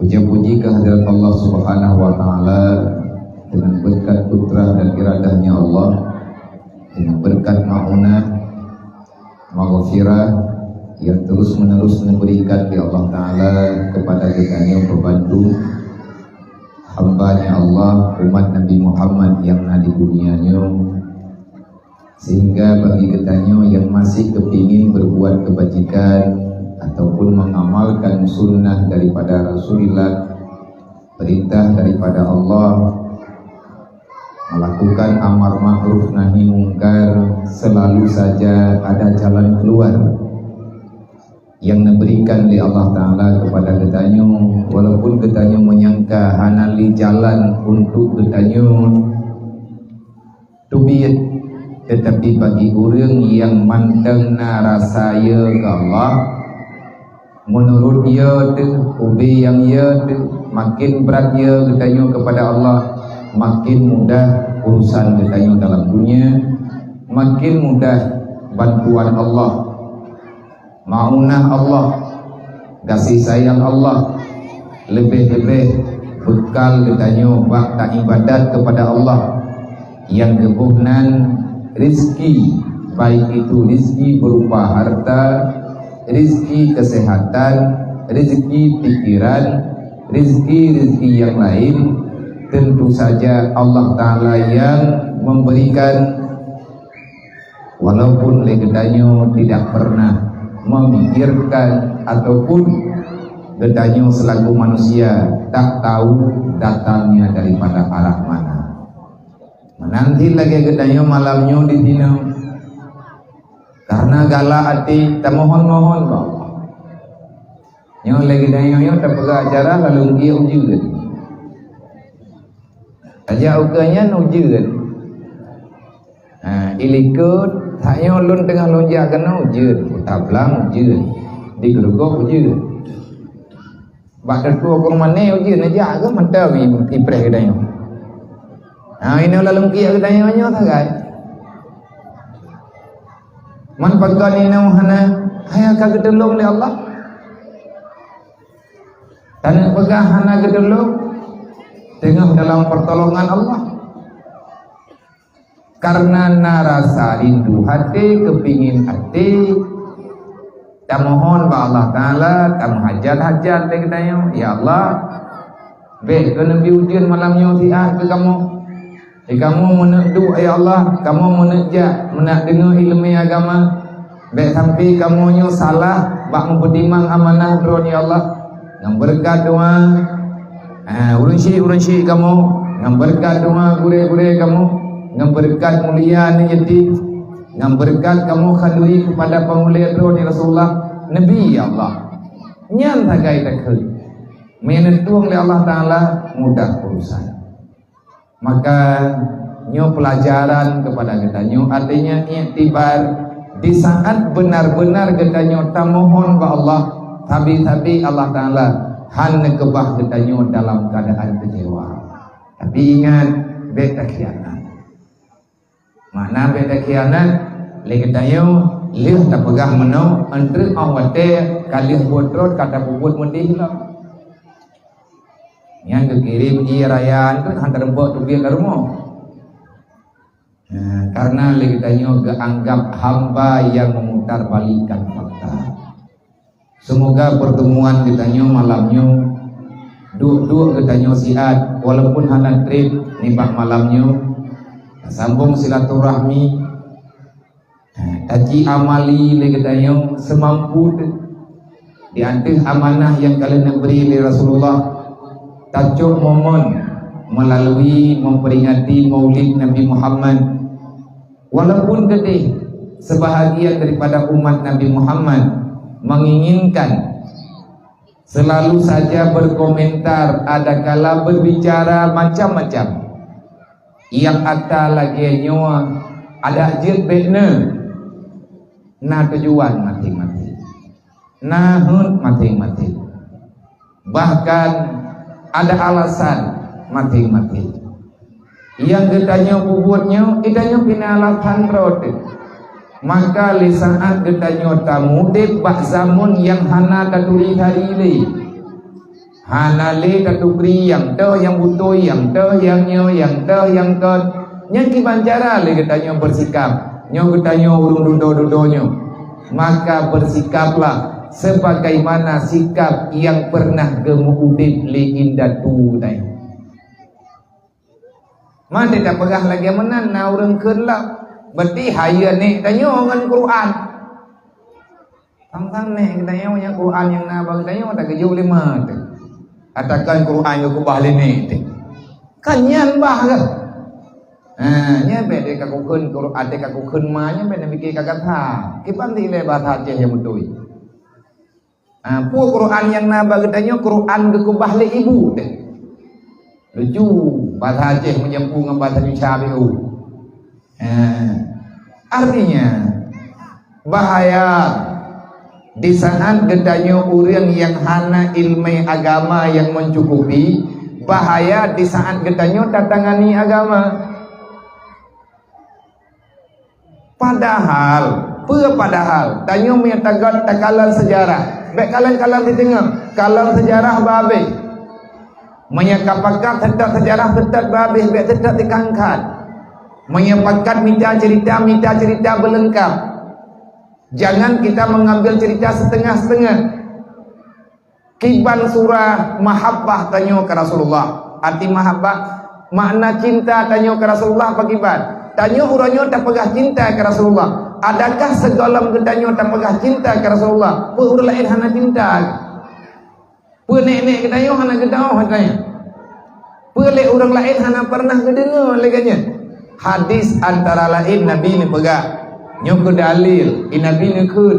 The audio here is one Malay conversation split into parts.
Puja-puji kehadirat Allah Subhanahu wa Ta'ala, dengan berkat putra dan iradahnya Allah, dengan berkat ma'unah maghfirah yang terus menerus memberikan di Allah Ta'ala kepada kita pembantu hambanya Allah, umat Nabi Muhammad yang ada di dunianya, sehingga bagi kita yang masih kepingin berbuat kebajikan ataupun mengamalkan sunnah daripada Rasulullah, perintah daripada Allah, melakukan amar ma'ruf nahi mungkar, selalu saja ada jalan keluar yang diberikan oleh Allah Ta'ala kepada kita. Walaupun kita menyangka hanali jalan untuk kita tubiat, tetapi bagi orang yang manteng narasaya ke Allah, menurut dia tu, ubi yang dia tu, makin berat dia ketanya kepada Allah, makin mudah urusan ketanya dalam dunia, makin mudah bantuan Allah, ma'unah Allah, kasih sayang Allah, lebih-lebih bekal ketanya waktu ibadat kepada Allah, yang kebunan rizki, baik itu rizki berupa harta, rizki kesehatan, rizki pikiran, rizki yang lain, tentu saja Allah Ta'ala yang memberikan. Walaupun legedanyo tidak pernah memikirkan ataupun gedanyo selaku manusia tak tahu datangnya daripada arah mana. Menanti lagi gedanyo malamnya di dino, karena galak hati tak mohon-mohon kau. Yang lagi dayanya tak pegang acara lalu dia ujian. Aja ukanya ujian. Ilikut taknya lun tengah lonjak kena ujian, tablang ujian, digerugok ujian. Bakal tu orang mana ujian aja ke mantap ipreh gedanya. Ini lalu kia gedanya tak guys. Man pagani na hana haya kagedulong li Allah. Dan pagahana gedulong dengan dalam pertolongan Allah. Karena narasa rindu hati, kepingin hati, tak mohon ba Allah Ta'ala, tak hajat-hajat kita ya Allah. Baik kena ujian malamnya sihat ke kamu. Kamu menedu ya Allah, kamu menejak menak dengar ilmu agama. Baik sampai kamu nyo salah bak mempertimang amanah drone ya Allah. Ngam berkat doa. Urun-urun kamu, ngam berkat doa gure-gure kamu, ngam berkat mulia ni jadi, ngam berkat kamu khadui kepada pemulia drone Rasulullah Nabi ya Allah. Nyan tagai takut. Menetuang oleh Allah Ta'ala mudah urusan. Maka nyo pelajaran kepada kita nyo, artinya iktibar di saat benar-benar kita nyo tamohon ba Allah, tapi Allah Ta'ala han kebah kita nyo dalam keadaan kecewa. Tapi ingat beta khianat. Mana beta khianat le kita nyo lih tak pegah menau entre awate kalih botrot kata bubut mendih lah. Yang kekirim irayan kan hantar mbok tu biar rumah. Karena kita anggap hamba yang memutar balikan fakta. Semoga pertemuan kita malamnya duk kita sihat, walaupun hanya trip nibah malamnya sambung silaturahmi, taji amali kita semampu di antara amanah yang kalian beri oleh Rasulullah. Tajuk momen melalui memperingati maulid Nabi Muhammad. Walaupun gede sebahagian daripada umat Nabi Muhammad menginginkan selalu saja berkomentar, ada kala berbicara macam-macam, yang ada lagi nyawa ada jid bedna na tujuan masing-masing, nahun masing-masing, bahkan ada alasan masing-masing. Yang getanya bubutnya, itanya pina alasan rot. Maka li saat getanya tamudib bak zamun yang hana tatuli hari ini, Hanali tatupri yang te yang butuh yang te yang nyo yang te yang ke yang kibancara le katanya bersikap nyo katanya urung dudo-dudonyo, maka bersikaplah sebagaimana sikap yang pernah gemu udip li indatu dai. Mati tak pegah lagi menan na urang keun berarti haya ni tanyo ngan Quran. Tang-tang ni tanyo yang Quran yang na bang tanyo tak keju lima tu. Atakan Quran yo kubah lini tu. Kan nyan bah ke? Nya be de ka ku keun Quran de ka ku keun ma nya be na mikir ka kata. Ki panti le bahasa Aceh yang betul. Pu Quran yang na bang tanyo Quran ke kubah le ibu tu. Lucu bahasa Aceh menyambung dengan bahasa Indonesia itu. Artinya bahaya di saat gedanya orang yang hana ilmu agama yang mencukupi, bahaya di saat gedanya tatangani agama. Padahal tanyo menyatakan takalan sejarah, baik kalan-kalan di tengah, kalan sejarah babe. Menyakapakat tetap sejarah tetap babih baik tetap dikangkat. Menyakapakat minta cerita berlengkap. Jangan kita mengambil cerita setengah-setengah. Kiban surah mahabbah tanyo ke Rasulullah. Arti mahabbah makna cinta tanyo ke Rasulullah apa kiban? Tanyo uranyo tak pegah cinta ke Rasulullah. Adakah segolam gedanyo tak pegah cinta ke Rasulullah? Pu lain hana cinta. Nek kita yo hana gedao katanya. Pelek orang lain hana pernah kedengar leganya. Hadis antara lain Nabi ni pegak. Nyok dalil, Nabi ni kun.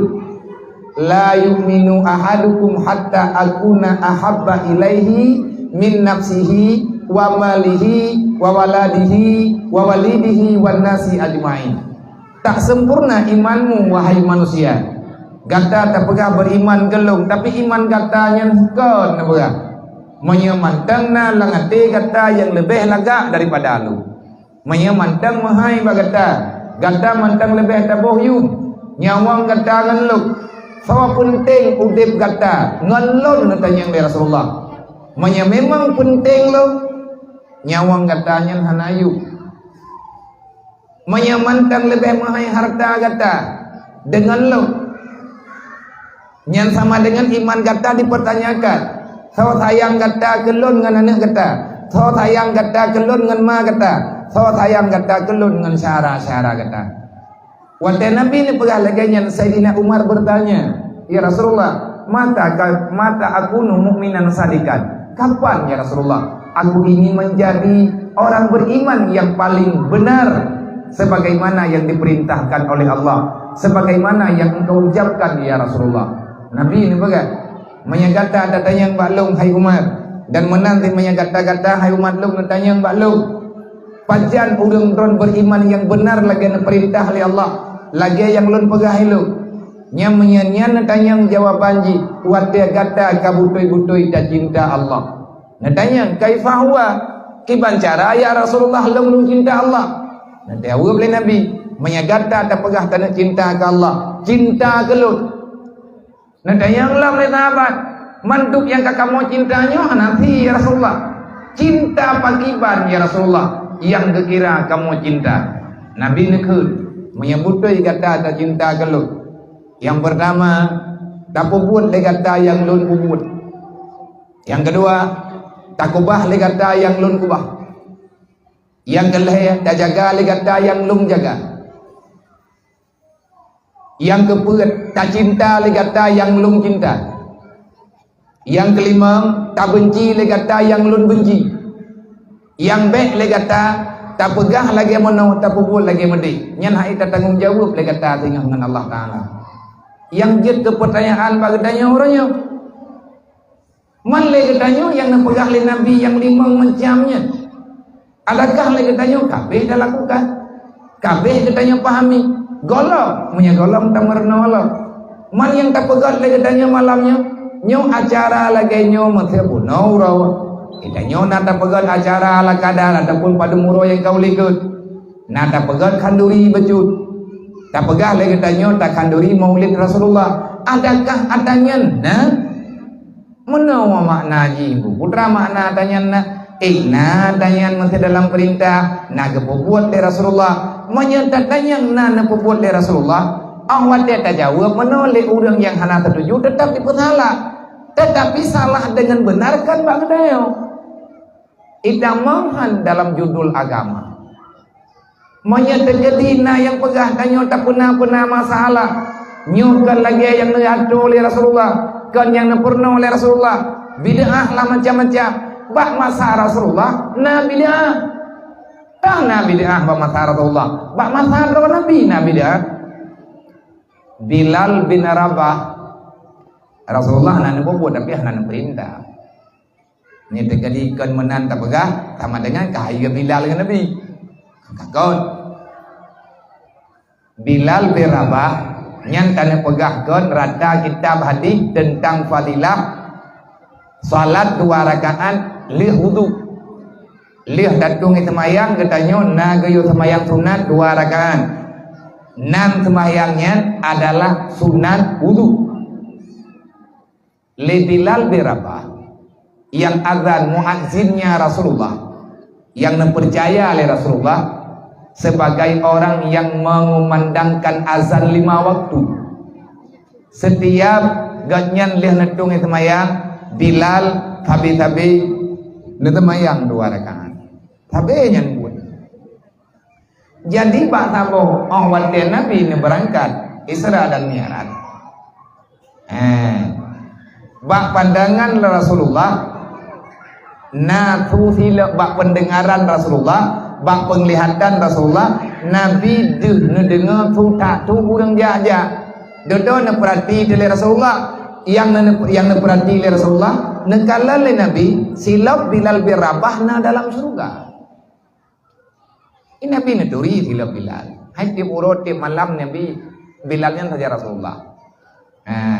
La yu'minu ahadukum hatta akuna ahabba ilaihi min nafsihi wa malihi wa waladihi wa walidihi wan nasi ajmain. Tak sempurna imanmu wahai manusia. Gata tak pegah beriman gelung, tapi iman gatanya kon na pegah. Menyemantang na langate gata yang lebih lagak daripada lu. Menyemantang mahai bagata, gata mantang lebih tabuh yum. Nyawang gata ngan lu. Sawa penting udip gata ngalon natanya dari Rasulullah. Memang penting lu. Nyawang gatanya hanayu. Menyemantang lebih mahai harta gata dengan lu. Yang sama dengan iman kata dipertanyakan. Saw sayang kata kelun dengan anak kata. Saw sayang kata kelun dengan ma kata. Saw sayang kata kelun dengan syara-syara kata. Waktu Nabi ini pegah laganya Sayyidina Umar bertanya, ya Rasulullah, mata aku mu'minan sadikan. Kapan ya Rasulullah aku ini menjadi orang beriman yang paling benar sebagaimana yang diperintahkan oleh Allah, sebagaimana yang engkau ucapkan ya Rasulullah. Nabi ini bagai menyagata datanya yang baklung hai Umar, dan menanti menyagata-gata hai Umar lung datanya yang baklung. Pajan urang ron beriman yang benar lagi perintah oleh Allah, lagi yang lun pegah lu. Nya menyanyian datanya yang jawabanji, wadah gata kabutui-butui tak cinta Allah. Datanya kaifa huwa? Kiban cara ya Rasulullah lung cinta Allah. Nanti awal oleh Nabi menyagata tak pegah tanah cinta ke Allah, cinta ke lu. Nanti yang lam sahabat mantuk yang kakak mau cintanya nanti ya Rasulullah. Cinta pagiban ya Rasulullah yang kekira kamu cinta. Nabi nekut menyebutkan kata tak cinta kalau. Yang pertama tak puput le kata yang lun puput. Yang kedua tak kubah le kata yang lun kubah. Yang kelih tak jaga le kata yang lun jaga. Yang keempat tak cinta le kata yang lung cinta. Yang kelima tak benci le kata yang lun benci. Yang baik le kata tak pegah lagi mono tak pupul lagi medi. Nyan hai tak tanggung jawab le kata tengah dengan Allah Taala. Yang jet ke pertanyaan bagadanya orangnya. Man le katanya yang napegah le Nabi yang limang macamnya. Adakah le katanya kabeh dah lakukan? Kabeh katanya pahami. Golong, punya golong tak merna Allah. Man yang tak pegat lagi katanya malamnya, nyo acara lagi nyo mesti bunuh rawa. Kita nyo nak tak pegat acara ala kadar ataupun pada muro yang kau likut. Nak tak pegat kanduri becut. Tak pegah lagi katanya tak kanduri maulid Rasulullah. Adakah adanya? Nah, Menawa makna jibu putra makna tanyan na tanyan masih dalam perintah na kepubuat dari Rasulullah menyerta tanyan na kepubuat dari Rasulullah awat dia tak jawab menolak orang yang hana tertuju tetap dipersalah tetapi salah dengan benarkan bagdayo idamahan dalam judul agama menyerta jadi na yang pegah tanyo tak pernah masalah nyukan lagi yang diatur oleh Rasulullah kan yang pernah oleh Rasulullah bid'ah lah macam-macam bak masa Rasulullah na bid'ah tak na bid'ah bak masa Rasulullah bak masa Nabi na bid'ah Bilal bin Rabah Rasulullah na buat tapi na perintah ni terjadikan menan tak pegah sama dengan kahaya Bilal dengan Nabi kakon Bilal bin Rabah yang tanah pegahkan rata kitab hadis tentang fadilah salat 2 rakaat lih wudu lih datung semayang katanya na gayo semayang sunat 2 rakaat 6 semayangnya adalah sunat wudu li Bilal bin Rabah yang azan muazzinnya Rasulullah yang percaya oleh Rasulullah sebagai orang yang mengumandangkan azan 5 waktu setiap ganyan lih netung semayang Bilal tabi netemayang 2 rakaat tabi yang buat jadi bak taboh awal Nabi ini berangkat Isra dan Mi'raj bak pandangan Rasulullah na tusil bak pendengaran Rasulullah bak penglihatan Rasulullah Nabi dengar tu tak tu urang dia aja dodo na perhati dari Rasulullah yang na perhati dari Rasulullah nekala le Nabi silap Bilal bin Rabah na dalam surga ini Nabi neturi silap Bilal hai tiap urut tiap malam Nabi Bilalnya saja Rasulullah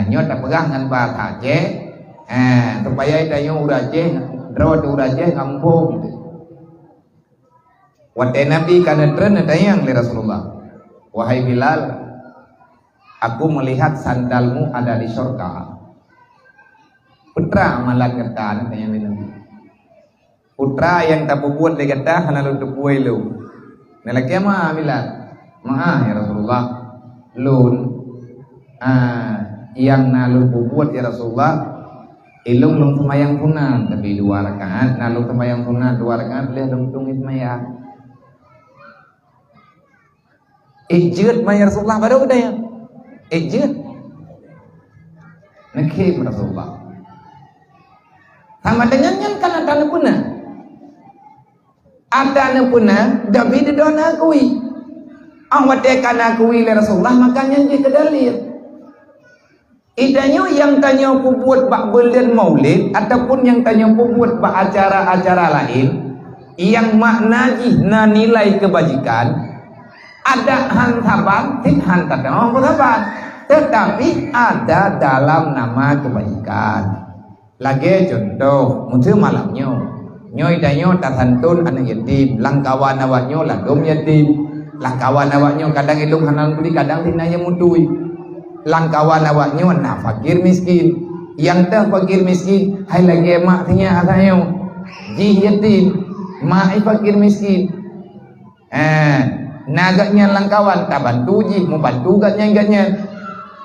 nyot tak pegang dengan bahasa supaya dayo uraje drawat uraje ngampung Wadai Nabi karena tren yang li Rasulullah wahai Bilal aku melihat sandalmu ada di surga putra amalan ketan tanya Nabi putra yang tak buat di kata hana lu tepuai lu nelaki mah Bilal mah ya Rasulullah lun yang nalu buat ya Rasulullah ilung lung semayang sunat tapi 2 rakaat nalu semayang sunat 2 rakaat boleh tung semayang ijud maya Rasulullah baru udah ya ijud nakib Rasulullah sama dengan yang kan ada punah David don akui awat kan akui oleh Rasulullah makanya dia kedalil idanya yang tanya aku buat bak bulan maulid ataupun yang tanya aku buat bak acara-acara lain yang maknaji na nilai kebajikan ada hantaban, tidak hantaban, tetapi ada dalam nama kebajikan. Lagi contoh, muncul malamnya, nyoy danyo tasantun anak yatim, langkawan awaknya lagom yatim, langkawan awaknya kadang ilung hanal beli, kadang tinanya mutui, langkawan awaknya na fakir miskin, yang tak fakir miskin, hai lagi mak tinya asayo, jih yatim, mak fakir miskin, nagaknya langkawan tak bantu ji mau bantu gatnya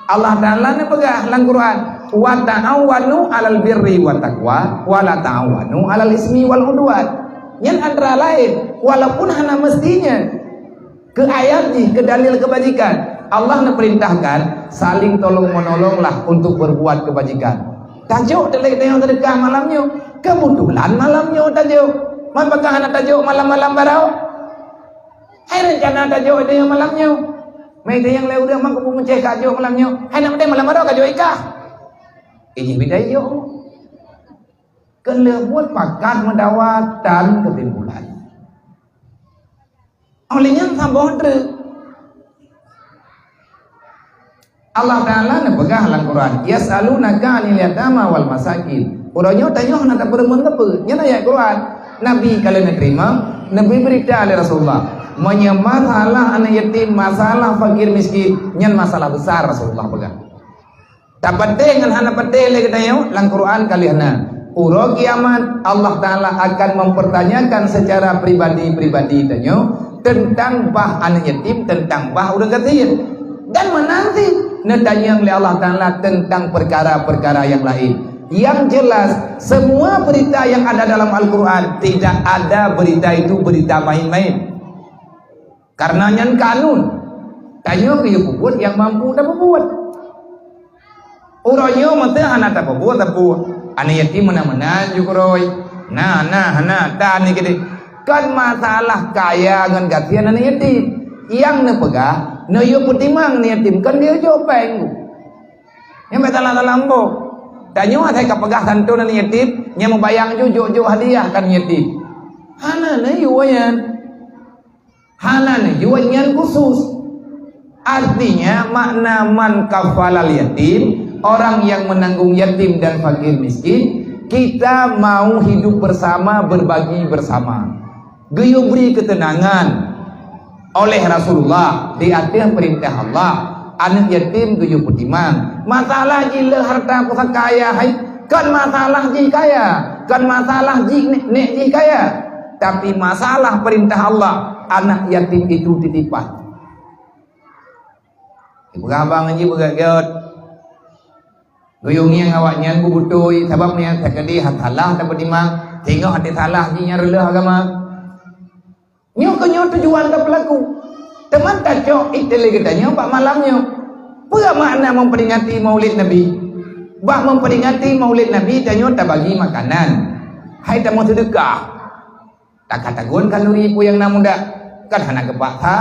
Allah Ta'ala ni pegah dalam Quran wa ta'awanu 'alal birri wat taqwa wa la ta'awanu 'alal ismi wal udwan yang antara lain walaupun hanya mestinya ke ayat ji ke dalil kebajikan Allah nak perintahkan saling tolong menolonglah untuk berbuat kebajikan tajuk dalam yang sedekah malamnya kebetulan malamnya tajuk apakah anak tajuk malam-malam barau hai rencana tajuk itu yang malamnya mai yang leu dia mak aku menceh tajuk malamnya hai nak malam barau tajuk ikah ini beda yo kelebut pakat mendawatan ketimbulan olehnya sambung Allah Ta'ala nak pegah dalam Quran yas'alunaka 'anil yatama wal masakin urangnya tanya nak tak beremon apa nya ayat Quran Nabi kalau nak terima Nabi berita oleh Rasulullah masalah anak yatim masalah fakir miskin nyan masalah besar Rasulullah pegang Tak penting dengan hana penting lagi tayo lang Quran kalihna. Uro kiamat Allah Taala akan mempertanyakan secara pribadi-pribadi tayo tentang bah anak yatim, tentang bah urang katiin. Dan menanti netanya oleh Allah Taala tentang perkara-perkara yang lain. Yang jelas semua berita yang ada dalam Al-Quran tidak ada berita itu berita main-main. Karena yang kanun tayo kaya puput yang mampu dah puput. Uronyo mata anak tak puput tak puput. Anak yatim mana-mana juga roy. Nah tak ni kede. Kan masalah kaya dengan gatian anak yatim. Yang nepegah, neyo putimang ni yatim kan dia jopeng. Yang betalah dalam bo. Tanyo ada kapegah santo anak yatim, nya membayang jo hadiah kan yatim. Hana neyo yan. Hana neyo yan khusus. Artinya makna man kafalal yatim, orang yang menanggung yatim dan fakir miskin, kita mau hidup bersama, berbagi bersama. Geyo beri ketenangan oleh Rasulullah di atas perintah Allah. Anak yatim geyo putimang. Masalah gila harta pusaka kaya, hai kan masalah ji kaya, kan masalah ji nek ji kaya. Tapi masalah perintah Allah, anak yatim itu titipan. Berabang aja bergagot. Goyongnya ngawaknya ku butoi sebabnya takdi hatalah dapat dimang. Tengok hati salah ji nya rela agama. Nyo tujuan ke pelaku. Teman tak cok itele katanya pak malamnya. Apa makna memperingati Maulid Nabi? Bah memperingati Maulid Nabi tanyo tak bagi makanan. Hai tak mau sedekah. Tak kata gon kalori ku yang namun dak kan hana kebakha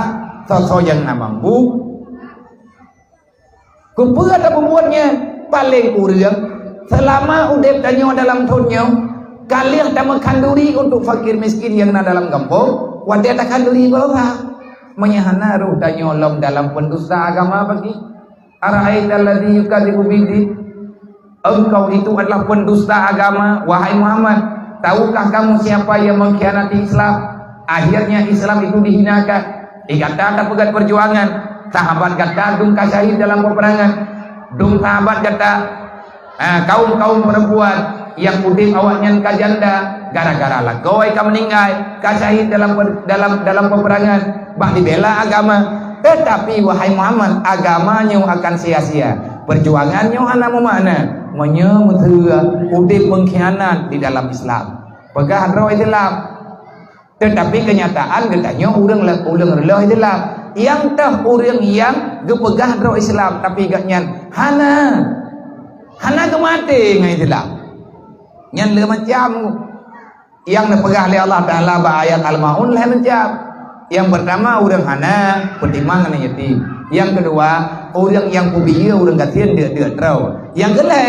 sosok yang namambu. Kumpul ada pembuatnya paling kurang selama udep tanyo dalam tonyo kalian tak mengkanduri untuk fakir miskin yang ada dalam kampung wadah tak kanduri balha menyahana ruh tanyo lom dalam pendusta agama bagi ara'aital ladzi yukadzibu biddi. Engkau itu adalah pendusta agama wahai Muhammad, tahukah kamu siapa yang mengkhianati Islam? Akhirnya Islam itu dihinakan. Dikata pegat perjuangan, sahabat kata dung kasyahid dalam peperangan, dung sahabat kata kaum perempuan yang udip awaknya kajanda gara-gara lah goy ka meninggal kasyahid dalam peperangan bak dibela agama. Tetapi wahai Muhammad, agamanya akan sia-sia, perjuangannya hana mana menyemutera udip mengkhianat di dalam Islam pegah hadro Islam. Tetapi kenyataan katanya urang rela Islam yang tah orang yang gepegah dro Islam tapi gaknyan hana kemati ngai Islam nyan le macam yang nepegah oleh Allah Taala ba ayat Al-Maun lah macam. Yang pertama orang hana pertimbangan yatim. Yang kedua orang yang kubiya orang gatian dia trau. Yang kedua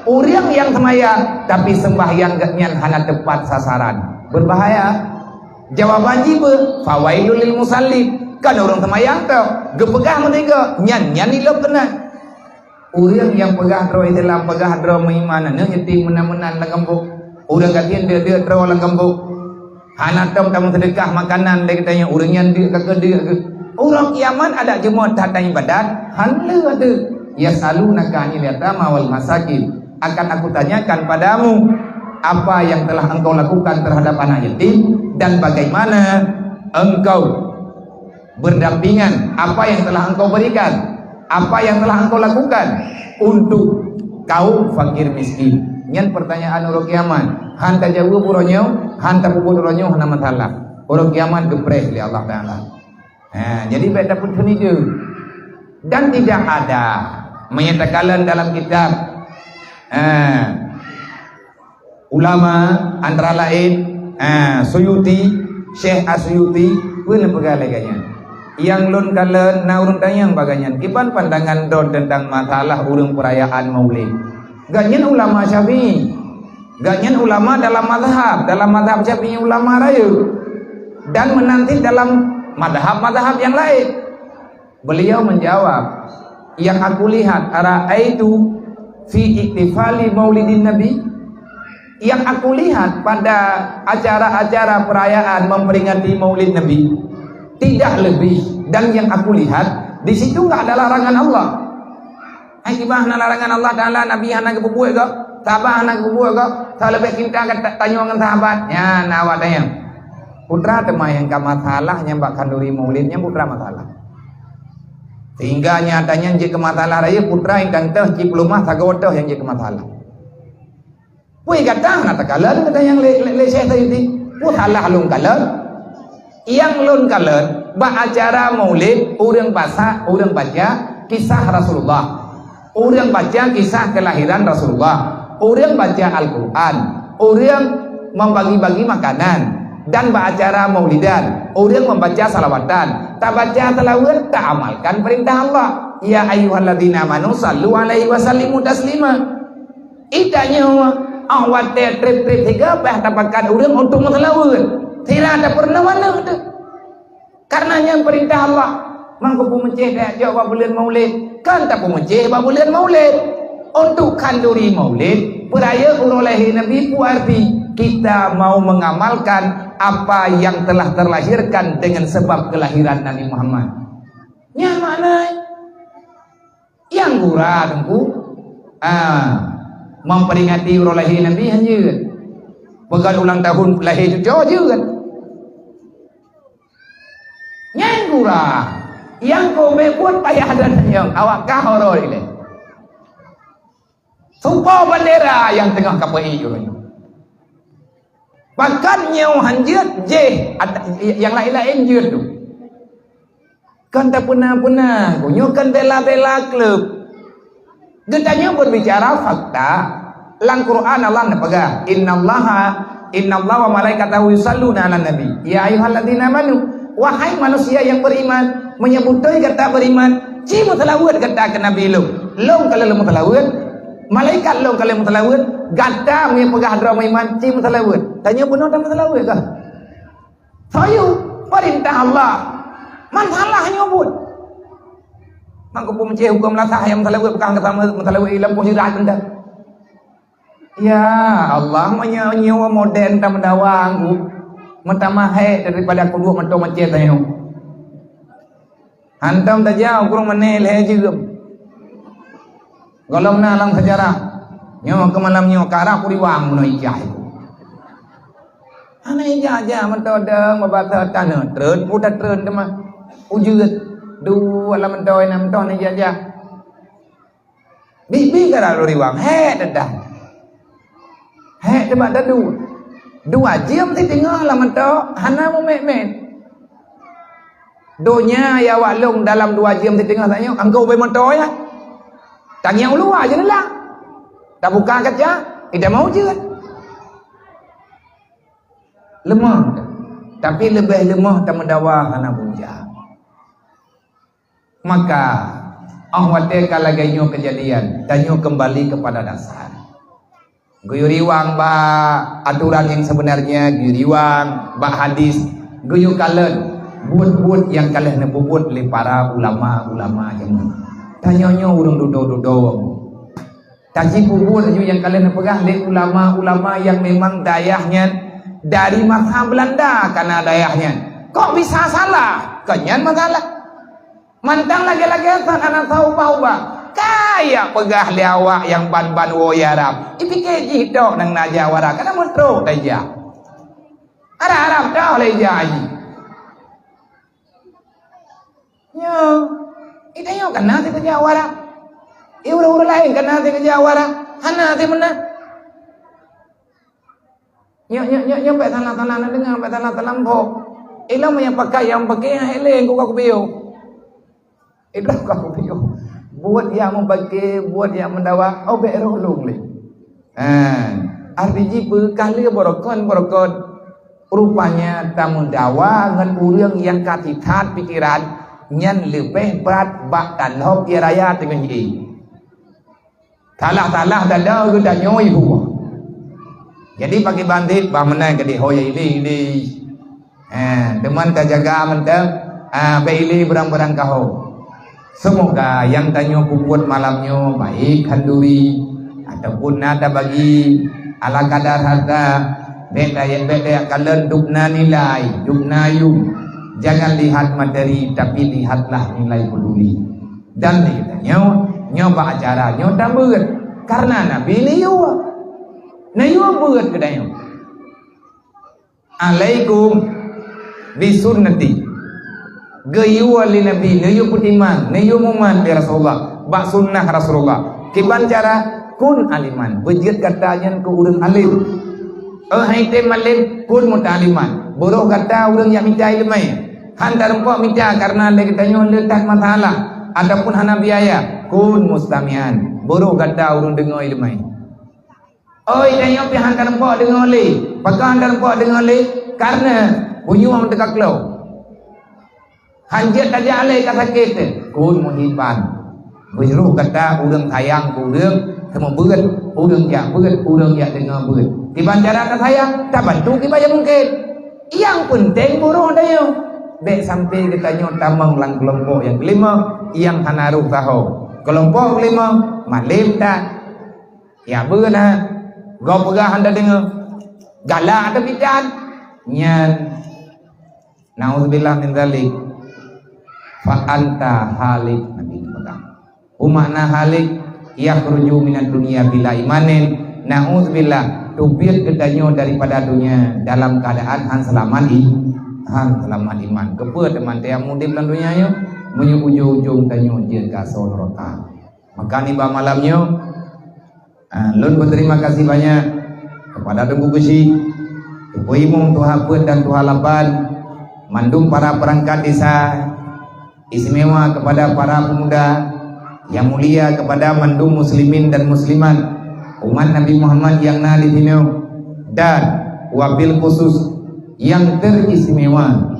orang yang sembahyang tapi sembahyang gaknyan hana tepat sasaran berbahaya. Jawaban jiba fawailul lil musallin. Kan orang semayang tau gepegah mereka nyan ilap kena. Orang yang pegah tro Islam pegah tro meiman ne yatim menan-menan lang gembok. Orang katian dia tro lang gembok. Hana tom tamu sedekah makanan dia katanya orang yang dia kagak dia. Orang kiamat ada jemaat datang ibadat hanle ada yasalunaka anil yatama wal masakin. Akan aku tanyakan padamu apa yang telah engkau lakukan terhadap anak yatim dan bagaimana engkau berdampingan, apa yang telah engkau berikan, apa yang telah engkau lakukan untuk kaum fakir miskin. Nyan pertanyaan urang kiamat, hanta jawab uronyo, hanta puput uronyo hana masalah. Urang kiamat gepreh oleh Allah Taala. Jadi beda pun itu. Dan tidak ada menyatakan dalam kitab ulama antara lain Suyuti, Syekh Asyuti pun pegalaganya. Yang lun kalen na urang tanyang baganyan kipan pandangan don tentang masalah urang perayaan Maulid. Ganyan ulama Syafi'i, ganyan ulama dalam madhab Syafi'i ulama rayu dan menanti dalam madhab yang lain. Beliau menjawab, yang aku lihat ra'aitu fi iktifali maulidin nabi, yang aku lihat pada acara-acara perayaan memperingati maulid nabi tidak lebih, dan yang aku lihat di situ nggak ada larangan Allah. Hai kibah na larangan Allah Taala Nabi hana ke bubuh ke, tabah hana ke bubuh ke, tak lebih kita tanya dengan sahabat. Ya, nak awak tanya. Putra tema yang ka masalah nyambak kanduri maulidnya putra masalah. Sehingga nyatanya je ke masalah raya putra yang kantah cip lumah sagawatah yang je ke masalah. Puih kata nak takalan kata yang le syekh tadi. Puh salah lung kalan. Yang lun kalan ba acara maulid urang baca kisah Rasulullah. Orang baca kisah kelahiran Rasulullah, orang baca Al-Quran, orang membagi-bagi makanan, dan beracara maulidan, orang membaca salawatan, tak baca salawat, tak amalkan perintah Allah. Ya ayyuhalladzina amanu sallu alaihi wa sallimu taslima. Itanya awat trip-trip tiga bah dapatkan orang untuk salawat. Tidak ada pernah mana itu. Karena yang perintah Allah. Mangko pemecih dak jawab bulan maulid. Kan tak pemecih bulan maulid. Untuk kanduri maulid, peraya urolehi Nabi arti kita mau mengamalkan apa yang telah terlahirkan dengan sebab kelahiran Nabi Muhammad. Yang mana? Yang gurah tengku. Memperingati urolehi Nabi hanya. Bukan ulang tahun lahir cucu juga. Yang gurah. Yang kau pun payah dan yang awak kahoro ini. Sumpah bendera yang tengah KPI juga. Bahkan nyaw hanjut je yang lain-lain je tu. Kan tak pernah kunyo kan bela-bela klub. Gendanya berbicara fakta. Lang Quran Allah nak pegang. Innallaha wa malaikatahu yusalluna 'alan nabi. Ya ayyuhalladzina amanu. Wahai manusia yang beriman, menyebutkan kata beriman, ci mutalawat kata ke Nabi lu. Long kalau lu mutalawat, malaikat long kalau mutalawat, gata punya pegah hadra iman, ci mutalawat. Tanya benar tak mutalawat kah? Saya perintah Allah. Masalahnya nyebut. Mangko pemecih hukum lasah yang mutalawat bukan kata mutalawat ilam posirat anda. Ya Allah menyewa modern tak mendawang. Mentamahe daripada aku dua mentong macet tayo. Hantam tajau kurang menel he juga. Golong na lang sejarah. Nyo ke malam nyo kara kuriwang muno ijah itu. Ana ijah aja mentodeng mabata tanah treun putat treun tema. Ujut dua alam mentoi nam ton ijah aja. Bibi kara kuriwang he dadah. He tebak dadu. 2 jam ti tengah lah mentok hana mau mek-mek. Donya ya walung dalam 2 jam ti tengah tanya engkau be mentok ya. Tanya luar je lah. Tak buka kaca, tidak mau je. Lemah. Tapi lebih lemah tak mendawa hana bunja. Maka ahwate kalau ganyo kejadian, tanyo kembali kepada dasar. Guyuriwang ba aturan yang sebenarnya, guyuriwang ba hadis, guyu kalen buat yang kalian nebut oleh para ulama jamu. Tanyanya urung dudo. Taji bubut yang kalian pegang oleh ulama yang memang dayahnya dari mazhab Belanda karena dayahnya. Kok bisa salah? Kenyan masalah. Mantang lagi-lagi anak tahu ba. Kaya pegah liawak yang ban-ban woyarab. Ipikir jidok nang najawara. Karena mentro taja. Arab dah oleh jaji. Yo, itu yo kena ti kejawara. Ura-ura lain kena ti kejawara. Hana ti mana? Yo pe tanah-tanah na dengar pe tanah-tanah lambo. Ilang yang pakai eleng ku biyo. Itu kau biyo. Buat yang membagi, buat yang mendawa, obek rohlung le. Arti kali borokon. Rupanya tamu dawa dengan urang yang katitat pikiran nyan lebih berat bak dan hop raya dengan ye. Talah dadah ke danyoi huwa. Jadi pagi bandit bah menang ke di hoya ini. Teman ka jaga mentang beili berang-berang kau. Semoga yang tanya buat malamnya baik handuri ataupun ada bagi ala kadar harta beda kalian dukna nilai dukna yu. Jangan lihat materi tapi lihatlah nilai peduli. Dan ditanya nyoba acara nyo tak berat karena Nabi ni yo berat kedai alaikum bisunnati gayuwa li Nabi niyo putiman niyo muman bi Rasulullah bak sunnah Rasulullah kiban cara kun aliman bejit katanya ke urang alim hai tem alim kun mutaliman buruh kata urang yang minta ilmu hantar empok minta karena lagi tanya letak masalah ataupun hana biaya kun mustamian buruh kata urang dengar ilmu oi tanya pi hantar empok dengar le pakai hantar empok dengar le karena bunyuang tekak lo hanjat aja ale kata kita kun muhiban buruh kata urang sayang ku urang sama berat urang ya dengar berat di bandara kata sayang tak bantu kita yang mungkin yang penting buruh dayo dek sampai ditanya tamang lang kelompok yang kelima yang hanaruh tahu kelompok kelima malim tak ya benar gau pegah anda dengar galak ada bidan nyan naudzubillah min dzalik fa anta halik nabi pegang umakna halik yakhruju minad dunya bila imanin naudzubillah tubir kedanyo daripada dunia dalam keadaan han selamat selamat iman kepa teman yang mudip dalam dunia yo munyu ujung-ujung tanyo jaga neraka maka ni ba malamnya lun berterima kasih banyak kepada Tengku Besi Ibu Imam Tuha Pet dan Tuha Lapan mandum para perangkat desa istimewa kepada para pemuda yang mulia kepada mandum muslimin dan muslimat umat Nabi Muhammad yang ada di sini dan wabil khusus yang teristimewa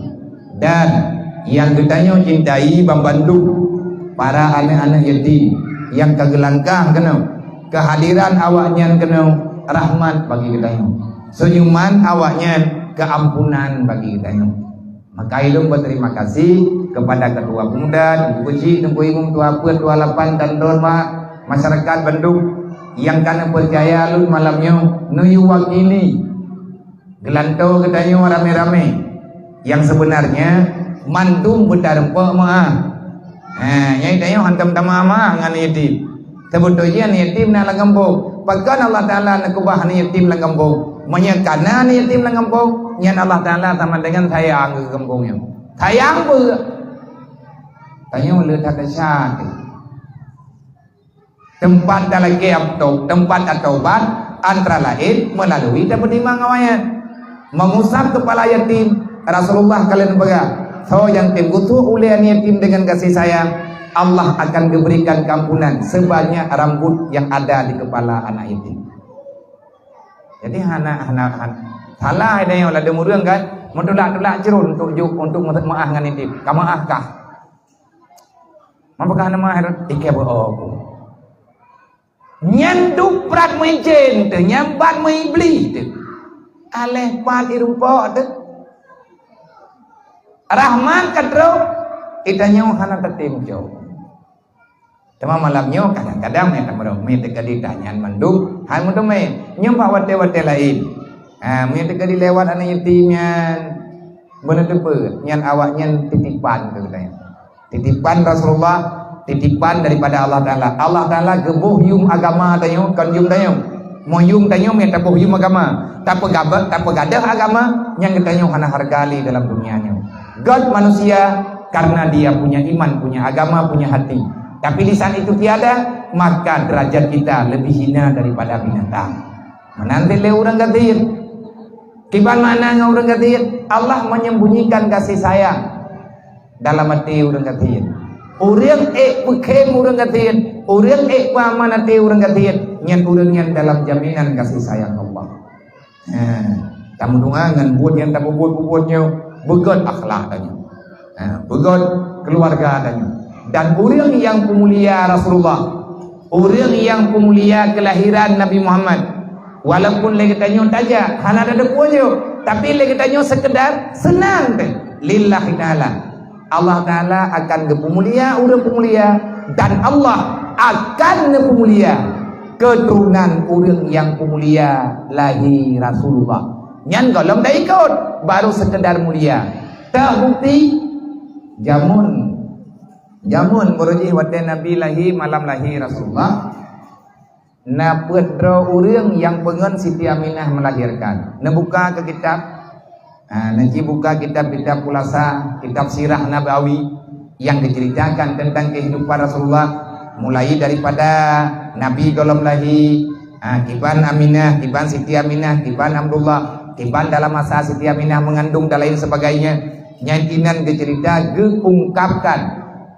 dan yang kita cintai membantu para anak-anak yatim yang kegelangkah kena kehadiran awaknya kena rahmat bagi kita senyuman awaknya keampunan bagi kita maka ilmu berterima kasih kepada ketua pemuda Tengku Besi Tengku Imam Tuha Pet Tuha Lapan dan Dorma masyarakat Bandung yang karena percaya lun malamnya nuyu wakili gelantau katanya rame-rame yang sebenarnya mandum betarempok maah nyai tayo hantam tama maah ngan yatim sebetulnya yatim na langambong pagkan Allah Taala nak kubah yatim langambong menyekana yatim langambong nyan Allah Taala sama dengan sayang ke kampungnya sayang ber tayo letak syat tempat dalam tempat taubat antara lain melalui dapat dimang awalnya mengusap kepala yatim Rasulullah kalian pegang so yang timbutuh oleh yatim dengan kasih sayang Allah akan diberikan kampunan sebanyak rambut yang ada di kepala anak yatim jadi anak salah ada yang ada murung kan mentulak cerun untuk maah dengan yatim kamu ahkah apakah nama harus ikhlas aku nyanduk prat mejen tu nyambat meibli tu aleh pat irumpo tu rahman kadro itanya hana tetim jo tema malamnya kadang-kadang me tamro me tegadi tanyan mandung han mundung me nyempa wate-wate lain me tegadi lewat anak yatimnya bener depe nyan awaknya titipan tu katanya titipan Rasulullah titipan daripada Allah Ta'ala Allah Ta'ala gebuh yum agama tanyo kan yum tanyo mau yum tanyo me tabuh yum agama tak pegadah agama yang kita hana hargali dalam dunianya God manusia karena dia punya iman punya agama punya hati tapi di saat itu tiada maka derajat kita lebih hina daripada binatang menanti le orang gatir kiban mana ngau orang gatir Allah menyembunyikan kasih sayang dalam hati orang gatir orang bukem orang gatir orang pamanate orang gatir nyan orang yang dalam jaminan kasih sayang Allah kamu dungangan buat yang tak buat-buatnya begot akhlak tanya begot keluarga tanya dan orang yang pemulia Rasulullah orang yang pemulia kelahiran Nabi Muhammad walaupun lagi tanya taja hana ada depunya tapi lagi tanya sekedar senang teh lillahi ta'ala Allah Ta'ala akan kepemulia orang pemulia dan Allah akan pemulia keturunan orang yang pemulia lahir Rasulullah nyan golong dah ikut baru sekedar mulia tak bukti jamun Jamun beruji wate Nabi lahi malam lahi Rasulullah. Na pedro urang yang pengen Siti Aminah melahirkan. Na buka ke kitab. Nanti buka kitab-kitab pulasa, kitab sirah Nabawi yang diceritakan tentang kehidupan Rasulullah mulai daripada Nabi golom lahi, kiban Aminah, kiban Siti Aminah, kiban Abdullah, kiban dalam masa Siti Aminah mengandung dan lain sebagainya. Nyantinan dicerita geungkapkan,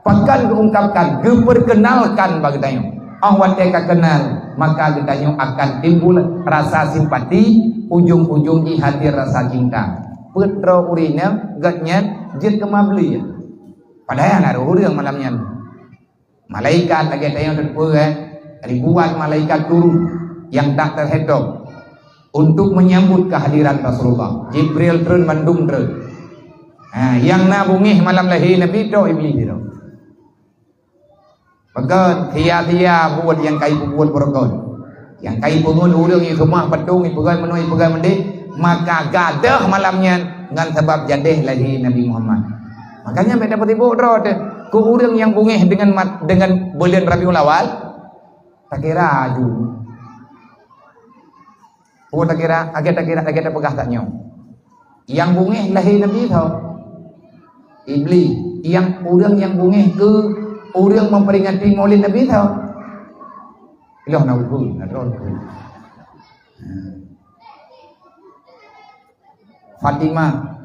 pakan geungkapkan, geperkenalkan bagdanya. Awat eka kenal, maka gedanya akan timbul rasa simpati, ujung-ujung di hati rasa cinta. Putra urina gatnya jit kemabli. Padahal ada urang malamnya. Malaikat lagi tayang terpuas, ribuan malaikat turun yang tak terhitung untuk menyambut kehadiran Rasulullah. Jibril turun mandung turun. Yang nabungih malam lahir Nabi itu iblis itu. Pegan tia-tia buat yang kai buat pergon. Yang kai pengun urang itu semua petung pegan menui pegan mendik. Maka gadah malamnya dengan sebab jadeh lahir Nabi Muhammad. Makanya beda putih bodoh ku urang yang bungih dengan bulan Rabiul Awal tak kira aju. Tak kira agak pegah tak nyong. Yang bungih lahir Nabi tau. Iblis yang urang yang bungih ke urang memperingati Maulid Nabi tau. Ilah naudhu nadron. Fatimah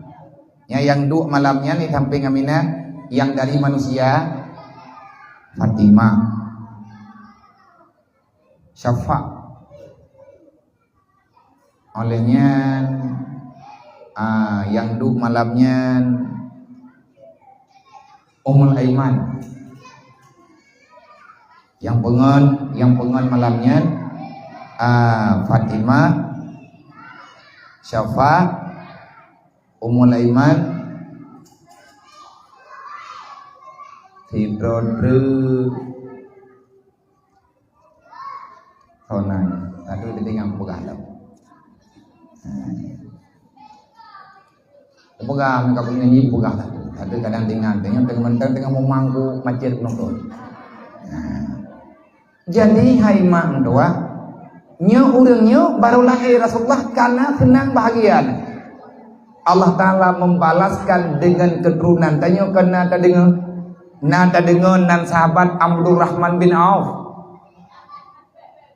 yang duk malamnya nih samping Aminah yang dari manusia Fatimah Syafa olehnya yang duk malamnya Ummul Aiman yang pengen malamnya Fatimah Syafa Ummul Aiman Hidrodre Ronan aduh ditinggal pegalam pegang mereka punya nyi pegang ada kadang tinggal tengah memangku masjid nonton. Jadi hai mak doa nyo urangnya baru lahir Rasulullah karena senang bahagia. Allah Ta'ala membalaskan dengan keturunan. Tanya kena nada dengan nan sahabat Abdurrahman bin Auf.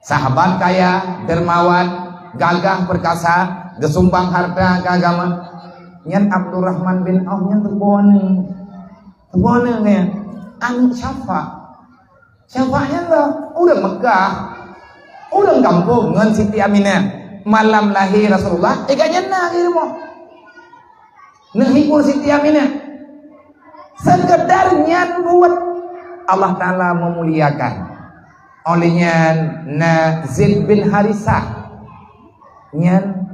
Sahabat kaya, dermawan, gagah, perkasa, gesumbang harta ke agama. Nyan Abdurrahman bin Auf nyan terbone nya. Anu syafa. Syafanya lah, udah Mekah, udah kampung ngan Siti Aminah. Malam lahir Rasulullah, ikanya nah gitu mo. Menghibur Siti Aminah sekedarnya buat Allah Ta'ala memuliakan olehnya Zaid bin Harisah nyan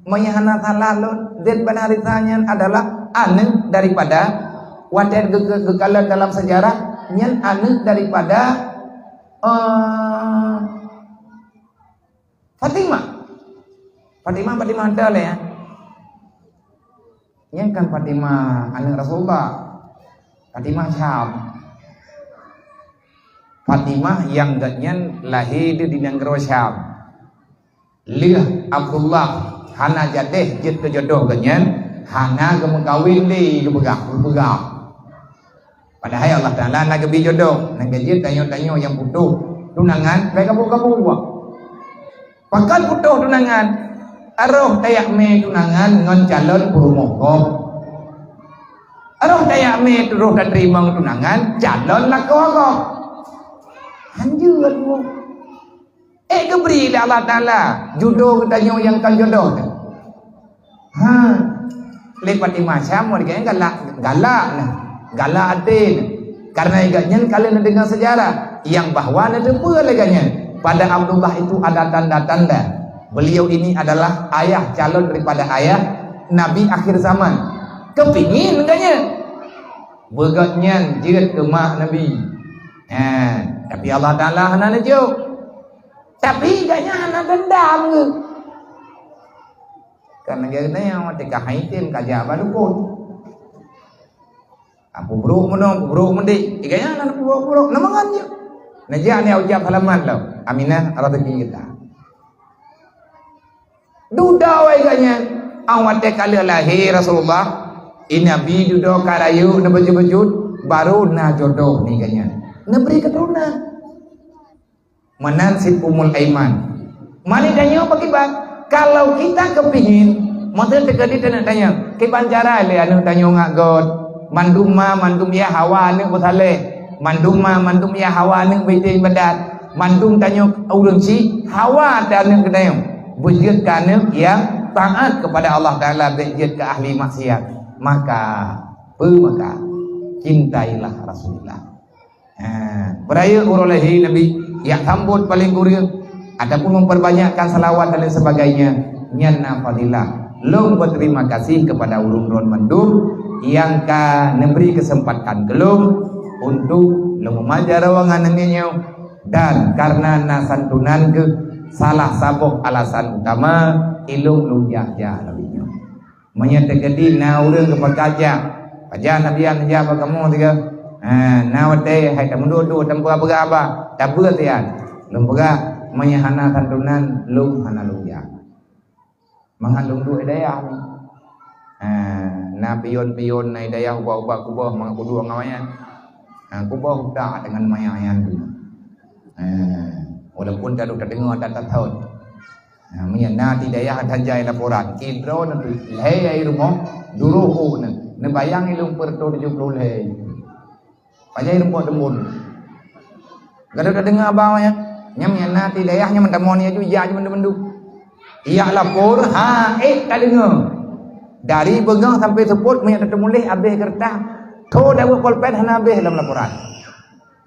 mayahana talalun. Zaid bin Harisah nyan adalah anak daripada wadah kekalahan dalam sejarah nyan anak daripada Fatimah adalah ya yang kan Fatimah anak Rasulullah, Fatimah Syam, Fatimah yang ganyan lahir di negara Syam. Lihat Abdullah hana jadeh jid ke jodoh ganyan hana ke mengkawin di kebegang. Padahal Allah Ta'ala nak kebi jodoh nak jid tanyo yang putuh tunangan mereka buka pakan putuh tunangan aroh tayak me tunangan ngon calon purumokok. Aroh tayak me turuh dan terima tunangan calon lakokok. Hanjur mo. Keberi Allah Ta'ala jodoh katanya yang kan jodoh. Lepas Fatimah mereka galak atin. Karena iganya kalian dengar sejarah yang bahwa ada apa laganya pada Abdullah itu ada tanda-tanda. Beliau ini adalah ayah calon daripada ayah Nabi akhir zaman. Kepingin enggaknya begatnya jirat ke mak Nabi. Tapi Allah Ta'ala hana nejuk. Tapi enggaknya hana dendam ke. Karena dia yang ketika haitin kajak baru pun. Apa buruk mendik. Ikanya nak buruk namangan je. Najak ni ujab halaman lah. Aminah rezeki kita. Duda ikanya. Awat kala lahir Rasulullah. Nabi duda karayu na baju-baju baru na jodoh ni ikanya. Na beri keturunan. Manansib umul aiman. Mari tanya apa kibat? Kalau kita kepingin, masa terjadi tanya, kiban cara le anu tanya ngak god. Mandum ya hawa anu bersaleh. Mandum ya hawa anu beti badat. Mandum tanya urang si hawa dan kedayang. Berjid kana yang taat kepada Allah Taala, berjid ke ahli maksiat. Maka cintailah Rasulullah. Beraya urulahi Nabi yang sambut paling kurir. Adapun memperbanyakkan salawat dan lain sebagainya, nyana fadilah. Long berterima kasih kepada urun-urun mandum yang ka memberi kesempatan gelum untuk mengajar rawangan nengenyo, dan karena nasantunan ke salah sabuk alasan utama ilung lujah lebihnya. Menyatakan na urang kepakaja aja nabian aja kamu tiga. Nawate hai tamundu tempat apa? Tabur tian. Lembaga menyahana santunan lung hana luya manghalung du hidayah ni na pion na hidayah ubah kubah mga kudu ngawayan kubah udah dengan mayayan tu walaupun tak dengar tak tahu menyana hidayah hajai laporan kidro na leh ai rumah duruhu na bayang ilung perto 70 leh pajai rumah demun gada dengar bawanya nyamnya nanti dayahnya mentamoni aja ya aja mendu iya lapor tak dengar dari begang sampai sebut banyak ketemu leh habis kertas to dah buat polpen hana habis dalam laporan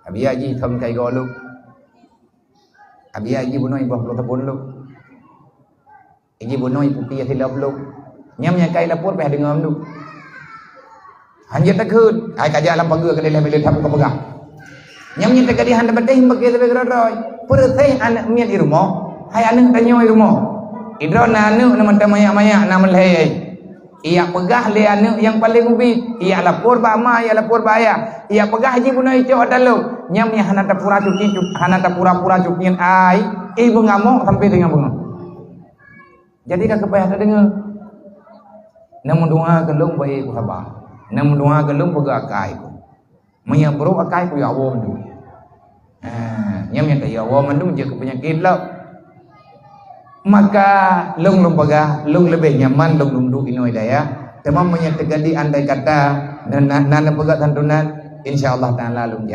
abi haji thom kai goluk abi haji bunoi bah lo tabun lu haji bunoi pupi silap lu nyamnya kai lapor peh dengar mendu hanya takut ai kaja alam pageu ke leh boleh tap ke pegang nyamnya tak handa badai bagi lebih geroy perteh anak mian irmo hai anak tanyo irmo idro na anu na maya na melhei iya pegah le anu yang paling ubi iya lapor ba ma iya lapor ba ayah iya pegah haji bunoi cok dalu nyamnya hana tapura cuki hana tapura-pura cukian ai ibu ngamuk sampai dengan bunga jadi ka kepayah dengar namun doa gelung bae ku sabar namun doa gelung pegah kai maya bro akai ku ya Allah tu nyamnya ya Allah mandum je penyakit lah maka lung pegah lung lebih nyaman lung duduk ino hidayah temam menyatakan di andai kata nana pegah santunan insyaallah taala lung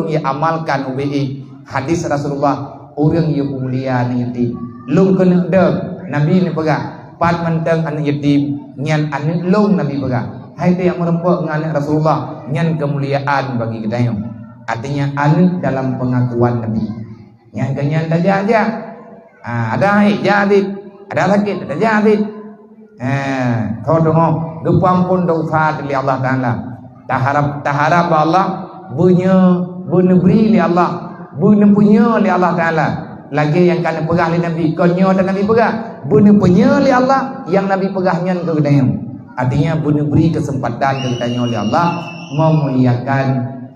ya amalkan ubi hadis Rasulullah orang yang mulia ni yatim lung kena deg nabi ni pegah pat menteng anak yatim nyan anak lung nabi pegah hai tu yang merempuk dengan anak Rasulullah nyan kemuliaan bagi kita yang artinya anak dalam pengakuan nabi yang kenyan saja ada hai jadi ada sakit ada jadi tolong gepam pun dosa dari Allah Taala taharap Allah punya beri li Allah punya li Allah Taala lagi yang kena pegah li nabi konyo dan nabi pegah punya li Allah yang nabi pegahnya ke gedayang artinya beri kesempatan ke gedayang oleh Allah memuliakan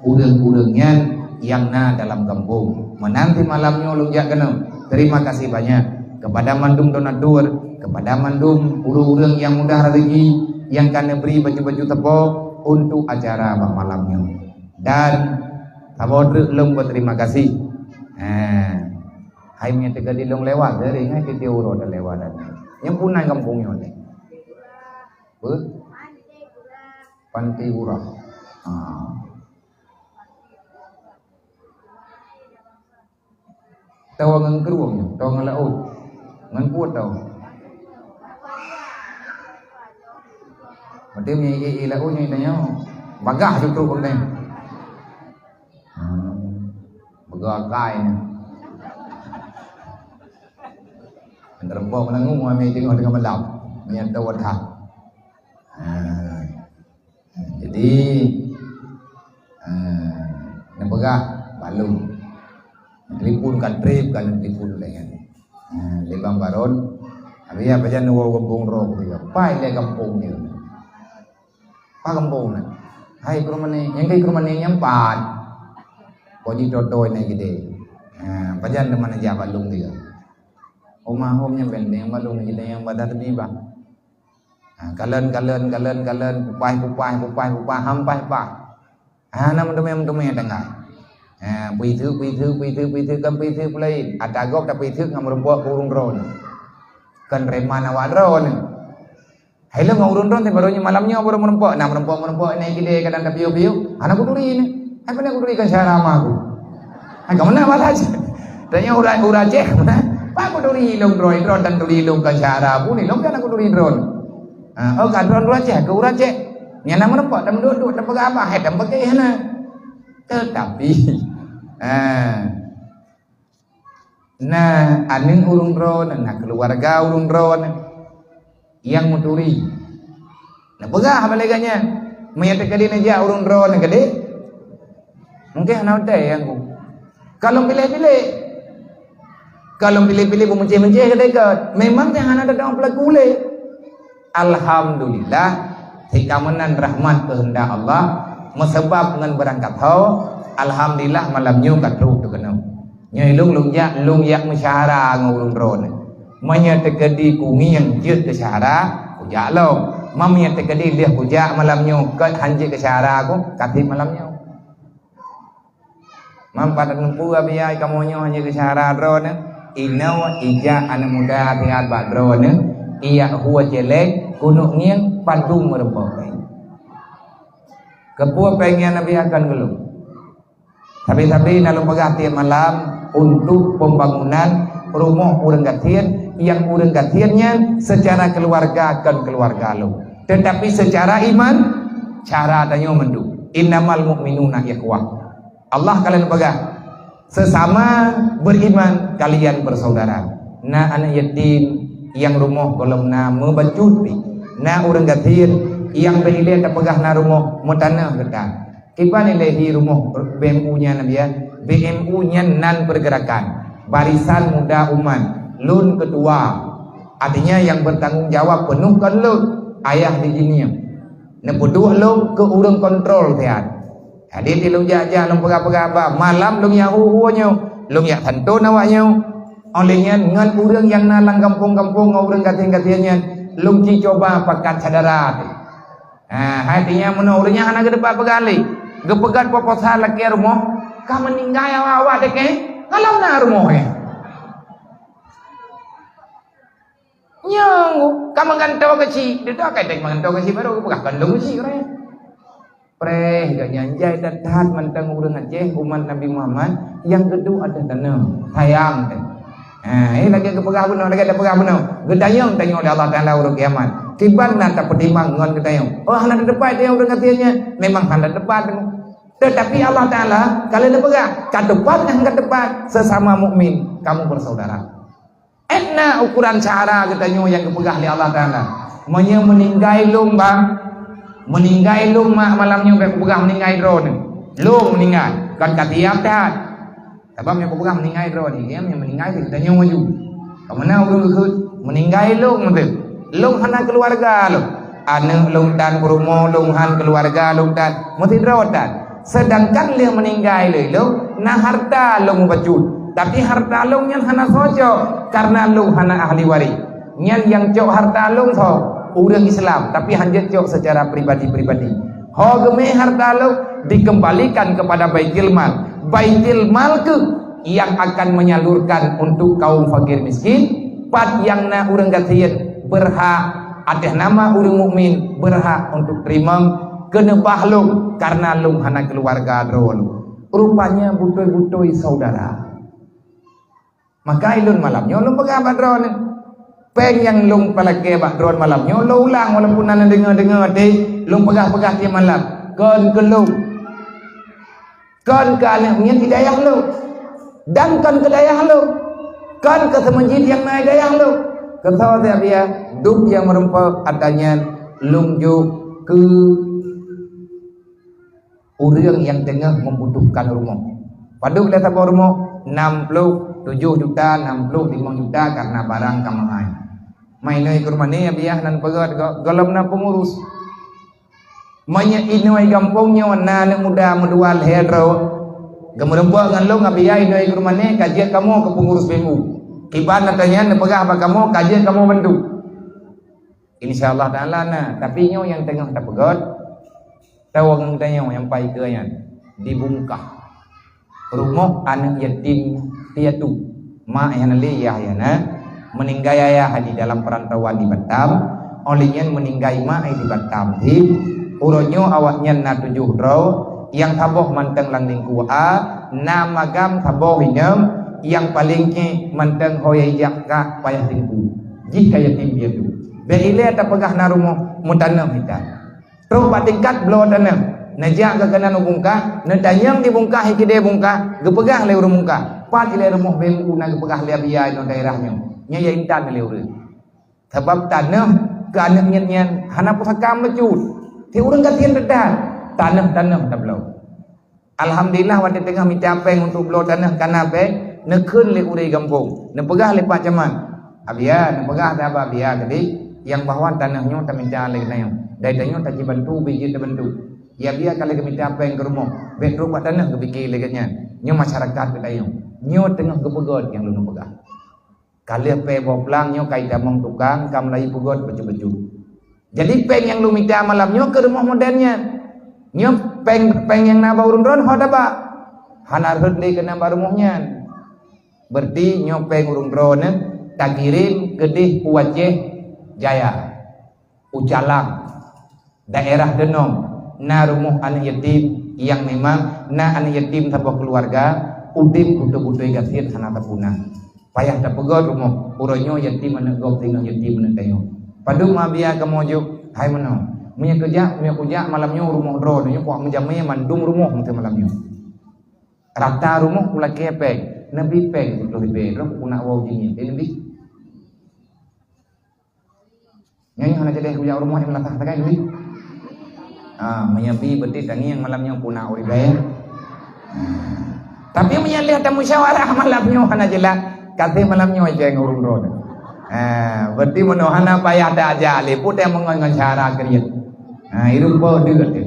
urang-urangnya yang na dalam kampung menanti malamnya lunjak kena. Terima kasih banyak kepada mandum donatur, kepada mandum urang-urang yang mudah rezeki yang kena beri baju-baju tepuk untuk acara malamnya. Dan sabodre lung berterima kasih. Hai nya tega di long lewat dari ngai kita uro dah lewat dan. Yang punai kampungnya oleh. Panti Urah. Tahu ngan keruang, tahu ngan laut, ngan puat tahu. Macam ni laut ni tanya, bagah tu pun ni. Bagah kai ni. Terbang menanggung, kami tengok dengan malam, menyantau wadah. Jadi, nak bagah balung. Telefon kan trip kan telefon lain. Lebang baron. Abi apa jangan nuwa kampung roh dia. Pai le kampung ni. Pa kampung ni. Hai ke rumah ni, yang ke rumah ni yang empat. Koji dodoi ni gede. Pajan mana jabat lung dia. Rumah homnya bendeng balung kita yang badan tadi bang. Kalen, pupai, hampai pak. Nama temen tengah. Pi thứ kan pi thứ play. Ada gok tapi pi thứ ngam rumput urung ron. Kan reman awak ron. Hello ngurun ron tapi barunya malamnya baru merempok. Nah merempok ini gede kadang tapi piu. Anak kuduri ini. Apa nak kuduri kan cara aku. Kamu nak malah aja. Tanya urat cek mana? Pak kuduri long ron dan kuduri long kan cara pun ni long kan aku kuduri ron. Kan ron cek ke urat cek. Ni anak merempok dan duduk dan pegang apa? Dan pakai na. Tetapi nah aning urung ron, nah keluarga urung ron yang muturi. Nah pegah baleganya. Mayat kali aja urung ron gede. Mungkin anak ada yang kalau pilih-pilih menceh-menceh ke dekat. Memang jangan ada dalam pelaku le. Alhamdulillah hikamanan rahmat kehendak Allah mesebab dengan berangkat hau. Alhamdulillah malamnya katru tu kena. Nyai lung yak mesyahara ngurung ron. Manya tekedi kungi yang jut ke syahara kujak lo. Mamnya tekedi dia kujak malamnya ke hanjit ke syahara aku katib malamnya. Mampat nempu abiai kamu nyo hanya ke syahara ron. Inau ija anak muda tiat bak ron. Iya huwa jelek kunuk niang padung merempok. Kepua pengen Nabi akan gelung. Tapi dalam pegatian malam untuk pembangunan rumah urang gatian yang urang gatiannya secara keluarga akan keluarga lo. Tetapi secara iman cara tanya mendu. Innamal mu'minuna ikhwah. Allah kalian pegang sesama beriman kalian bersaudara. Na anak yatim yang rumah golongna membacuti. Na urang gatian yang berilai tak pegah na rumah mutanah kita. Kipan ilahi rumah BMU-nya Nabi ya. BMU-nya nan pergerakan. Barisan Muda Umat. Lun kedua. Artinya yang bertanggung jawab penuh kan lun. Ayah di dunia. Nepuduh lun ke urang kontrol tiat. Jadi di lun jajah lun pegah-pegah malam lun yang uhunya. Lun yang tentu nawaknya. Olehnya dengan urang yang nalang kampung-kampung urang gatian-gatiannya. Lun coba pakat sadara. Hatinya menurutnya anak ke depan pegali. Gepegat proposal laki rumah. Kau meninggal awak dek kalau na rumah nyong kamu gantau kecil itu akan dek mengantau kecil baru pegah kandung kecil kan preh gak nyanjai datat mentang urang Aceh umat Nabi Muhammad yang kedua ada tanah sayang kan. Lagi kepegah benar lagi ada pegah benar gedayang tanya oleh Allah Taala urang kiamat tiban nak pertimbang ngon gedayang hendak depan dia urang katanya memang hendak depan tetapi Allah Taala kalian pegah ke depan yang ke depan sesama mukmin kamu bersaudara. Etna ukuran cara katanya yang kepegah oleh Allah Taala meninggai lung bang meninggai lung malamnya kepegah meninggai drone lung meninggal kan katiap dah sebab yang kepegah meninggai drone dia yang meninggai katanya maju kemana urang ikut meninggai lung betul lung hana keluarga lung anak lung dan rumah lung han keluarga lung dan mesti drone dan sedangkan dia meninggal lung nah harta lung bacut tapi harta lung yang hana sojo karena lung hana ahli waris yang cok harta lung so urang Islam tapi hanya cok secara pribadi-pribadi ho geme harta lung dikembalikan kepada Baitul Mal ke yang akan menyalurkan untuk kaum fakir miskin pat yang na urang gatian berhak atas nama urang mukmin berhak untuk terima kena bahlung karena lung hana keluarga drone rupanya butoi-butoi saudara maka ilun malamnya lung pegah drone peng yang lung palake drone malamnya lo ulang walaupun anda dengar-dengar lung pegah-pegah dia malam kon ke lung kon ke anaknya hidayah lu dan kon ke dayah lu kon ke semenjid yang naik dayah lu kesawat dia duk yang merempah adanya lung juk ke orang yang tengah membutuhkan rumah. Pada bila sabah rumah 67 juta, 65 juta karena barang kamahai. Mainai ke rumah ni biah nan pegat galam na pengurus. Manya inoi kampungnya na ne muda mendual hedro. Gemurembak ngan lo ngabiai inoi ke rumah ne kajian kamu ke pengurus BU. Kiban natanya ne pegah apa kamu kajian kamu bantu. Insyaallah taala na tapi nyo yang tengah tak pegot. Tawang tanya yang pai ke yan dibungkah. Rumah anak yatim piatu. Mak yang li ya meninggal ayah di dalam perantauan di Batam. Olehnya meninggal mak di Batam di uronyo awaknya na 7 draw yang taboh manteng langling kuah nama gam taboh hinem yang paling ke manteng hoyai jakka payah tingku jika yatim dia tu beile ta pegah na rumah mutanam kita terus pak tingkat blow tanam najak ke kana bungkah netanyang dibungkah ikide bungkah gepegah le urung bungkah pat ile rumah bemu na gepegah le biaya no daerahnya nya ya intan le urang sebab tanam ke anak nyen hana pusakam lecut ti urang gatian dedan tanam tak belau. Alhamdulillah wadi tengah minta peng untuk belau tanah kana pe nekeun le urai kampung ne pegah le pak caman abia ne pegah ta ba abia jadi yang bahwa tanahnya tak minta le kena yang dai tanyo tak dibantu biji tak bantu ya bia kali ke minta peng ke rumah bet rumah tanah ke biki le kenya nyo masyarakat ke dayo nyo tengah kepegot yang lu pegah kali pe boplang nyo kai damong tukang kam lai pegot baju-baju. Jadi peng yang lu minta malam nyo ke rumah modernnya. Nyo peng yang naba urun ron hoda ba. Hanar hudli ke naba rumahnya. Berarti nyo peng urun ron tak kirim ke di Aceh Jaya. Ucalang. Daerah Denong. Na rumah anak yatim yang memang na anak yatim tanpa keluarga udip butuh-butuh gatir hana tapuna. Payah tak pegot rumah uronyo yatim anak gop tinggal yatim anak kayo. Padu mabia kemojuk hai mano punya kerja malamnya rumah dro nyo kok menjamnya mandung rumah mungkin malamnya rata rumah pula kepek nabi pek betul be ro kuna wau jinnya nabi nyai hana jadi kerja rumah yang latah takai nabi menyabi betit tani yang malamnya kuna ori be tapi menyalih ada musyawarah malamnya hana jela kate malamnya aja ngurung dro berarti menohana payah ada aja liput yang mengongon cara kerja hidup bodoh tu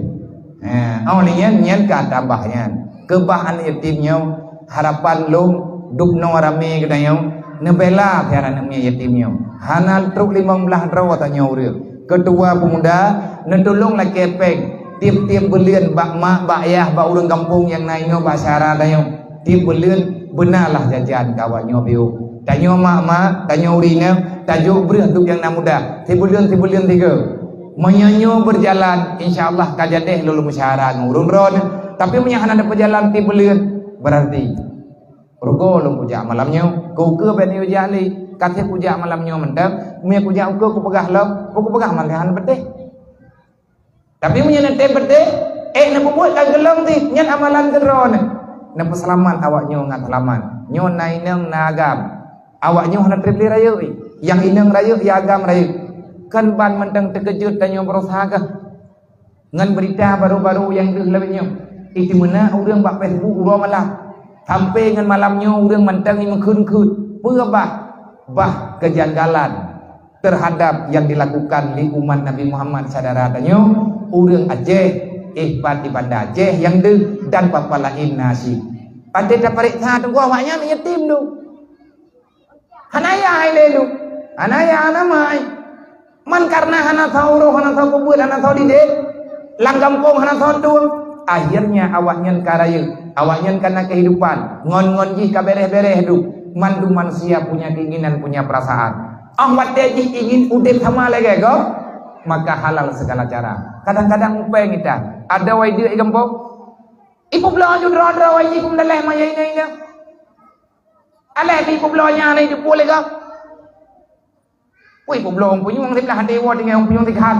awalnya nyen kata bahnya kebahan yatimnya harapan lum dupno rame kedanya nebela tiara namanya yatimnya hanal truk 15 draw tanya uril kedua pemuda nentulung lagi kepeng tiap-tiap belian bak mak bak ayah bak urang kampung yang naiknya bak syara tanya tiap belian benarlah jajan kawannya biu tanya mak tanya urina tajuk berduk yang nak muda tibulian 3 menyanyo berjalan insyaallah kajadeh lulu musyawarah ngurun ron tapi menyahan ada perjalanan tibulian berarti rugo lu puja malamnya ku ke ben yo jali kate puja malamnya mendam me puja ku pegah lo ku pegah mangahan beteh tapi menyan teh beteh na buat gelong ti nyan amalan gedron na peselaman awaknya ngat halaman nyo naineng nagam awaknya hana tripli raya yang inang raya ya agam raya kan ban mentang terkejut tanya berusaha ke ngan berita baru-baru yang lebihnya itu mana orang bak Facebook urang malam sampai ngan malamnya orang mentang yang mengkun-kun bah kejanggalan terhadap yang dilakukan di umat Nabi Muhammad sadara tanya orang Aceh ihbat di Banda Aceh yang de dan papa lain nasi pada dapat periksa tunggu awaknya yatim tu hanaya hai lelu anaya anamai man karena hana tahu roh hana tahu kubur hana tahu didek lang kampung hana tahu tuang akhirnya awaknya karaya awaknya karena kehidupan ngon jih kabereh-bereh du mandu manusia punya keinginan punya perasaan ahwat jih ingin udip sama lagi go maka halal segala cara kadang-kadang upeng kita ada waidu di kampung ibu belanja dra-dra waidu kum daleh maya ini aleh ibu belanja ni tu boleh go wih belum punya orang tidak hadir wah dengan punya tikan.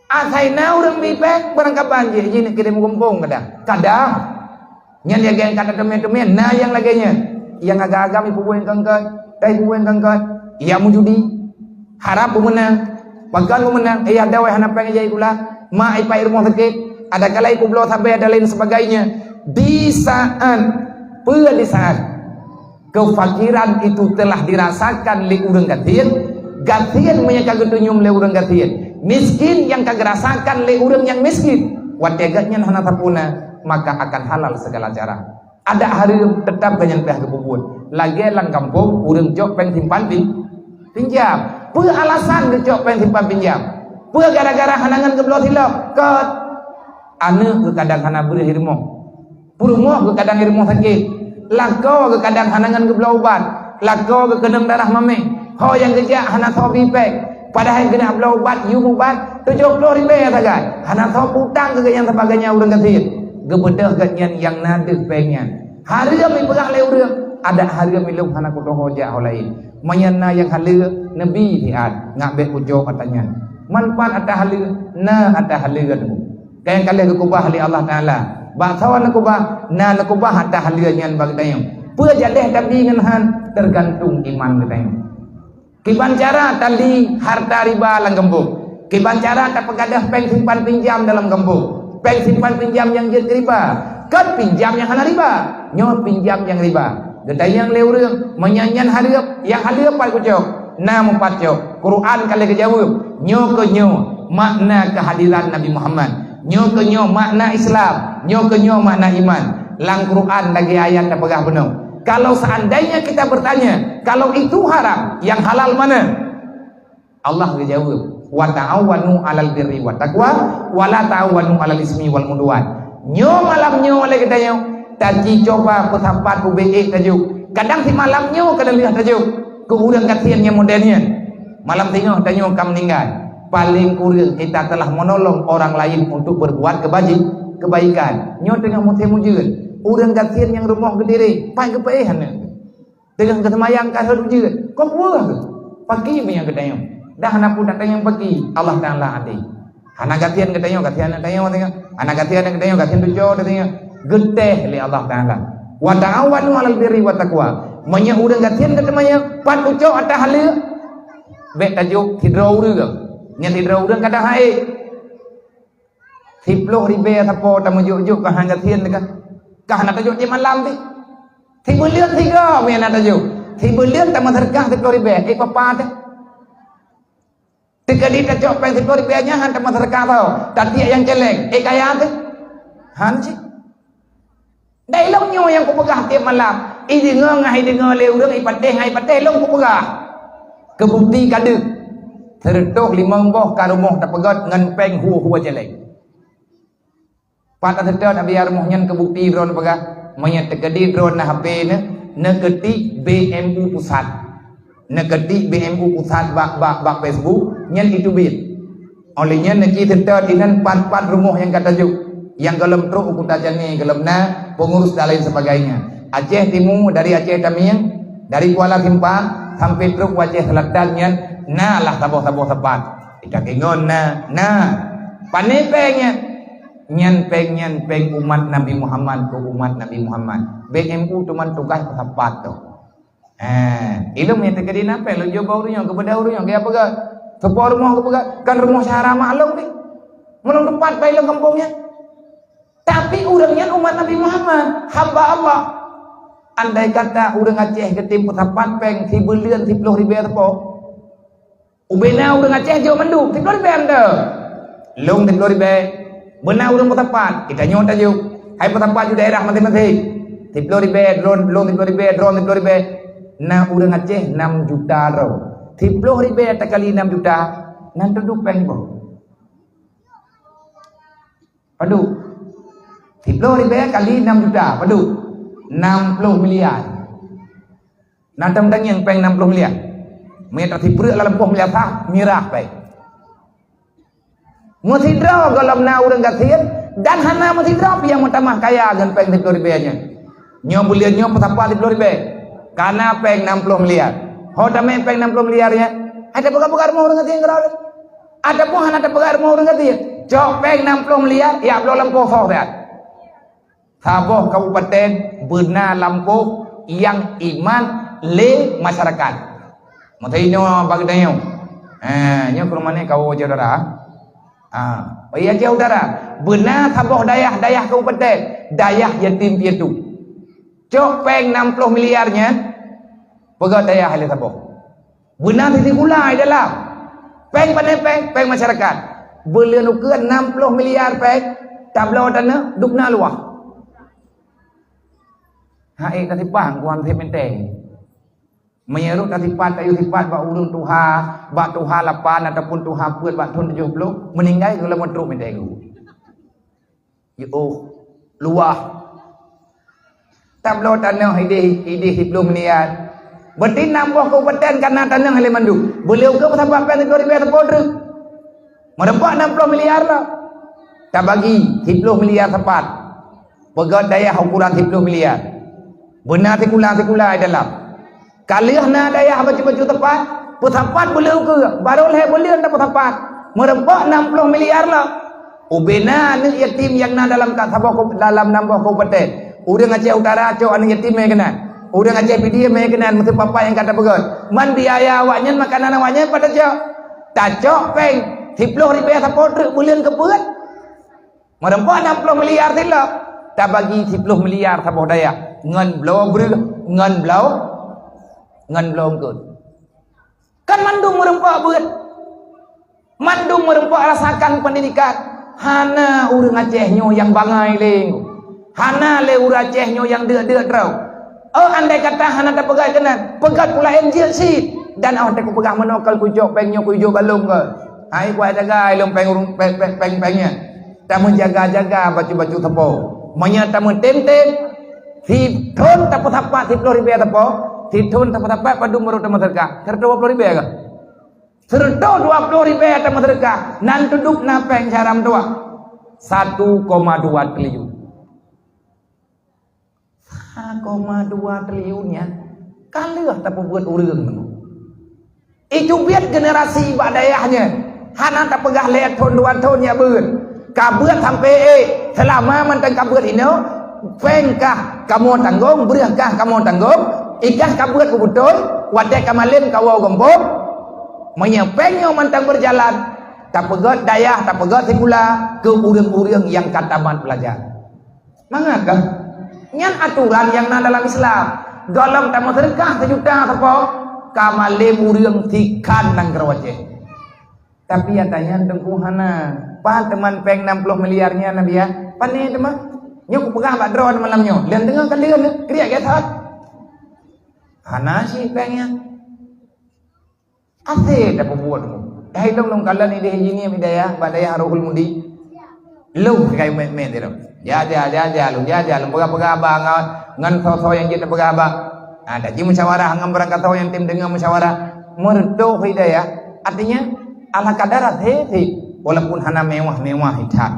Asai na orang bipek berangkat banjir ini kirim kumpung kadang nyan dia geng kata temen-temen nah yang laginya yang agak-agak ibu buin kengket ibu buin kengket ia mujudi harap pemenang Bahkan ku menang, ada weh anak pengen jadi pula, mak ipai rumah sakit, ada kala iku belum sampai ada lain sebagainya. Di saat kefakiran itu telah dirasakan li urang gatian, gatian menyaka getunyum le urang gatian. miskin yang kagak rasakan le urang yang miskin wateganya hana tapuna maka akan halal segala cara. Ada hari tetap ganyan pihak kebubun lagi lang kampung urang jok peng simpan pinjam pu alasan ke jok peng simpan pinjam pu gara-gara hanangan kebelah silap ke anu ke kadang hana beri hirmo purumoh ke kadang hirmo sakit lako ke kadang hanangan kebelah obat lako ke kedeng darah mame ho yang kerja hana sobi pek padahal kena belah obat you obat 70 ribu saja hana so putang ke yang sebagainya urang kasih gebedah ganyan yang nadeh pengen hari kami pegah le urang ada hari kami lu hana kudo hoja lain menyana yang halir nabi diat ngak be ujo katanya manfaat ada halir na ada halir tu kayak kali kubah li Allah taala bahasa kubah na kubah ada halirnya bagi tayang pu jaleh tapi ngan tergantung iman tayang kiban cara tali harta riba lang gembung kiban cara tak pegadah peng simpan pinjam dalam gembung peng simpan pinjam yang jadi riba kan pinjam yang hana riba nyo pinjam yang riba gedai yang leurang menyanyian harap yang harap pai kucok na mempacok Quran kali kejawab nyo ke nyo makna kehadiran Nabi Muhammad nyo ke nyo makna Islam nyo ke nyo makna iman lang Quran lagi ayat dah pegah penuh. Kalau seandainya kita bertanya kalau itu haram yang halal mana Allah kejawab wa ta'awanu 'alal birri wat taqwa wa la ta'awanu 'alal ismi wal udwan nyo malam nyo oleh kita tadi coba pesampat UBE tajuk kadang si malamnya kadang lihat tajuk keurang kasihannya modelnya malam tengok tanya kamu meninggal paling kurang kita telah menolong orang lain untuk berbuat kebaikan nyo tengok musim-musim urang kasihan yang rumah kediri pai kepehan dengan kesemayang kasar juga kok buah pagi punya kedai dah anak pun datang yang pagi Allah Taala adi anak kasihan kedai kasihan tengok anak kasihan kedai kasihan tujuh tengok geteh li Allah Taala wa ta'awanu 'alal birri wat taqwa manya urang gatian katemanya pan ucok ada halia be tajuk hidro urang nya hidro urang kada hae 10 ribu sapo tamujuk-juk ka hang gatian dekat ka hana tajuk je malam ti 10 lian 3 me ana tajuk 10 lian tamu serkah 10 ribu papa teh tikadi tajuk peng 10 ribu nya han tamu serkah tau tadi yang celeng kaya teh han sih dai long nyo yang ku pegah tiap malam idi ngah idi ngoleu urang ai pateh long ku pegah kebukti kadeu tertok 5 boh ka rumah tak pegat ngan peng hu jelek pat tertok abi rumah nyen kebukti dron pegah manya tegedi dron na HP ne ketik BMU pusat ne ketik BMU pusat bak Facebook nyen itu bit olehnya neki tertok dinan pat rumah yang kata juk yang gelem truk ukuta jani gelemna pengurus dan lain sebagainya Aceh Timur dari Aceh Tamiang dari Kuala Simpang sampai truk Aceh Selatan nah lah taboh tepat kita kengon nah panepengnya nyen peng umat Nabi Muhammad ke umat Nabi Muhammad BMU cuman tugas tepat tu ilmu yang terjadi napa lo jauh barunya kepada urusnya kayak apa gak sepor rumah kepada kan rumah syahara maklum ni menung tempat baik lo kampungnya tapi urangnya umat Nabi Muhammad hamba Allah andai kata urang Aceh ketim putapan peng 10 ribu apa ubena urang Aceh jauh menduk 10 ribu anda long 10 ribu benar urang putapan kita nyota jauh hai putapan di daerah masing-masing 10 ribu long 10 ribu drone 10 ribu nah urang Aceh 6 juta ro 10 ribu tak kali 6 juta nanti duduk peng bo padu 10 ribu kali 6 juta padu 60 miliar nah tentang yang peng 60 miliar mereka tiprek dalam 40 miliar sah mirah baik musidra galam na urang gatian dan hana musidra yang mutamah kaya dengan peng 10 ribu nya nyo bulian nyo petapa 10 ribu karena peng 60 miliar ho dame peng 60 miliar nya ada buka-buka rumah urang gatian gerau ada pun hana ada buka rumah urang gatian jok peng 60 miliar ya belum lampu soh Saboh Kabupaten benar Lampung yang iman le masyarakat. Matanya bagi tanya. Nyo ke rumah ni kau saudara. Iya jauh saudara. Benar Saboh dayah Kabupaten, dayah yatim piatu. Cok peng 60 miliarnya. Pegat dayah le Saboh. Benar titik ulai dalam. Peng peng masyarakat. Belian ukuran 60 miliar peng. Tablo tanah duk na luah. Hai tadi pang kuan teh menteng. Menyeruk tadi pat ayu sifat ba urang tuha, ba tuha 8 ataupun tuha peut ba tahun 70 meninggal kalau montru menteng. Yo luah. Tablo tanah ide 10 miliar. Berarti nambah kabupaten karena tanah oleh mandu. Beliau ke pasal apa yang ribu terpodruk. Merempak 60 miliar lah. Tak bagi 10 miliar tepat. Pegat daya ukuran 10 miliar. Benar tikula dalam. Kaliah na daya baju-baju tepat. Tepat beliau ke. Baru leh beliau tak tepat. Merempak 60 miliar lah. Ubena anak yatim yang na dalam nambah kabupaten. Udah Aceh Utara cok anak yatim yang kena. Udah Aceh PD mengenal mesti papa yang kata begot. Man biaya awaknya makanan awaknya pada cok. Tacok peng 10 ribu sapot bulan ke bulan. Merempak 60 miliar tilap. Tak bagi 10 miliar sapot daya. Ngan blow ber ngan blow ke. Kan mandung merempak buat. Mandung merempak rasakan pendidikan. Hana urang Acehnya yang bangai leng. Hana le urang Acehnya yang deuk-deuk rau. Oh andai kata hana tak pegat kenan, pegat pula enjil si dan awak tak pegang menokal kujok pengnya kujok balung ke. Hai kuat jaga ilmu pengnya. Tak menjaga-jaga baju-baju tepo. Menyata mentem-tem. Si thon tak apa 10 ribu tepo. Si thon tak apa padu merut masyarakat. Serta 20 ribu ke? Serta 20 ribu tak masyarakat. Nan duduk na peng caram tua. 1,2 triliun. 1,2 triliunnya kalah tak buat urang. Itu biar generasi badayahnya hana tak pegah lihat tahun 2 tahun ya beun kabeut sampai selama mentang kabeut ini pengkah kamu tanggung berkah kamu tanggung ikah kabeut betul wadai kamalin kawau gempok menyepengnya mentang berjalan tak pegat dayah tak pegat sekula ke urang-urang yang kataman belajar mangakah nyan aturan yang na dalam Islam dalam tamu sedekah 1 juta apa kamale urang tikan nang kerwace tapi yang tanya dengku hana pan teman peng 60 miliarnya nabi ya pan ni teman nyok pegah bak drone malamnya dan tengah kalian kriak getat hana si pengnya ate tak buat dah long kalian ide hijini bidaya badaya rohul mudi lu kai men dia Ja lu pegah bang ngan so yang kita pegah bang ada ji musyawarah ngam berangkat tahu yang tim dengan musyawarah merdo hidayah artinya ala kadarat heti walaupun hana mewah hitak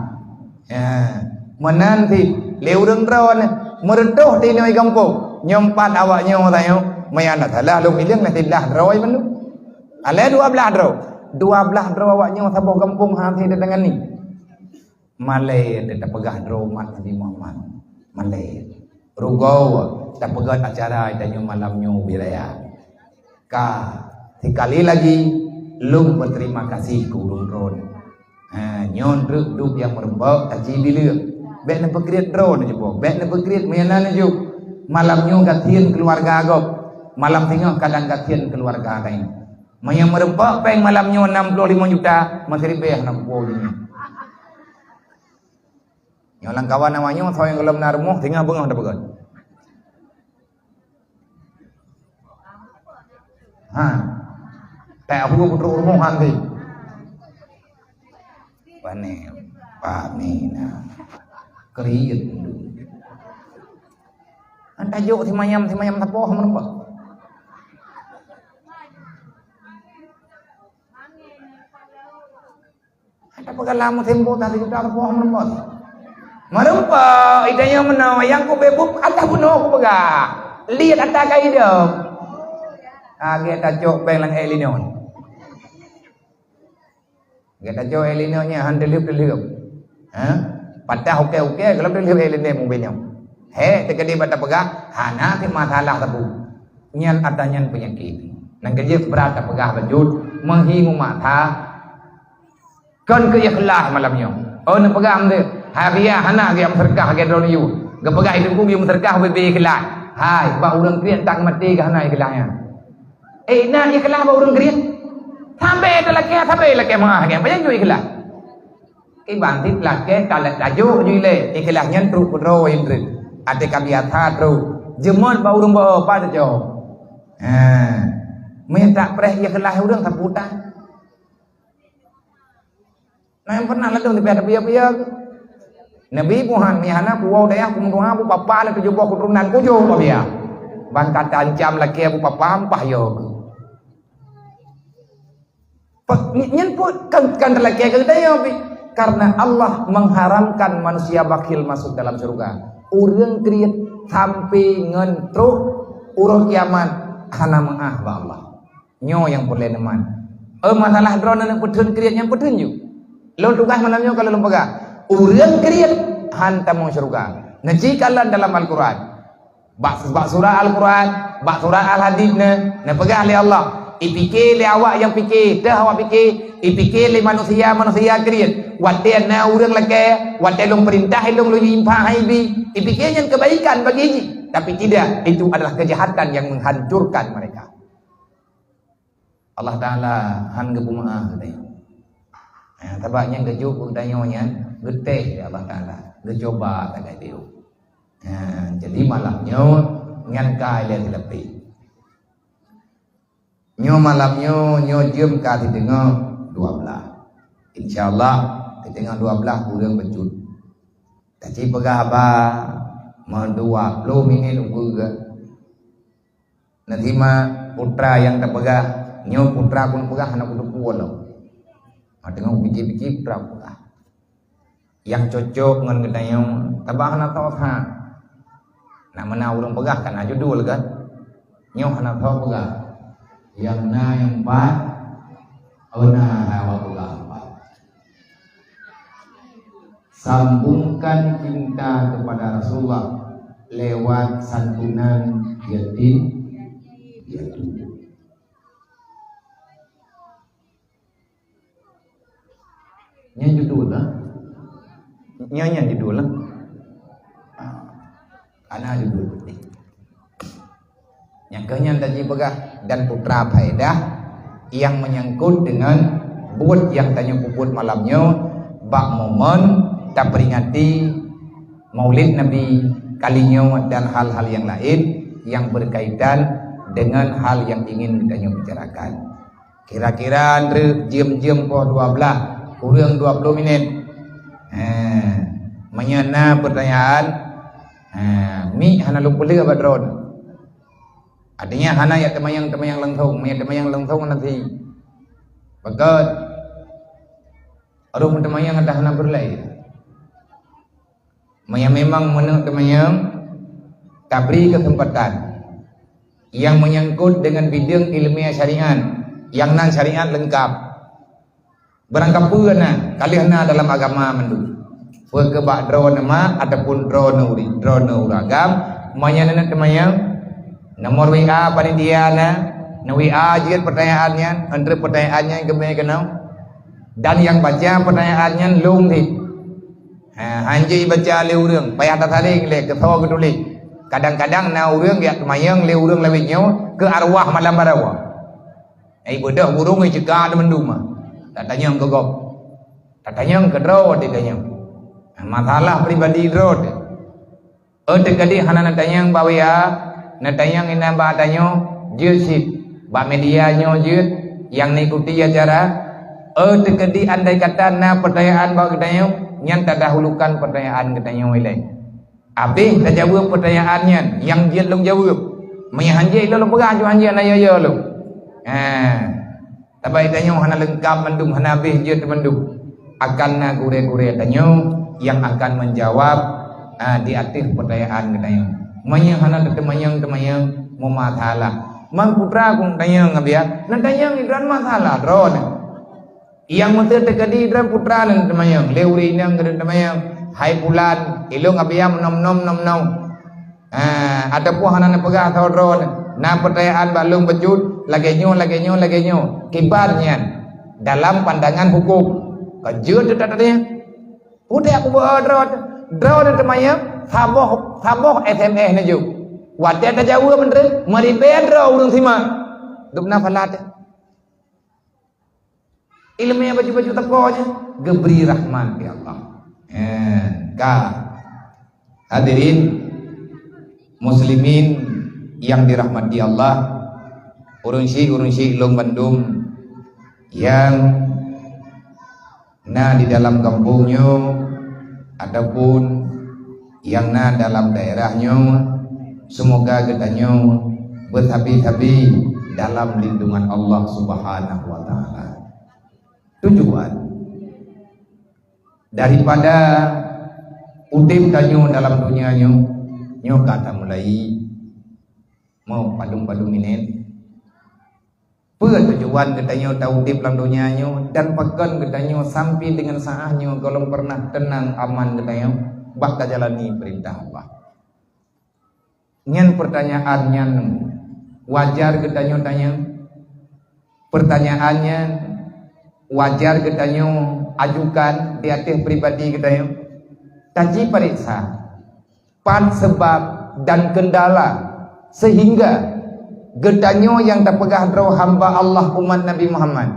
ya menanti leureng ron merdo di noi kampung nyompat awaknya tayo mayana salah lu hilang lah tilah droi menu ala 12 draw awaknya sabah kampung hati dengan ni Malay tak pegah dromat Nabi Muhammad Malay Rugau tak pegah acara dan malamnya biraya ka sekali lagi lu berterima kasih ke urung drone nyon duk yang merebak taji bila bek na pekriat drone jebo bek na pekriat meyanan juk malamnya gatian keluarga agak malam tengah kadang gatian keluarga lain yang merebak peng malamnya 65 juta masih lebih 60 yang lang kawan namanya so yang gelem na rumah tinggal bengah dah pegat. Tak aku putra rumah nanti. Pani na. Keriyut. Anta jo si mayam tapoh merempak. Anta pegang lama tempo tadi kita tapoh merempak. Merempak idanya mana yang ku bebuk atas bunuh ku pegah lihat atas kai hidup kita cok peng lang elinion kita cok elinionnya handelip patah oke kalau delip elinnya mungkinnya tekadi bata pegah hana ti masalah tabu nyan atanyan penyakit nang kerja berat pegah bajut menghingu mata kan ke ikhlas malamnya nang pegah dia Habia hana dia serkah ke drone you. Gapagah hidupku dia serkah bebe ikhlas. Hai, ba urang kriat tak mati ke hana ikhlasnya. Na ikhlas ba urang kriat. Sampai lelaki sampai lelaki mengah kan banyak juga ikhlas cái bản thích là cái cả là dụ như lệ thì cái là nhân trụ rồi ada kabiata tru jemon bau rumbo pada jo minta preh ya kelah urang taputan nah yang pernah ladung di pihak-pihak Nabi Muhammad mihana puau daya kumdoa bu papa la tujuh buah keturunan kujo dia ban kata ancam laki bu papa ampah yo nyen pun kan laki ke daya karena Allah mengharamkan manusia bakhil masuk dalam surga. Urang kriet sampai ngentruk urang kiamat hana maah ba Allah. Nyo yang boleh neman. Masalah drone yang pedun kriet yang pedun ju. Lo tugas malamnya kalau lembaga. Urang kriet hantam masuk surga. Naji kala dalam Al-Quran. Bak surah Al-Quran, bak surah Al-Hadid na pegah oleh Allah. Ipikir le awak yang fikir, dah awak fikir, ipikir le manusia kriet. Wadah na urang lagi, wadah long perintah long lu impah haibi, ipikirnya kebaikan bagi ji, tapi tidak, itu adalah kejahatan yang menghancurkan mereka. Allah Taala han gebumaah tadi. Tabaknya gejuk danyonya, geteh Allah Taala, gecoba tagay dia. Jadi malamnya ngan kai le telepi. Nyo malamnya nyo jam ka di tengah 12. Insyaallah di tengah 12 kurang bencut. Tapi pegah apa mau 20 minit juga. Nanti mah putra yang terpegah nyo putra pun pegah anak kudu puan lo. Tengah biji-biji putra pegah. Yang cocok ngan gedayong tabah anak tau ha. Nak mana urang pegah kan aja dul kan. Nyo anak tau pegah. Yang na yang empat, na hawa pegah empat. Sambungkan cinta kepada Rasulullah lewat santunan yatim piatu. Nya judul lah. Nya judul lah. Ana judul penting. Yang kenyang tadi pegah dan putra faedah yang menyangkut dengan buat yang tanya puput malamnya bak momen tak peringati maulid Nabi kalinya dan hal-hal yang lain yang berkaitan dengan hal yang ingin kita bicarakan. Kira-kira andre jam-jam po 12 kurang 20 menit. Menyana pertanyaan mi hana lupa lega badron. Artinya hana ya temayang lengthong nanti. Bagat aduh temayang ada hana berlai. Memang menurut temayang kabri kesempatan yang menyangkut dengan bidang ilmiah syariat yang nan syariat lengkap. Berangkap pun kalian dalam agama mendu. Kebak drone nama ataupun drone uragam menyana temayang nomor WA panitia na WA jika pertanyaannya antara pertanyaannya yang kenal dan yang baca pertanyaannya lung thì hanji baca leu rương payah tadi le ketho ketulis kadang-kadang na urang ya kemayang leu rương lebih nyaw ke arwah malam barawa budak burung cegah mendu mah tak tanya ke gop tak tanya ke drone ditanya masalah pribadi drone tekadi hanan tanya bawa natayang ina ba tanyo jeut ba media nyo jeut yang mengikuti acara tekedi andai kata na pertanyaan ba tanyo nyan tadahulukan pertanyaan tanyo ilai abih dah jawab pertanyaannya yang jeut long jawab menyanji lo pegah jo anji na yo lo tabai tanyo hana lengkap mendum hana abih jeut mendum akan na gure-gure tanyo yang akan menjawab di akhir pertanyaan tanyo hana temayang memathalah mang putra kung tayang ngabia nan tayang idran mathalah drone yang mesti tekadi idran putra lan temayang leuri nang gede temayang hai bulan ilung ngabia nom ataupun hana pegah thau drone na pertanyaan balung bejut lagi nyo kibarnya dalam pandangan hukum kejut tadi udah aku bawa drone temayang Saboh SMS na juk. Wadah tak jauh bener. Mari bedra urang sima. Dupna falat. ilmu yang baju-baju tekonya geberi rahman ya Allah. Hadirin muslimin yang dirahmati Allah, urun syik long Bandung yang di dalam kampungnya ataupun yang dalam daerahnya, semoga kitanya berhabi-habi dalam lindungan Allah Subhanahu wa taala. Tujuan daripada udip tanyo dalam dunia nyo kata mulai mau padung-padung ini tujuan ketanyo tahu udip dalam dunia nyo dan pekan ketanyo sampai dengan saatnya kalau pernah tenang aman ketanyo bakal jalani perintah Allah. Nyen pertanyaannya wajar ketanyo tanya, pertanyaannya wajar ketanyo ajukan di atas pribadi ketanyo. Kaji periksa pan sebab dan kendala sehingga getanyo yang tak pegah draw hamba Allah umat Nabi Muhammad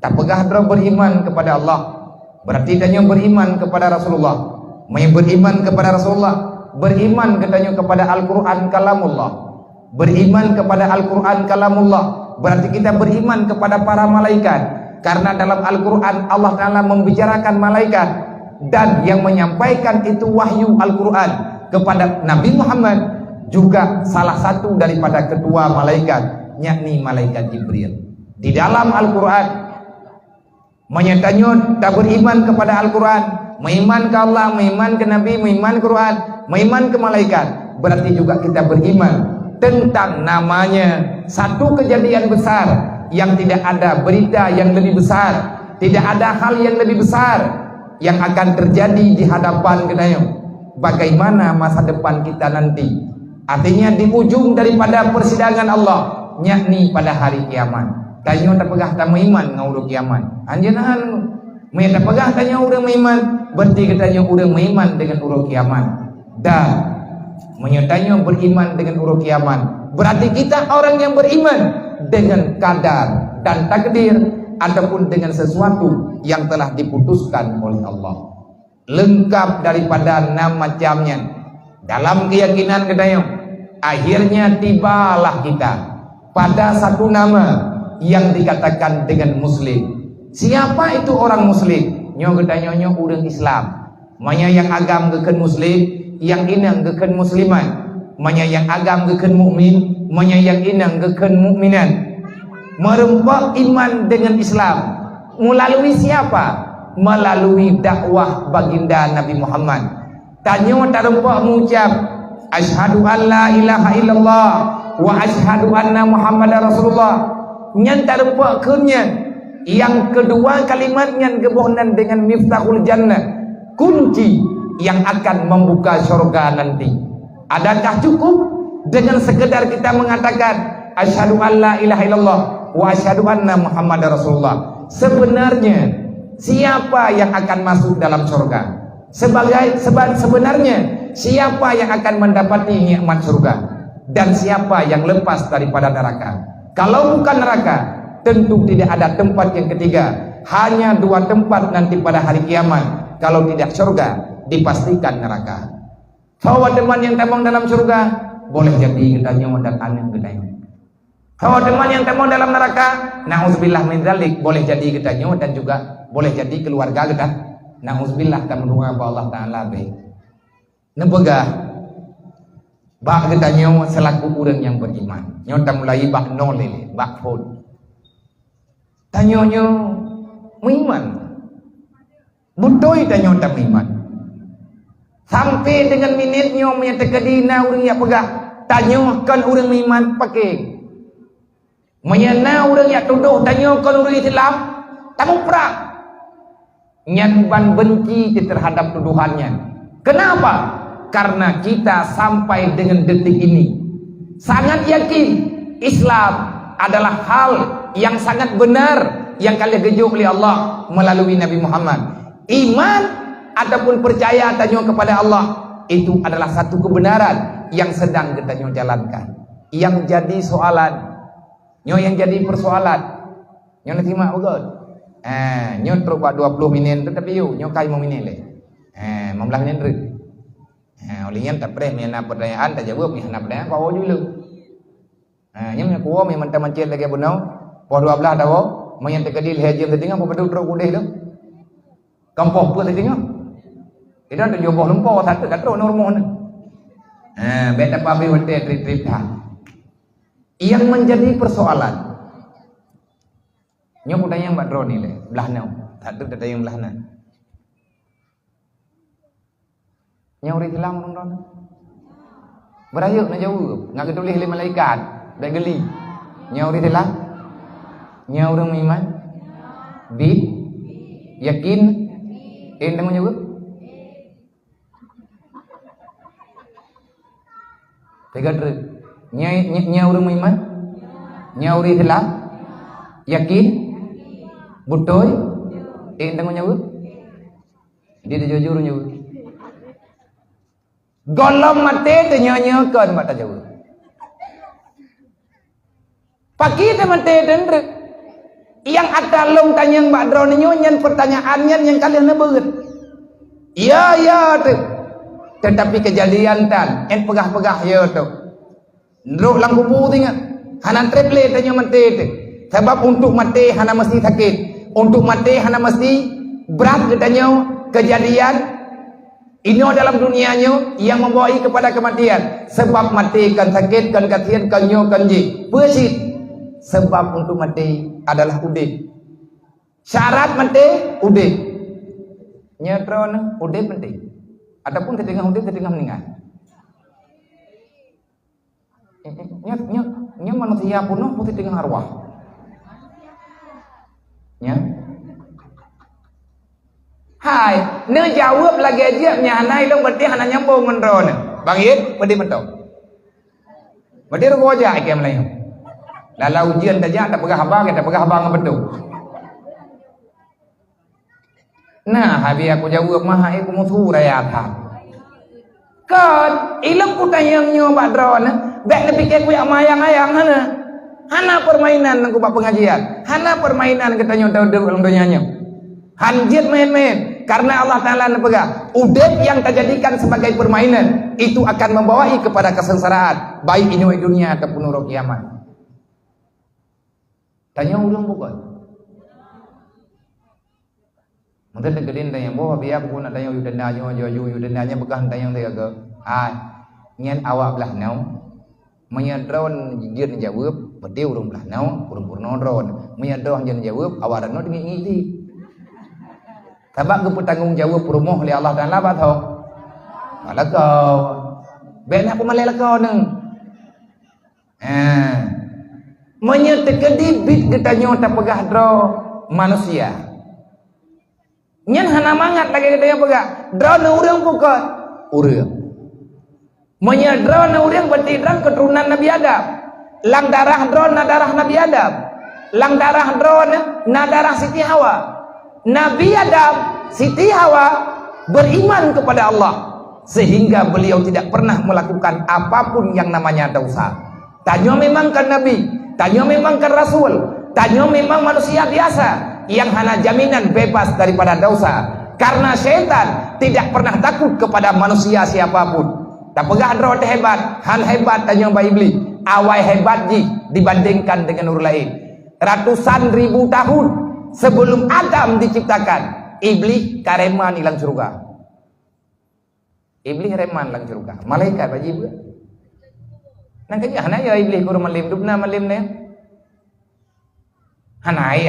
tak pegah draw beriman kepada Allah, berarti tanyo beriman kepada Rasulullah. Beriman kepada Rasulullah, beriman ketanyo kepada Al-Quran kalamullah, beriman kepada Al-Quran kalamullah, berarti kita beriman kepada para malaikat, karena dalam Al-Quran Allah Ta'ala membicarakan malaikat dan yang menyampaikan itu wahyu Al-Quran kepada Nabi Muhammad juga salah satu daripada ketua malaikat, yakni malaikat Jibril. Di dalam Al-Quran menyatakan tak beriman kepada Al-Quran, meiman ke Allah, meiman ke Nabi, meiman ke Quran, meiman ke malaikat, berarti juga kita beriman tentang namanya satu kejadian besar yang tidak ada berita yang lebih besar, tidak ada hal yang lebih besar yang akan terjadi di hadapan kita. Bagaimana masa depan kita nanti, artinya di ujung daripada persidangan Allah, yakni pada hari kiamat. Tanyo tak pegah tak meiman ngau kiamat. Anjeunna me tak pegah tanyo urang meiman, berarti katanya urang meiman dengan urang kiamat. Dan menyatanya beriman dengan urang kiamat, berarti kita orang yang beriman dengan kadar dan takdir ataupun dengan sesuatu yang telah diputuskan oleh Allah, lengkap daripada 6 macamnya. Dalam keyakinan katanya, akhirnya tibalah kita pada satu nama yang dikatakan dengan muslim. Siapa itu orang muslim? Nyo katanya nyo urang Islam. Manya yang agam geken muslim, yang inang geken musliman. Manya yang agam geken mukmin, manya yang inang geken mukminan. Merempak iman dengan Islam melalui siapa? Melalui dakwah baginda Nabi Muhammad. Tanyo tarempak mengucap asyhadu an la ilaha illallah wa asyhadu anna Muhammadar Rasulullah. Nyan tarempak keunyan. Yang kedua kalimatnya gebohnan dengan miftahul jannah, kunci yang akan membuka surga nanti. Adakah cukup dengan sekedar kita mengatakan asyhadu an la ilaha illallah wa asyhadu anna Muhammadar Rasulullah? Sebenarnya siapa yang akan masuk dalam surga? Sebenarnya siapa yang akan mendapati nikmat surga? Dan siapa yang lepas daripada neraka? Kalau bukan neraka, tentu tidak ada tempat yang ketiga. Hanya 2 tempat nanti pada hari kiamat. Kalau tidak surga, dipastikan neraka. Bahwa teman yang temong dalam surga, boleh jadi kita nyawa dan aneh kita. Bahwa teman yang temong dalam neraka, na'udzubillah min dzalik, boleh jadi kita nyawa dan juga boleh jadi keluarga kita. Na'udzubillah kami doa Allah Ta'ala baik. Nebegah bak kita nyawa selaku orang yang beriman. Nyawa mulai bak nolele, bak fod. Tanyonyo meiman, butoi tanyo tak meiman. Sampai dengan minitnya menyatakan dina orang yang pegah, tanyo kan orang meiman pakai. Menyana orang yang tuduh tanyo kan orang Islam, tamu perang. Nyan ban benci terhadap tuduhannya. Kenapa? Karena kita sampai dengan detik ini sangat yakin Islam adalah hal yang sangat benar yang kalian gejuk oleh Allah melalui Nabi Muhammad. Iman ataupun percaya tanyo kepada Allah itu adalah satu kebenaran yang sedang kita jalankan. Yang jadi soalan, yang jadi persoalan, yang terima betul. Nyo terus buat 20 minit tu tapi yo nyo kai mau minit le. 15 minit tu. Olehnya tak pernah mina pertanyaan tak jawab mina pertanyaan kau dulu. Nyo nya kuo mi mentang mancil lagi bunau. Po 12 dah Mayan terkedil hajim tertinggal apa betul kudih tu. Kampoh pun tertinggal. Itu tu joboh lempau satu kat terus normal ni. Beta pabe hotel trip dah. Yang menjadi persoalan. Nyo pun tanya mbak drone ni le, belah nau. Satu dah tanya belah nau. Nyo ri hilang drone. Berayuk nak jauh, ngak tulis le malaikat, dak geli. Nyo ri hilang. Nyo urang iman. Bid yakin endang nyo. Tiga terus. Nyo urang iman. Nyo ri hilang. Yakin Butoy, endang nyawa. Dia jujur nyawa. Golom mate tu nyonya kan mata jauh. Pagi tu mate dendrek. Yang akalong tanya Mbak Drone nyonya pertanyaannya yang kalian nebut. Ya tu. Tetapi kejadian tan, pegah-pegah ya tu. Ndruk lang kubu tingat. Hanan triple tanya mate tu. Sebab untuk mati hana mesti sakit. Untuk mati hana mesti berat katanya kejadian ini dalam dunianya yang membawa kepada kematian. Sebab mati kan sakit kan kasihan kan nyo kan ji. Persit. Sebab untuk mati adalah udip. Syarat mati udip. Nyetron udip mati. Adapun setengah udip setengah meninggal. Nya manusia punuh putih dengan arwah. Ya. Hai, ne jawab lagi aja nya hanai dong berarti hana nyambung mendron. Bang Yit, berarti mentok. Berarti ru aja ikem lain. Lala ujian saja tak pegah abang, tak pegah abang betul. Nah, habis aku jawab mah aku mutu raya ta. Kan ilang ku tayang nyo Mbak Dron, bek ne pikir ku yang mayang-ayang hana. Hana permainan aku buat pengajian. Hana permainan katanya tahu dunianya. Hanjit main-main. Karena Allah Ta'ala nepegah. Udep yang terjadikan sebagai permainan. Itu akan membawai kepada kesengsaraan. Baik ini dunia ataupun urut kiamat. Tanya ulang bukan? Mungkin deketin tanya bawa biar aku nak tanya yudendanya bekas tanya dia ke. Nyen awak belah nau. Menyadron jir jawab berarti urung belah nau urung purno dron menyadron jir jawab awaran no dengi ngiti sebab ke tanggung jawab rumah oleh Allah Taala ba tho ala kau ben apa malai kau nang menyetekedi bit getanyo tak pegah dro manusia nyen hana mangat lagi katanya pegah dron urang pokok urang menyadron urang berarti dron keturunan Nabi Adam. Lang darah dron na darah Nabi Adam. Lang darah dron na darah Siti Hawa. Nabi Adam, Siti Hawa beriman kepada Allah sehingga beliau tidak pernah melakukan apapun yang namanya dosa. Tanya memang kan Nabi, tanya memang kan Rasul, tanya memang manusia biasa yang hanya jaminan bebas daripada dosa. Karena syaitan tidak pernah takut kepada manusia siapapun. Tak pegah drone hebat, han hebat tanya Mbak Iblis. Awai hebat ji dibandingkan dengan orang lain. Ratusan ribu tahun sebelum Adam diciptakan, Iblis kareman hilang surga. Iblis reman hilang surga. Malaikat wajib. Nang kaya hanaya Iblis kurang malim dubna malim ne. Hanai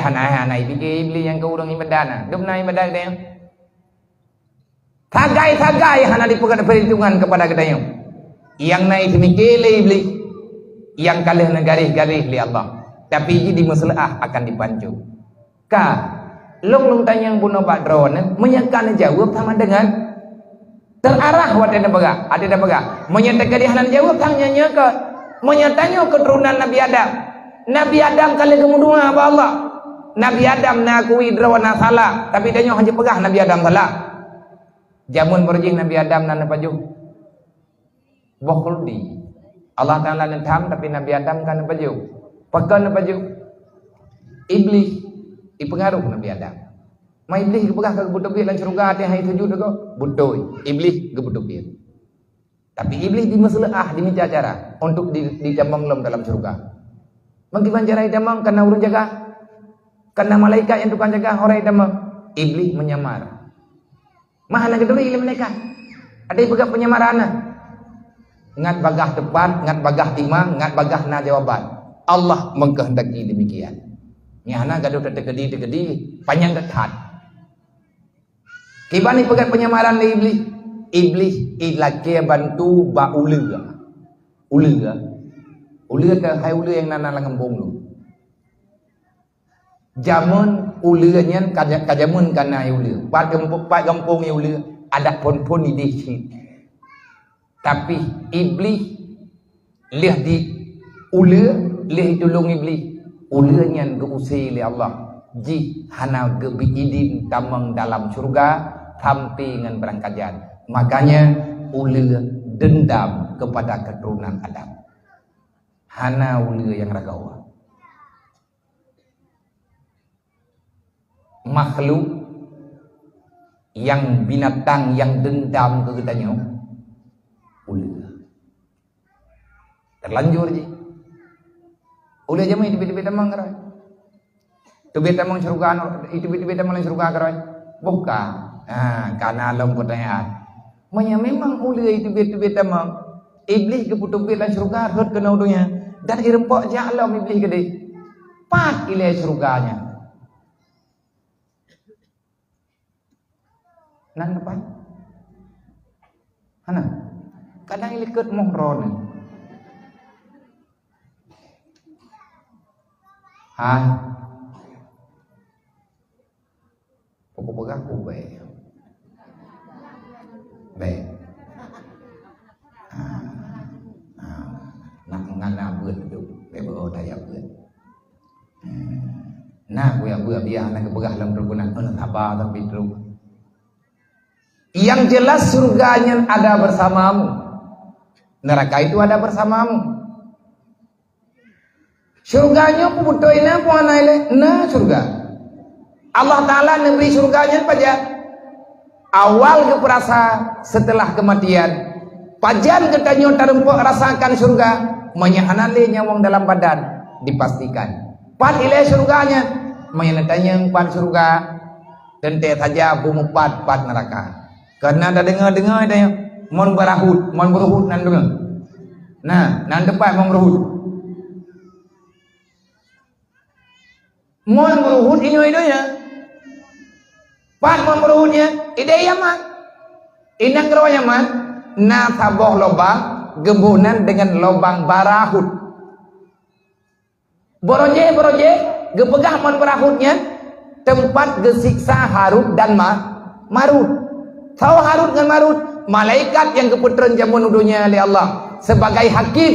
pikir Iblis yang kau orang ibadana. Dubna ibadah dia. Tagai hana dipegang perhitungan kepada kedayang. Yang naik mikile iblis, yang kalah garis-garis li Allah. Tapi jadi masalah akan dipancu. Long tanya bunuh Pak Drone, menyekan jawab sama dengan terarah wadana baga, ada baga. Menyatakan dia hanan jawab tanya ke, menyatanya keturunan Nabi Adam. Nabi Adam kali kemudian apa Allah? Nabi Adam nakui Drone salah, tapi dia hanya pegah Nabi Adam salah. Jamun berjing Nabi Adam nan paju. Bokhuldi. Allah Taala nan tham tapi Nabi Adam kan paju. Pakan paju. Iblis Ipengaruh Nabi Adam. Mai iblis kepegah ke gebut-gebut dalam syurga hati hai sujud tu betul. Iblis gebut-gebut. Tapi iblis dimasalah diminta cara untuk dicambang dalam syurga. Bagaimana cara idamang karena urun jaga? Karena malaikat yang tukang jaga orang idamang. Iblis menyamar. Mahana kedua ilmu mereka. Ada yang pegang penyamaran. Ngat bagah depan, ngat bagah timang, ngat bagah na jawaban. Allah mengkehendaki demikian. Nyana gaduh tegedi panjang dekat. Kibani pegang penyamaran le iblis. Iblis ilake bantu ba ulega. Ulega. Ulega ke hai ulega yang nana langembung lu. Jamun ulega nyen kajamun kana ulega. Pat gampung ulega ada pon-pon di dikit. Tapi iblis leh di ulega, leh tolong iblis. Ulega nyen geusai le Allah. Ji hana gebi idin tamang dalam surga sampai dengan berangkajan. Makanya ulega dendam kepada keturunan Adam. Hana ulega yang ragawa. Makhluk yang binatang yang dendam ke kitanya ulega. Terlanjur je. Ulega jamai tiba-tiba tamang kerai. Tiba-tiba tamang surga, tiba-tiba tamang surga kerai. Bukan. Karena alam pertanyaan. Memang ulega itu tiba-tiba tamang. Iblis keputup dalam surga hut kena udunya. Dan irempak je alam iblis gede. Pat ilai surganya. Nan depan. Hana. Kadang ilikut mohron. Pokok aku baik. Baik. Nak ngana beut tu. Bebo daya beut. Nah, gue biar nak kebegah dalam pergunan sabar tapi terus. Yang jelas surganya ada bersamamu. Neraka itu ada bersamamu. Surganya putoina puanaile na surga. Allah Ta'ala memberi surganya pada awal ke perasa setelah kematian. Pajan ketanya terempuk rasakan surga. Menyahanale nyawang dalam badan dipastikan. Pat ilai surganya. Menyanatanya pan surga. Tente saja bumupat pat neraka. Karena ada dengar-dengar ada yang mon berahut nan dengar. Nah, nan depan mon berahut. Mon berahut inyo-inyonya. Pat mon berahutnya ide yaman. Inang kero yaman na taboh lobang gebunan dengan lobang barahut. Boroje gepegah mon berahutnya tempat gesiksa Harut dan Marut. Tahu Harut dengan Marut, malaikat yang keputran jamun udunya oleh Allah sebagai hakim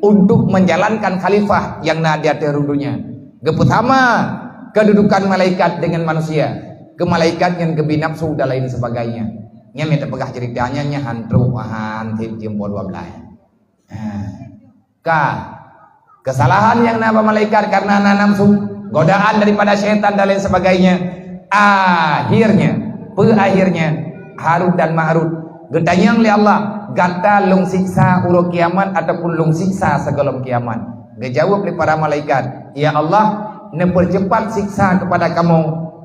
untuk menjalankan khalifah yang nadia terudunya. Pertama, kedudukan malaikat dengan manusia, ke malaikat yang kebi nafsu dan lain sebagainya. Nya minta pegah ceritanya nya hantru tim jempol 12. Kesalahan yang napa malaikat karena nafsu, godaan daripada syaitan dan lain sebagainya. Akhirnya Harut dan Marut gedanyang li Allah gata lung siksa uro kiamat ataupun lung siksa sebelum kiamat. Gejawab li para malaikat, ya Allah, mempercepat siksa kepada kamu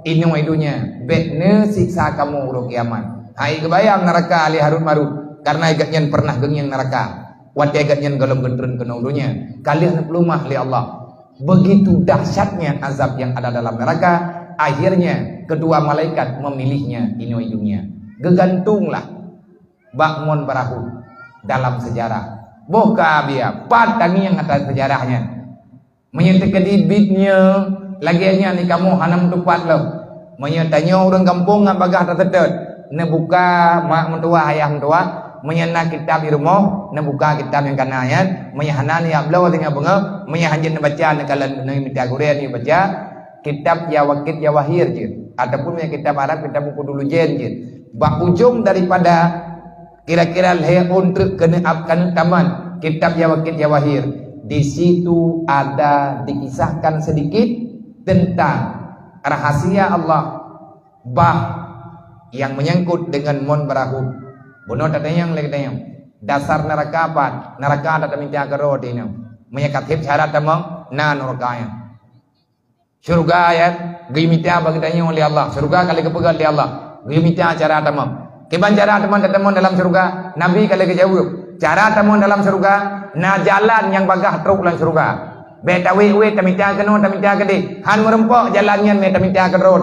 ini idunya, bekne siksa kamu uro kiamat. Hai kebayang neraka ali Harut Marut karena igatnya pernah gengyang neraka. Wati igatnya golong gendren kena udunya. Kalian pelumah li Allah. Begitu dahsyatnya azab yang ada dalam neraka. Akhirnya kedua malaikat memilihnya ini idunya. Gegantunglah bakmon berahu dalam sejarah. Boka biar patani yang atas sejarahnya. Menyentuh kedibitnya laginya ni kamu hanam tupat lo. Menyatanya orang kampung ngapagah tertetet. Nebuka mak mentua ayah mentua. Menyana kitab di rumah. Nebuka kitab yang kana ayat. Menyahana ni ablau dengan bunga. Menyahanjin baca nekalan ni minta guren ni baca. Kitab ya wakit ya wahir je. Ataupun yang kitab Arab kitab buku dulu jen je. Bak ujung daripada kira-kira untuk keneapkan taman kitab Yawakit Yawahir. Di situ ada dikisahkan sedikit tentang rahasia Allah bah yang menyangkut dengan mon berahu bono tatayang lagi tayang dasar neraka apa neraka ada minta karo dino menyakatip syarat tamang na neraka surga ya gimita bagi tayang oleh Allah surga kali kepegal oleh Allah gimita cara tamang kiban cara teman-teman dalam surga nabi kali kejawab cara teman dalam surga na jalan yang bagah truk dalam surga beta we tamita keno tamita kede han merempok jalannya me tamita karo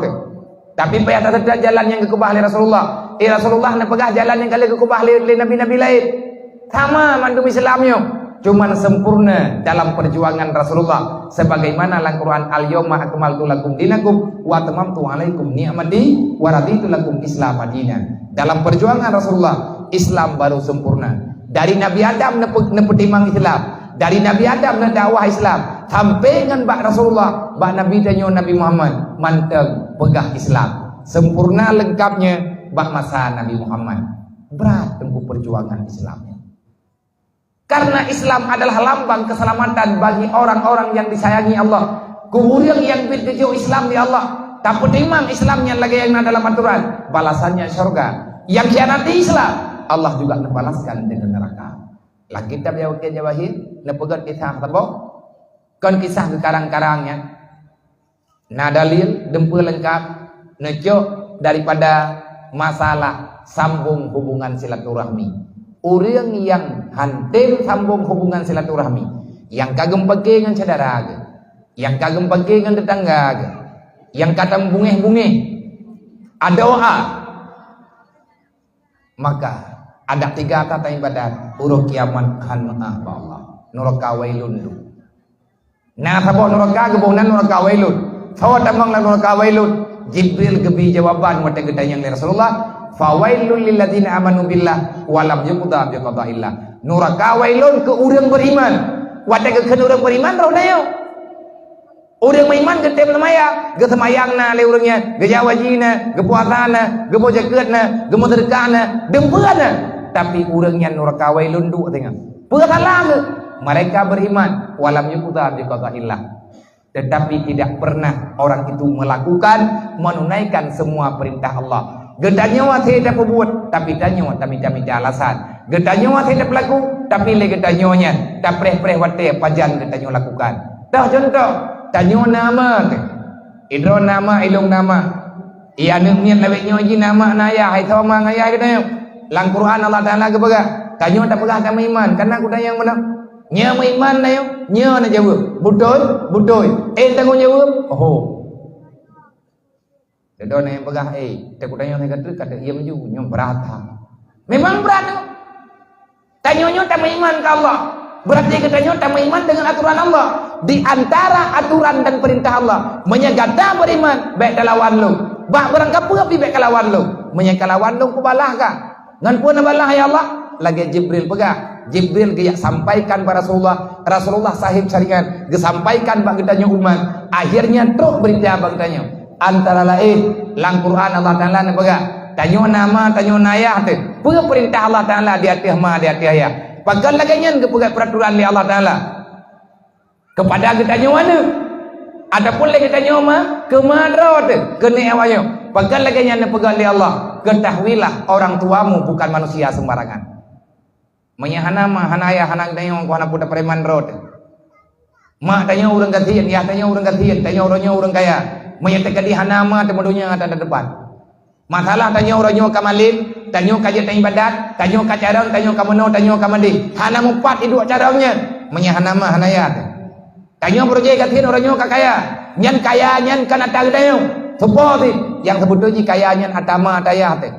tapi payah tak jalan yang kekubah oleh Rasulullah. Rasulullah nak pegah jalan yang kali kekubah oleh nabi-nabi lain. Sama mandum Islamnya. Cuman sempurna dalam perjuangan Rasulullah. Sebagaimana dalam Quran al-yawma akmaltu lakum dinakum wa tamamtu alaikum ni'mati wa raditu lakum Islam madina. Dalam perjuangan Rasulullah, Islam baru sempurna. Dari Nabi Adam nepetimang Islam. Dari Nabi Adam na dakwah Islam sampai dengan bak Rasulullah bak Nabi tanyo Nabi Muhammad manteng pegah Islam sempurna lengkapnya bak masa Nabi Muhammad berat tempuh perjuangan Islamnya karena Islam adalah lambang keselamatan bagi orang-orang yang disayangi Allah kuburang yang bertuju Islam di Allah tak petimang Islamnya lagi yang dalam aturan balasannya surga yang khianati Islam Allah juga membalaskan dengan neraka lah kitab yang kita jawahid nepegat kisah tabok kan kisah kekarang-karangnya nah dalil dempul lengkap nejo daripada masalah sambung hubungan silaturahmi orang yang hantim sambung hubungan silaturahmi yang kagem pagi dengan saudara yang kagem pagi dengan tetangga yang kata bungeh-bungeh ada doa maka ada 3 kata ibadat uruk kiamat kan Allah neraka wailun nah sabok neraka gebonan neraka wailun sawa tamang neraka wailun Jibril gebi jawaban wate gedayang Rasulullah fawailul lil ladzina amanu billah wa lam yuqda bi qada'illah neraka wailun ke urang beriman wate ke urang beriman raudaya urang beriman ke tem lamaya ge semayangna le urangnya ge jawajina ge puasana ge bojakeutna ge sedekahna dempeuna tapi urangnya neraka wailun du tengah peusalah mereka beriman walam yuqda bi qada'illah tetapi tidak pernah orang itu melakukan menunaikan semua perintah Allah gedanya wa tidak perbuat tapi tanya tapi alasan gedanya wa tidak pelaku tapi le gedanya tak preh-preh wate pajan gedanya lakukan dah contoh tanya nama idro nama ilung nama ia niat lawetnya ji nama naya hai sama ngaya gedanya lang Quran Allah Taala ke pegah tanya tak pegah tak iman karena aku tanya yang mana nya iman na yo nya na jawab betul tanggung jawab oh dedo na yang pegah tak aku tanya kata iya maju nyom berat memang berat tanya tak iman ke Allah berarti katanya tak iman dengan aturan Allah di antara aturan dan perintah Allah menyegata beriman baik kalawan lu bah barang kapur api baik kalawan lu menyekalawan lu kubalah ka ngan pun balah ya Allah lagi Jibril pegah Jibril dia sampaikan pada Rasulullah sahib syariat dia sampaikan bagi tanya umat akhirnya terus berita bagi tanya antara lain lang Quran Allah Taala pegah tanya nama tanya nayah tu perintah Allah Taala di atas ma di atas ayah pagal lagi nyen ke peraturan li Allah Taala kepada kita tanya mana adapun lagi tanya ma ke madra tu kene awayo pagal lagi nyen pegal li Allah ketahuilah orang tuamu bukan manusia sembarangan menyahana mah hanaya hanang tanya ko hana puta preman road mak tanya urang gantian ya tanya urang gantian tanya orangnya urang kaya menyata di hana mah temudunya ada depan masalah tanya orangnya kamalin tanya kaje tanya ibadat tanya kacarang tanya kamano tanya kamandi hana mupat hidup caranya menyahana mah hanaya tanya proyek gantian orangnya kakaya nyan kaya nyan kana tagdayo sepo yang sebetulnya kaya nyan atama ataya teh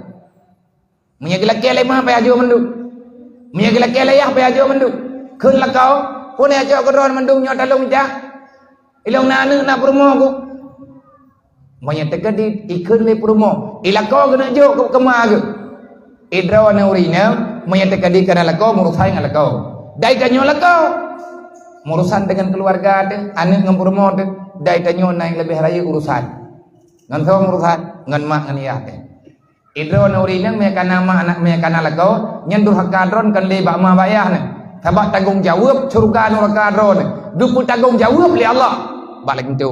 menyagila kele mah pa ajo mendu menyagila kele ya pa ajo mendu keun lakau pun ajo keron mendu nyo talung jah ilong nanu na promo ku menyateka di ikeun le promo ilakau kena jo ke kema ke idra na urina menyateka di kana lakau murusai ngalakau dai kanyo lakau urusan dengan keluarga teh anu ngam promo teh dai kanyo naik lebih raya urusan ngan sama urusan ngan mak ngan iya teh idro na urina me kana mak anak me kana lakau nyen durhaka dron kan le bak ma bayah ne sabak tanggung jawab surga neraka dron dupu tanggung jawab li Allah balik itu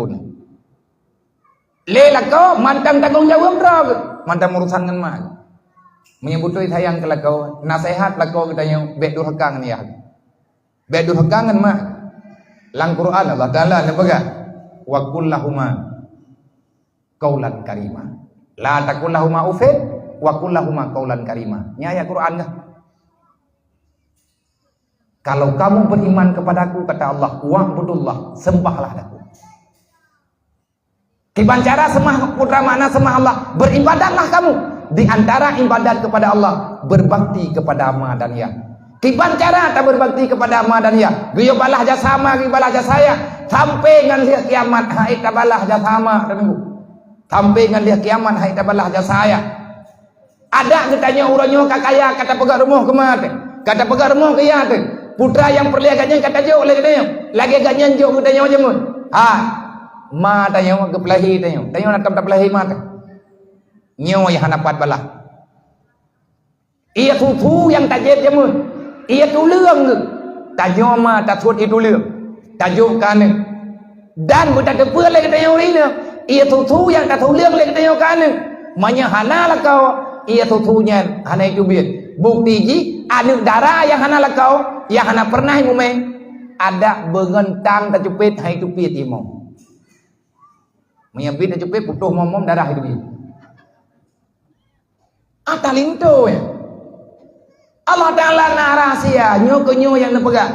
Lela kau mantam tanggung jawab dah, mantam urusan dengan mak. Menyebutui sayang ke kau, nasihat kau katanya bek durhaka dengan ya. Bek durhaka dengan mak. Lang Quran Allah Taala ne baga. Wa qul lahuma qaulan karima. La taqul lahuma ufin wa qul lahuma qaulan karima. Ini ayat Quran kah? Kalau kamu beriman kepadaku, kata Allah, wa'budullah, sembahlah aku. Kiban cara sembah putra makna sembah Allah, beribadatlah kamu. Di antara ibadat kepada Allah, berbakti kepada ama dan ya. Kiban cara tak berbakti kepada ama dan ya. Biyo balah jasa ama, biyo balah jasa saya. Sampai dengan dia kiamat, hai tabalah jasa ama dan ibu. Sampai dengan dia kiamat, hai tabalah jasa saya. Ada katanya urangnya kakaya, kata pegang rumah kemana? Kata pegang rumah kaya tu. Putra yang perlihakannya kata jauh lagi katanya. Lagi katanya jauh katanya macam mana? Ha. Ma tanya ke pelahi tanya nak tak pelahi ma nyawa yang hanapat balah ia tu yang tajet jamun ia tu lương tajo ma ta thut itu lương tajo kan dan buta ke pưa lagi tanya ini ia tu yang ta tu lương lagi tanya kan manya hana lah kau ia tu-nya hana itu biar bukti ji ada darah yang hana lah kau yang hana pernah mumen ada bengentang ta cupit hai tu piet imam menyebut aja pe putuh momom darah itu. Atalinto ya. Allah Taala rahasia nyo yang nepegak.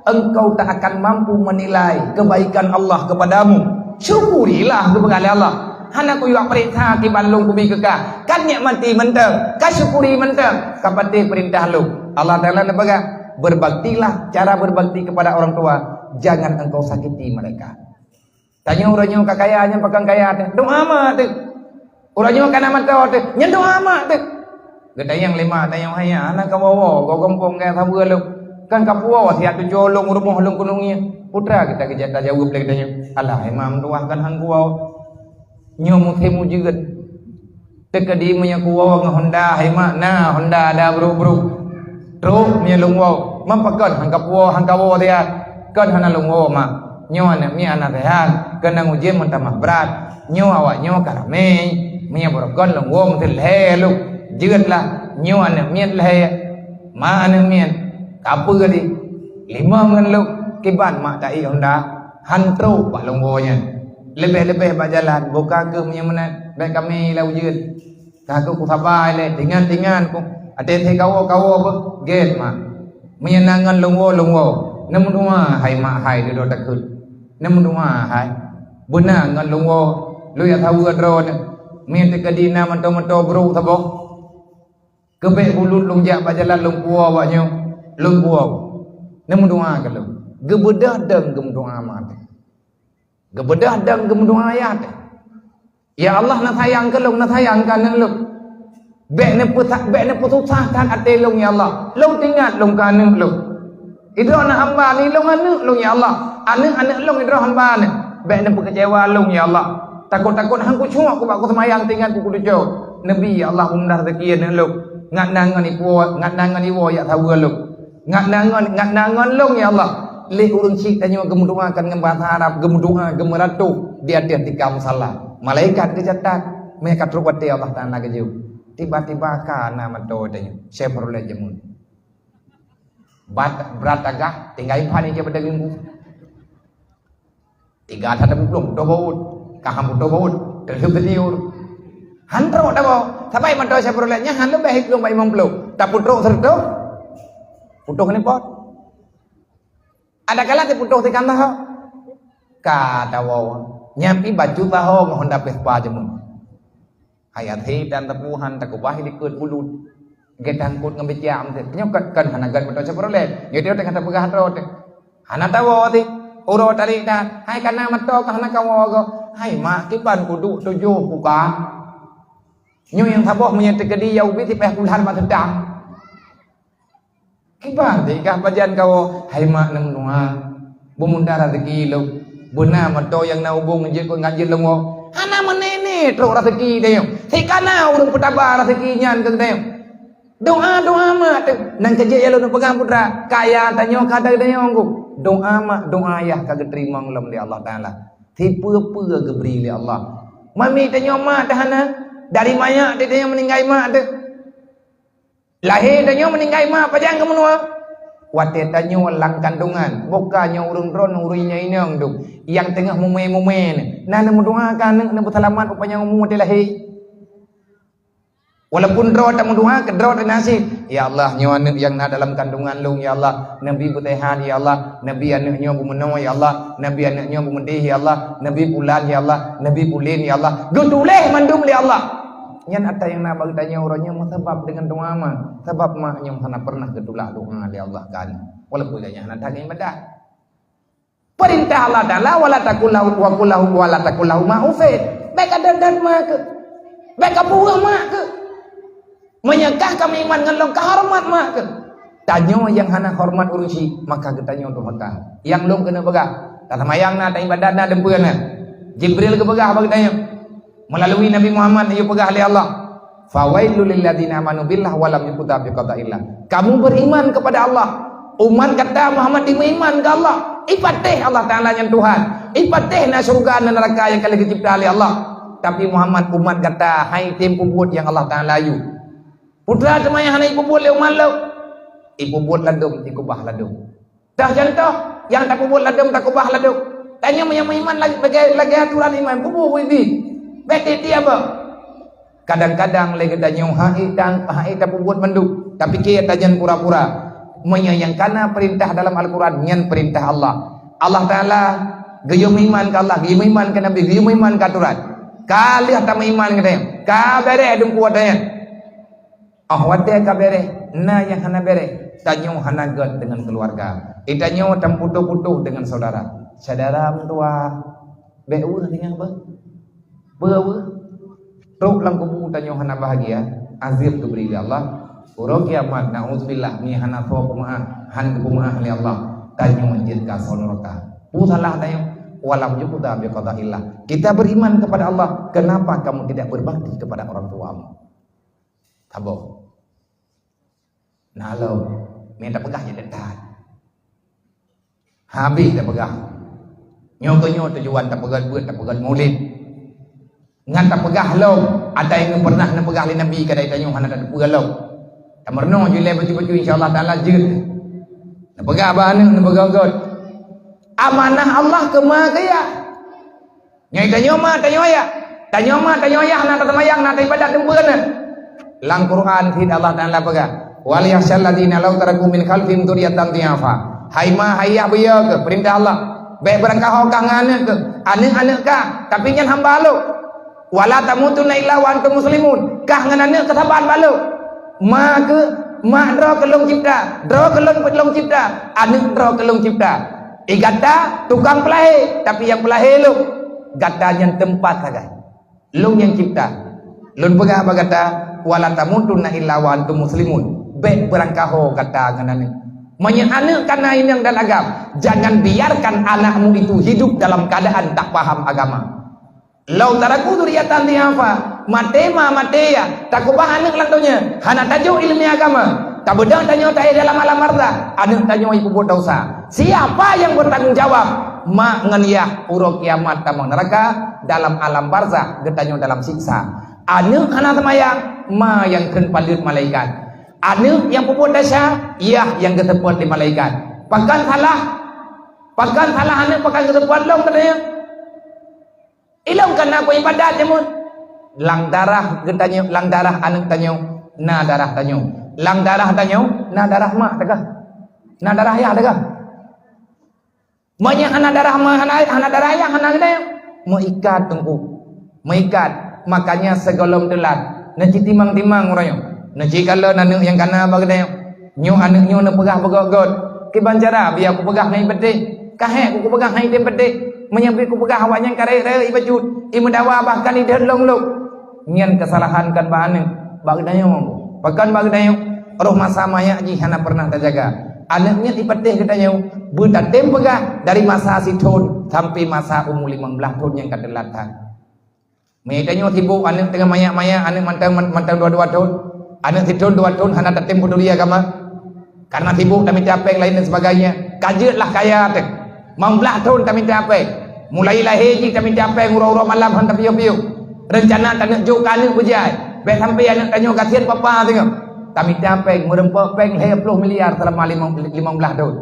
Engkau tak akan mampu menilai kebaikan Allah kepadamu. Syukurilah kepada Allah. Hana ku yak perintah ki balung bumi kekah. Kan nikmati mentang, ka syukuri mentang, kapate perintah lu. Allah Taala nepegak. Berbaktilah, cara berbakti kepada orang tua, jangan engkau sakiti mereka. Tanya orangnya kakayanya pakang kaya tu. Doa amat tu. Orangnya kana mata tu. Nyen doa amat tu. Gata yang lima tanya haya anak kawawa kau kampung kaya tabu lu. Kan kapuwa siap tu jolong rumah long kunungnya. Putra kita kejata jauh belak tanya. Alah imam doakan hang kuwa. Nyo mutemu juga. Tekadi punya kuwa ngah Honda hema na Honda ada bro. Truk punya lungwo. Mampakan hang kapuwa hang kawawa dia. Kan hana lungwo ma. Nyo anak mi anak sehat kena ujian mentamah berat nyo awak nyo karame mi borokon long wong tel helu jeutlah nyo anak mi le ma anak mi apa gadi 5 ngan lu kiban mak tai Honda hantro pak long wonya lebih-lebih pak jalan buka ke punya menat baik kami lau jeut aku ku sabai le tingan ku ate the kawo apa get mak menyenangan long wo namun dua hai mak hai do takut namun dua hai benar ngan lungo lu ya tahu adron min te kadina manto bro tabo kebe bulut lung ja bajalan lung kuwa waknyo lung kuwa namun dua kalau gebedah dang gem doa amat gebedah dang gem doa ayat ya Allah nak sayang ke lung nak sayang kan lu bek ne putusah kan ate lung ya Allah lung tingat lung kan lu itu anak hamba ni long anu long ya Allah anak long itu hamba ni baik nampak kecewa long ya Allah takut hang ku cuma aku semayang tinggal ku kudu jauh nabi ya Allah umdah rezeki ni long ngat nangan ni wo ya tahu long ngat nangan long ya Allah le urang cik tanya gemudoakan dengan bahasa Arab gemudoa gemeratu dia tikam salah malaikat dicatat mereka terubati Allah Taala ke jauh tiba-tiba kana mato tanya saya perlu jamun berat agak tinggal impani ke pada minggu 3 ada belum do baut kaham do baut terus beliau hantro dah bawa sampai manto saya perolehnya han lebih baik belum 50 tak putro serto putuh ni pot ada kala ti putuh ti kan tahu kata wow nyampi baju tahu Honda Vespa jemun hayat dan tepuhan tak kubah dikut bulut gedang kut ngembejam teh nyok kan hanagan beto seperole ya dia teh kata pegah rot hana tawo ti uro tarik dah hai kana mato ka hana kawo go hai mak kiban kudu 7 buka nyo yang taboh punya tegedi ya ubi ti peh puluhan mak sedang kiban ti kah pajan kawo hai mak nang nuang bumunda rezeki lu buna mato yang na ubung je ko ngajil lengo hana menene tro rezeki teh ti kana urang petabar rezekinya kan teh doa mak nang kerja ya lu pegang putra kaya tanya kata tanya ngku doa mak doa ayah kagak terima ngelam di Allah Taala tipe-pe geberi li Allah Mami tanya mak tahana. Dari mayat dia tanya meninggal mak tu. Lahir tanya meninggal mak pajang ke menua. Wate tanya lang kandungan. Bukannya urun ron urinya inang tu. Yang tengah mume-mume ni. Nah nak mendoakan nak berselamat rupanya umur dia lahir. Walaupun draw tak mendoa ke draw dan nasib. Ya Allah, nyawa anak yang nak dalam kandungan lu ya Allah, Nabi bertahan ya Allah, Nabi anaknya bermenau ya Allah, Nabi anaknya bermedih ya Allah, Nabi bulan ya Allah, Nabi bulin ya Allah. Gutuleh mandum ya Allah. Nyan ada yang nak bagi tanya orangnya sebab dengan doa mah. Sebab mah yang sana pernah getulak doa ya Allah kan. Walaupun dia nak tanya ibadah. Perintah Allah Taala wala takullahu wa kullahu wala takullahu ma'ufid. Baik ada dan mak ke. Baik buah mak ke. Menyekah kami iman dengan kehormat mak ke. Tanya yang hana hormat urusi maka ketanya untuk Mekah. Yang belum kena begah. Tak semayang nak tak ibadat nak dempuan nak. Jibril ke begah bagi tanya. Melalui Nabi Muhammad ayo pegah oleh Allah. Fawailul lil ladzina amanu billah wa lam yuqta bi qada'illah. Kamu beriman kepada Allah. Umat kata Muhammad beriman ke Allah. Ipatih Allah Taala yang Tuhan. Ipatih nak surga dan neraka yang kali dicipta oleh Allah. Tapi Muhammad umat kata hai tim puput yang Allah Taala ayu. Putra semaya hana puput le umat lo. Puput ladum ikubah ladum. Dah contoh yang tak puput ladum tak kubah ladum. Tanya yang beriman lagi aturan iman puput ini. Betul dia apa? Kadang-kadang lagi tanya hai tak puput manduk. Tapi kia tajan pura-pura. Menyayangkan perintah dalam Al-Quran yang perintah Allah. Allah Ta'ala gaya iman ke Allah, gaya iman ke Nabi, gaya iman ke aturan. Kali tak iman ke dia. Ka bere dum kuat dia. Wate ka bere. Na yang hana bere. Tanya hana god dengan keluarga. Itanya tam putuh-putuh dengan saudara. Saudara mentua beu dengan apa? Beu. Ruk lang kubu tanya hana bahagia. Azir tu beri Allah. Urang kiamat naudzubillah ni hana tho kumaah han kumaah li Allah tanya menjid ka sonoraka pusalah tanya walam yuqda bi qada'illah. Kita beriman kepada Allah, kenapa kamu tidak berbakti kepada orang tuamu? Tabo nalo minta pegah je dekat habis dah pegah nyokonyo tujuan tak pegah buat tak pegah maulid ngan tak pegah lo ada yang pernah nak pegah li Nabi kadai tanya hana tak pegah lo. Tamarno je le baju-baju insyaallah taala je. Nak pegang abang nak pegang god. Amanah Allah ke ma ke ya? Nyai tanya ma tanya ya. Tanya ma tanya ya nak tamayang nak ibadat dempeun. Lang Quran fit Allah taala pegang. Wal yakhshal ladina law taraku min khalfihim dzurriyyatan dhiafa. Hai ma hayah beya ke perintah Allah. Baik berangkah hokang anak ke. Anak-anak kah tapi nyan hamba lo. Wala tamutunna illa wa antum muslimun. Kah ngan anak ketaban balu. Mak draw kelong cipta, draw kelong cipta, anak draw kelong cipta. Gata tukang pelahe, tapi yang pelahe lu gata yang tempat saja. Lu yang cipta. Lu pegang apa kata? Wala tamutunna illa wa antum muslimun. Baik berangkaho kata nganane. Manya anak kana ini yang dan agam. Jangan biarkan anakmu itu hidup dalam keadaan tak paham agama. Lau taraku dzurriyyatan dhiafa matema mateya takubah anak lantonya hana tajuk ilmu agama tak bedang tanya tak dalam alam barzah anak tanya ibu buat dosa. Siapa yang bertanggung jawab mak nganiyah uro kiamat tamang neraka dalam alam barzah getanya dalam siksa. Anak hana semayang ma yang ken palit malaikat. Anak yang buat dosa ia yang keteput di malaikat. Pakan salah anak pakan keteput long katanya. Ilang kan aku ibadat je mun. Lang darah getanya, lang darah anak tanyo, na darah tanyo. Lang darah tanyo, na darah mak takah. Na darah ayah takah. Maknya ana darah mak ana darah ayah ana gede. Mengikat tungku. Mengikat. Makanya segolong telat. Naci timang-timang orangnya. Naci kalau anak yang kana bagede. Nyu anak nyu nak pegah begot-got. Ki bancara biar aku pegah ngai petik. Kahek aku pegah ngai petik. Menyampai ku pegah awaknya karek-karek ibajut imudawa bahkan idah long-long nyan kesalahan kan bahan bagdayo bahkan bagdayo roh masa maya ji hana pernah terjaga anaknya dipetih katanya berdatem pegah dari masa sithun sampai masa umur 15 tahun yang kedelatan medanyo tibu anak tengah maya-maya anak mantang 22 tahun anak sithun 2 tahun hana datem peduli agama karena tibu tak minta apa lain dan sebagainya kajetlah kaya teh 15 tahun tak minta apa. Mulai lahir je tak minta apa ngurau-urau malam hantar piu-piu. rencana tak nak juk kana berjaya baik sampai anak tanya kasihan papa tengok kami capek merempak peng 20 miliar selama 15 tahun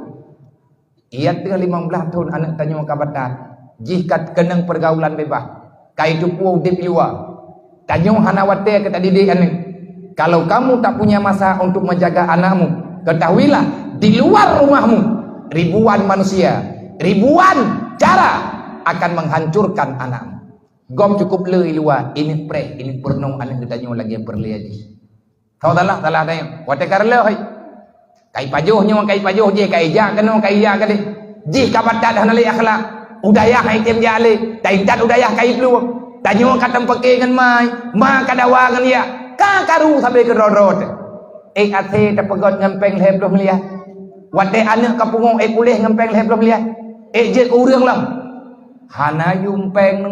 ia tengah 15 tahun anak tanya kabatar jika kenang pergaulan bebas kai tupu di piwa tanya hanawate kata didik anak kalau kamu tak punya masa untuk menjaga anakmu ketahuilah di luar rumahmu ribuan manusia ribuan cara akan menghancurkan anakmu gom cukup le luar ini pre ini pernong anak ketanya lagi perliadi kau talah tanya wate karle hai kai pajohnya kai pajoh je kai ja kena kai ja kali ji kabatat hanali akhlak udaya kai tem jale taitat udaya kai plu tanya katam peke ngan mai ma kadawa ngan ya ka karu sampai ke rorot ate tapegot ngempeng 20 miliar wate anak kapungong kulih ngempeng 20 miliar je ke urang lah hana yumpeng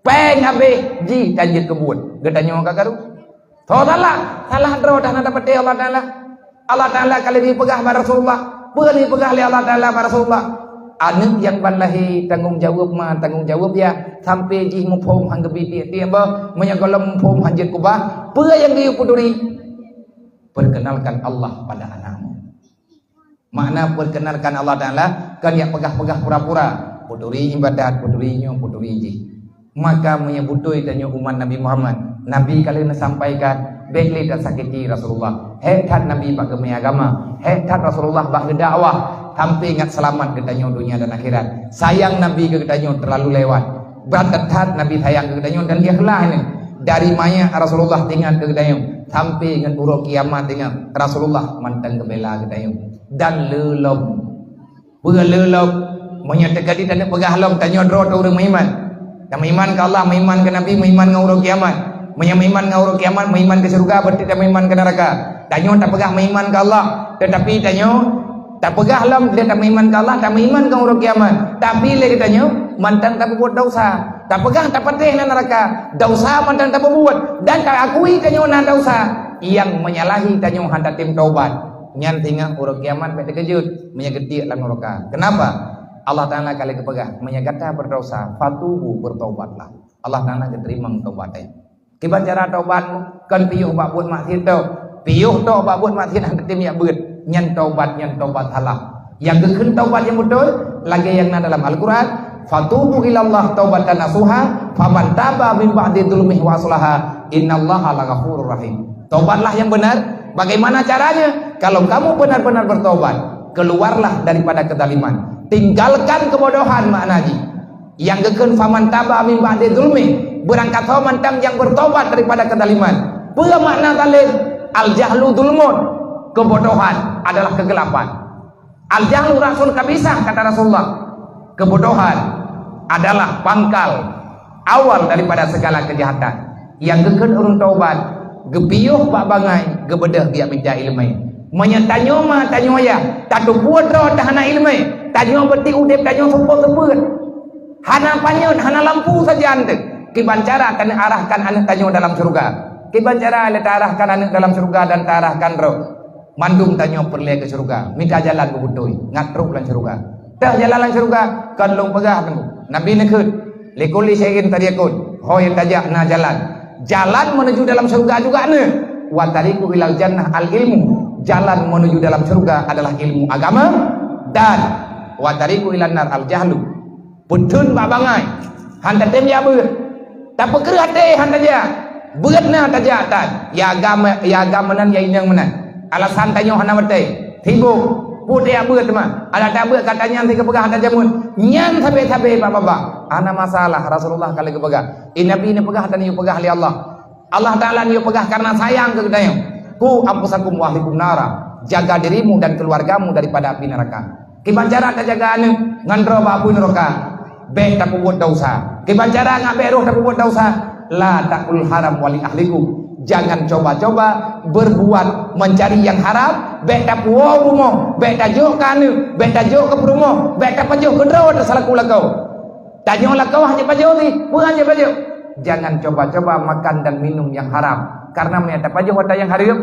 peng abe ji kanjit kebun gedanya ka karu salah dro dah nak dapat Allah Taala kali dipegah pada Rasulullah beri pegah oleh Allah Taala pada Rasulullah anak yang balahi tanggung jawab ya sampai ji mumpung hang gebi dia ba menyagolam mumpung hanjit kubah apa yang dia puduri perkenalkan Allah pada anakmu makna perkenalkan Allah Taala kan ya pegah-pegah pura-pura puduri ibadat pudurinya puduri ji maka menyebutui tanya umat Nabi Muhammad Nabi kali ini sampaikan baiklah dan sakiti Rasulullah hebat Nabi bak kemi agama hebat Rasulullah bak dakwah sampai ingat selamat ketanya dunia dan akhirat sayang Nabi ke ketanya terlalu lewat berat Nabi sayang ke ketanya dan ikhlas ini dari maya Rasulullah tinggal ke ketanya sampai ingat uruk kiamat tinggal Rasulullah mantang kebela ketanya dan lelom berlelom menyatakan dia tak pegah lom tanya dro tu orang beriman dan beriman ke Allah, beriman ke Nabi, beriman ke uruk kiamat beriman ke uruk kiamat, beriman ke surga berarti tak beriman ke neraka tanya tak pegah beriman ke Allah tetapi tanya tak pegah lam dia tak beriman ke Allah tak beriman ke uruk kiamat tapi lagi tanya mantan tak berbuat dosa tak pegah tak patih na neraka dosa mantan tak berbuat dan tak akui tanya na dosa yang menyalahi tanya hendak tim taubat nyan tinggal uruk kiamat pada kejut menyegeti dalam neraka kenapa Allah Ta'ala kali kepegah menyegata berdosa fatubu bertaubatlah Allah Ta'ala keterima taubatnya kiban cara taubatmu kan piyuh bak buat maksiat tu piyuh tu bak buat maksiat hendak tim ya beut nyan taubat salah yang gekun taubat yang betul lagi yang dalam Al-Quran fatubu ilallah taubatan nasuha faman taba min ba'di dzulmihi wa aslaha innallaha laghafurur rahim taubatlah yang benar bagaimana caranya kalau kamu benar-benar bertobat keluarlah daripada kezaliman tinggalkan kebodohan maknaji yang gekun faman taba min ba'di dzulmi berangkat mantang yang bertobat daripada kezaliman apa makna zalim al jahlu dzulmun kebodohan adalah kegelapan al jahlu rasul kabisah kata Rasulullah kebodohan adalah pangkal awal daripada segala kejahatan yang gekun urung taubat gepiuh pak bangai gebedah dia minta ilmu menyetanyo mah tanyo ya tadu buat roh tahana ilmu tanyo berti udip tanyo seput-seput hana panyun hana lampu saja ante kiban cara akan arahkan anak tanyo dalam surga kiban cara anak arahkan anak dalam surga dan arahkan roh mandung tanyo perli ke surga minta jalan bubutui ngatruk lan surga dah jalan lan surga kan long pegah tengku nabi nekut likuli syai'in tadiakun hoy tajak na jalan menuju dalam surga juga ne wa tariqu ilal jannah al ilmu jalan menuju dalam surga adalah ilmu agama dan wa tariqu ilan nar al jahlu putun babangai handa tem ya beut tak pekerah teh handa ja beut na tajak tan ya agama nan ya inang menan alasan tanyo hana mate tibu putih ya beut mah ada tak beut katanya nanti kepegah handa jamun nyan sabe-sabe baba ana masalah Rasulullah kali kepegah nabi ini pegah tan yu pegah li Allah Taala yu pegah karena sayang ke dayo ku ampusakum wa ahlikum nara jaga dirimu dan keluargamu daripada api neraka kiban cara ta jaga anu ngandro ba api neraka be tak buat dosa kiban cara ngabe roh tak buat dosa la takul haram wali ahlikum jangan coba-coba berbuat mencari yang haram be tak puau rumo be tak jo kanu be tak jo ke rumo be tak pajo kendro salaku lakau tanyo lakau hanya pajo ni hanya pajo jangan coba-coba makan dan minum yang haram karena menyata pajuh wata yang haram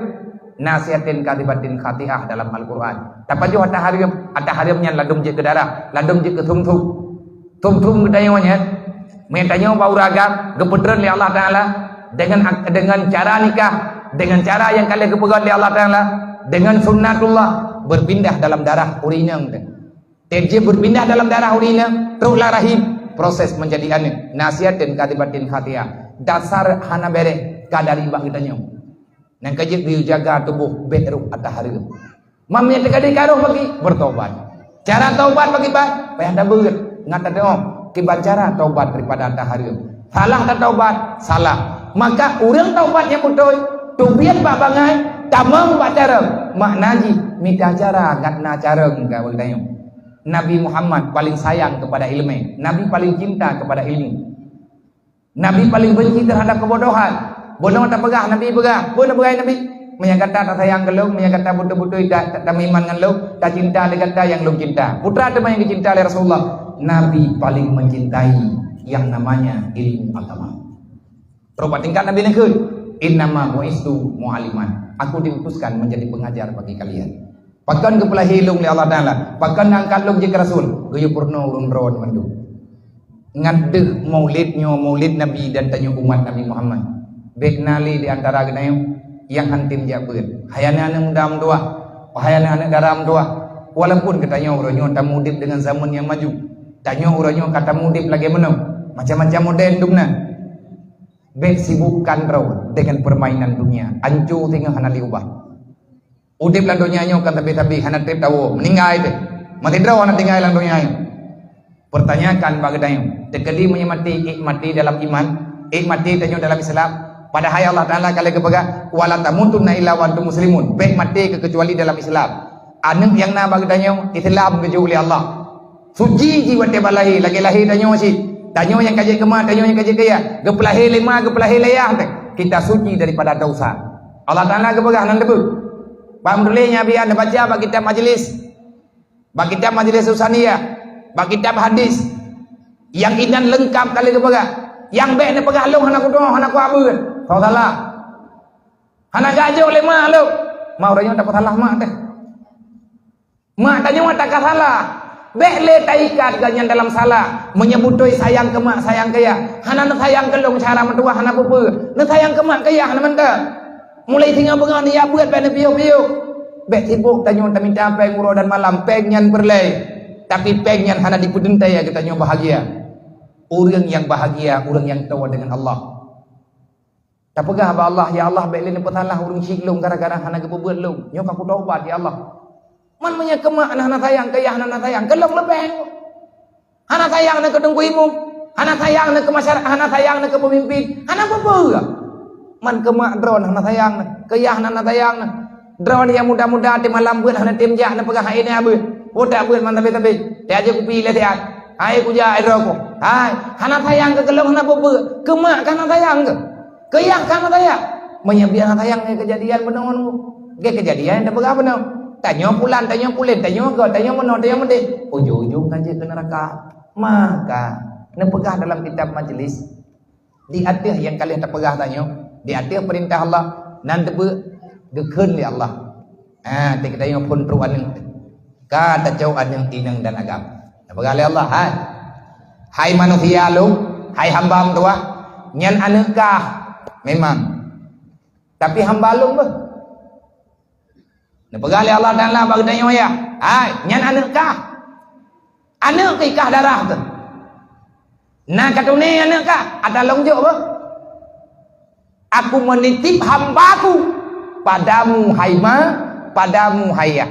nasihatin kadibatin khati'ah dalam Al-Quran tapajuh wata haram ada haramnya ladum je ke darah ladum je ke tum-tum gedayanya Mentanya bauraga gepedren oleh Allah Taala dengan cara nikah, dengan cara yang kalian kepegang oleh Allah Taala, dengan sunnatullah berpindah dalam darah urina. Terje berpindah dalam darah urina, teruklah rahim, proses menjadi anak. Nasihat dan katibatin khatiah. Dasar hana bere kadari bak kita nyong. Nang kajik dia jaga tubuh beru atah hari. Mamnya tekadi karuh bagi bertobat. Cara taubat bagi pak, payah dah beut. Ngata tengok, kibat cara taubat daripada atah hari. Salah tak taubat, salah. Maka orang taubat yang betul, tubian pak bangai, tamang pak cara. Maknaji, minta cara, gatna cara enggak boleh tanya. Nabi Muhammad paling sayang kepada ilmu. Nabi paling cinta kepada ilmu. Nabi paling benci terhadap kebodohan. Bodoh tak pegah, Nabi pegah. Bodoh pegah Nabi. Menyang kata tak sayang ke lu, menyang kata butuh-butuh tak iman dengan lu, tak cinta dengan kata yang lu cinta. Putra teman yang dicinta oleh Rasulullah. Nabi paling mencintai yang namanya ilmu agama. Terus tingkat Nabi nak innama bu'istu mu'aliman. Aku diutuskan menjadi pengajar bagi kalian. Pakan kepala hilung oleh Allah Taala. Pakan angkat lu jadi Rasul. Gaya purno urun ron mandu. Ngadeh maulid Nabi dan tanya umat Nabi Muhammad. Bek nali di antara genayu yang hantim jabut. Hayana ane muda-muda, hayana ane garam doa. Walaupun katanya uranyo tak mudip dengan zaman yang maju. Tanya uranyo kata mudip lagi menang. Macam-macam modern dumna. Bek sibukkan raw dengan permainan dunia. Ancu tinggal hana diubah. Udip lan dunia nyo kan tapi hana trip tawo meninggal itu. Mati draw hana tinggal lan dunia nyo. Pertanyakan bagaimananya. Tekadi mati dalam iman, mati tanyo dalam Islam. Padahal Allah Taala kali kepaga wala tamutunna illa wa antum muslimun. Baik mati kecuali dalam Islam. Anu yang na bagaimananya Islam kecuali Allah. Suci jiwa tebalahi lagi lahir tanyo si. Tanyo yang kaji kemah, tanyo yang kaji kaya. Gepelahi lima, gepelahi layah. Kita suci daripada dosa. Allah Taala kepaga nan debu. Pamdulenya biar baca bagi kita majlis. Bagi kita majlis usaniyah. Bagi kitab hadis yang inan lengkap kali kepaga. Yang baik ni pegah lu hana kudo hana ku abu. Kau salah. Hana gajo le mak lu. Mau ranyo tak salah mak teh. Mak tanya mak tak salah. Baik le taikat ganyan dalam salah. Menyebutoi sayang ke mak sayang ke ya. Hana nak sayang ke lu cara mentua hana pupu. Nak sayang ke mak ke ya hana menta. Mulai tinggal bengan ni ya buat pada piu-piu. Baik sibuk tanya tak minta apa nguro dan malam pengen berlei. Tapi pengen hana dipudentai ya kita nyoba bahagia. Orang yang bahagia, orang yang tahu dengan Allah. Tak pegah ba Allah, ya Allah baik lini petalah orang siklung gara-gara hana kebuat lu. Nyok aku taubat ya Allah. Man punya kemak hana sayang ke ya hana sayang. Kelong lebeng. Hana sayang nak kedung imum. Hana sayang nak ke masyarakat, hana sayang nak ke pemimpin. Hana apa? Man kemak drone hana sayang nak. Ke ya hana sayang nak. Drone yang muda-muda di malam buat hana tim jak nak pegah ini abut. Bodak buat man tapi. Dia aja ku pilih dia. Hai ku ja roko. Hai, hana sayang ke kelong hana apa? Kemak kana sayang ke? Keyah kana sayang. Menyebian sayang ni kejadian benar. Ke kejadian dah berapa benar? Tanya pulan, tanya pulin, tanya ke, tanya mana, tanya mana. Ujung-ujung kan je ke neraka. Maka nepegah dalam kitab majlis di atas yang kalian terpegah tanya, di atas perintah Allah nan tebe gekun li Allah. Tik tanya pun ruan kata jauh yang inang dan agam. Terpegah li Allah. Hai manusia lu, hai hamba tua, nyan anakah memang. Tapi hamba lu bah. Nepegah li Allah Taala bagi tanya ya. Hai, nyan anakah? Anak kah darah tu. Nah katune anakah? Ada longjok apa? Aku menitip hambaku padamu haima, padamu haya.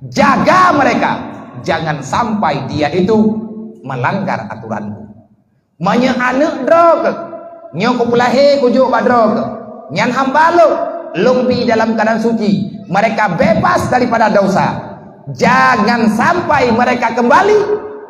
Jaga mereka, jangan sampai dia itu melanggar aturanku. Manya anak drog, nyok pulahe kujuk badrog. Nyan hamba lu lumpi dalam keadaan suci. Mereka bebas daripada dosa. Jangan sampai mereka kembali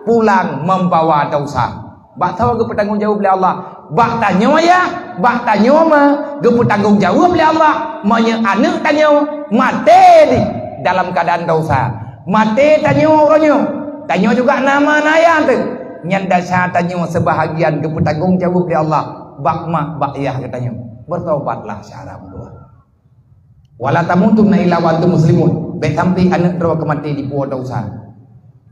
pulang membawa dosa. Bak tahu ke bertanggung jawab oleh Allah. Bak tanya ya, bak tanya ma, ke bertanggung jawab oleh Allah. Manya anak tanya mati di dalam keadaan dosa. Mati tanya orangnya. Tanya juga nama naya tu. Nyanda saya tanya sebahagian ke bertanggung jawab oleh Allah. Bak mak bak ayah katanya. Bertobatlah secara berdua. Wala tamutunna illa wa antum muslimun. Baik sampai anak draw mati di pulau dosa.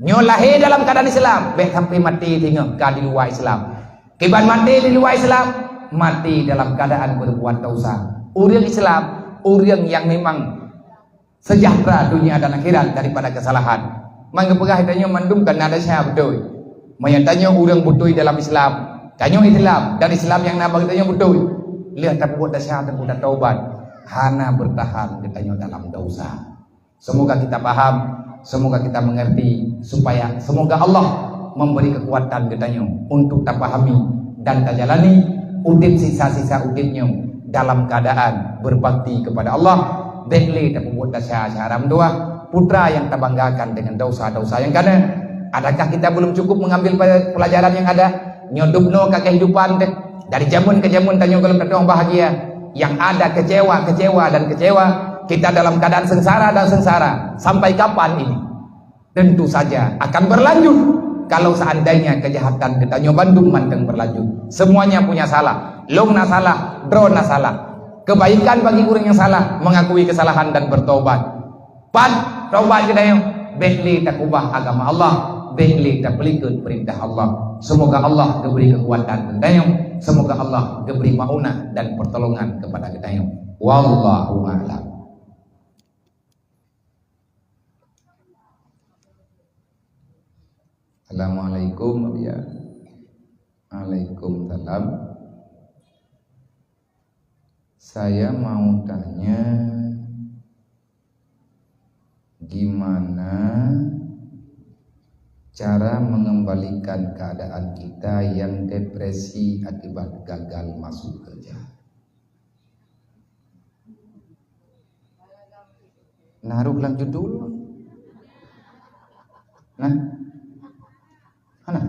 Nyo lahir dalam keadaan Islam, baik sampai mati tinggal di luar Islam. Kiban mati di luar Islam, mati dalam keadaan berbuat dosa. Orang Islam, orang yang memang sejahtera dunia dan akhirat daripada kesalahan. Mangga tanya mandum kan ada saya betul. Tanya orang betul dalam Islam. Tanya Islam dan Islam yang nabang tanya betul. Lihat tak buat dasar dan buat taubat. Hana bertahan katanya dalam dosa. Semoga kita paham, semoga kita mengerti, supaya semoga Allah memberi kekuatan katanya untuk tak pahami dan tak jalani udip sisa-sisa udipnya dalam keadaan berbakti kepada Allah. Bekli tak membuat dasar haram doa putra yang terbanggakan dengan dosa-dosa yang ada. Adakah kita belum cukup mengambil pelajaran yang ada? Nyodupno ke kehidupan deh. Dari jamun ke jamun tanya kalau terdoang bahagia. Yang ada kecewa dan kecewa. Kita dalam keadaan sengsara dan sengsara. Sampai kapan ini? Tentu saja akan berlanjut. Kalau seandainya kejahatan kita nyobandung manteng berlanjut. Semuanya punya salah. Long na salah, bro na salah. Kebaikan bagi orang yang salah mengakui kesalahan dan bertobat. Taubat kita yang bekli tak ubah agama Allah, bekli tak pelikut perintah Allah. Semoga Allah diberi kekuatan kita yang, semoga Allah diberi maunah dan pertolongan kepada kita yang. Wallahu a'lam. Assalamualaikum ya. Waalaikumsalam. Saya mau tanya, gimana cara mengembalikan keadaan kita yang depresi akibat gagal masuk kerja? Naruh dalam judul. Nah, mana?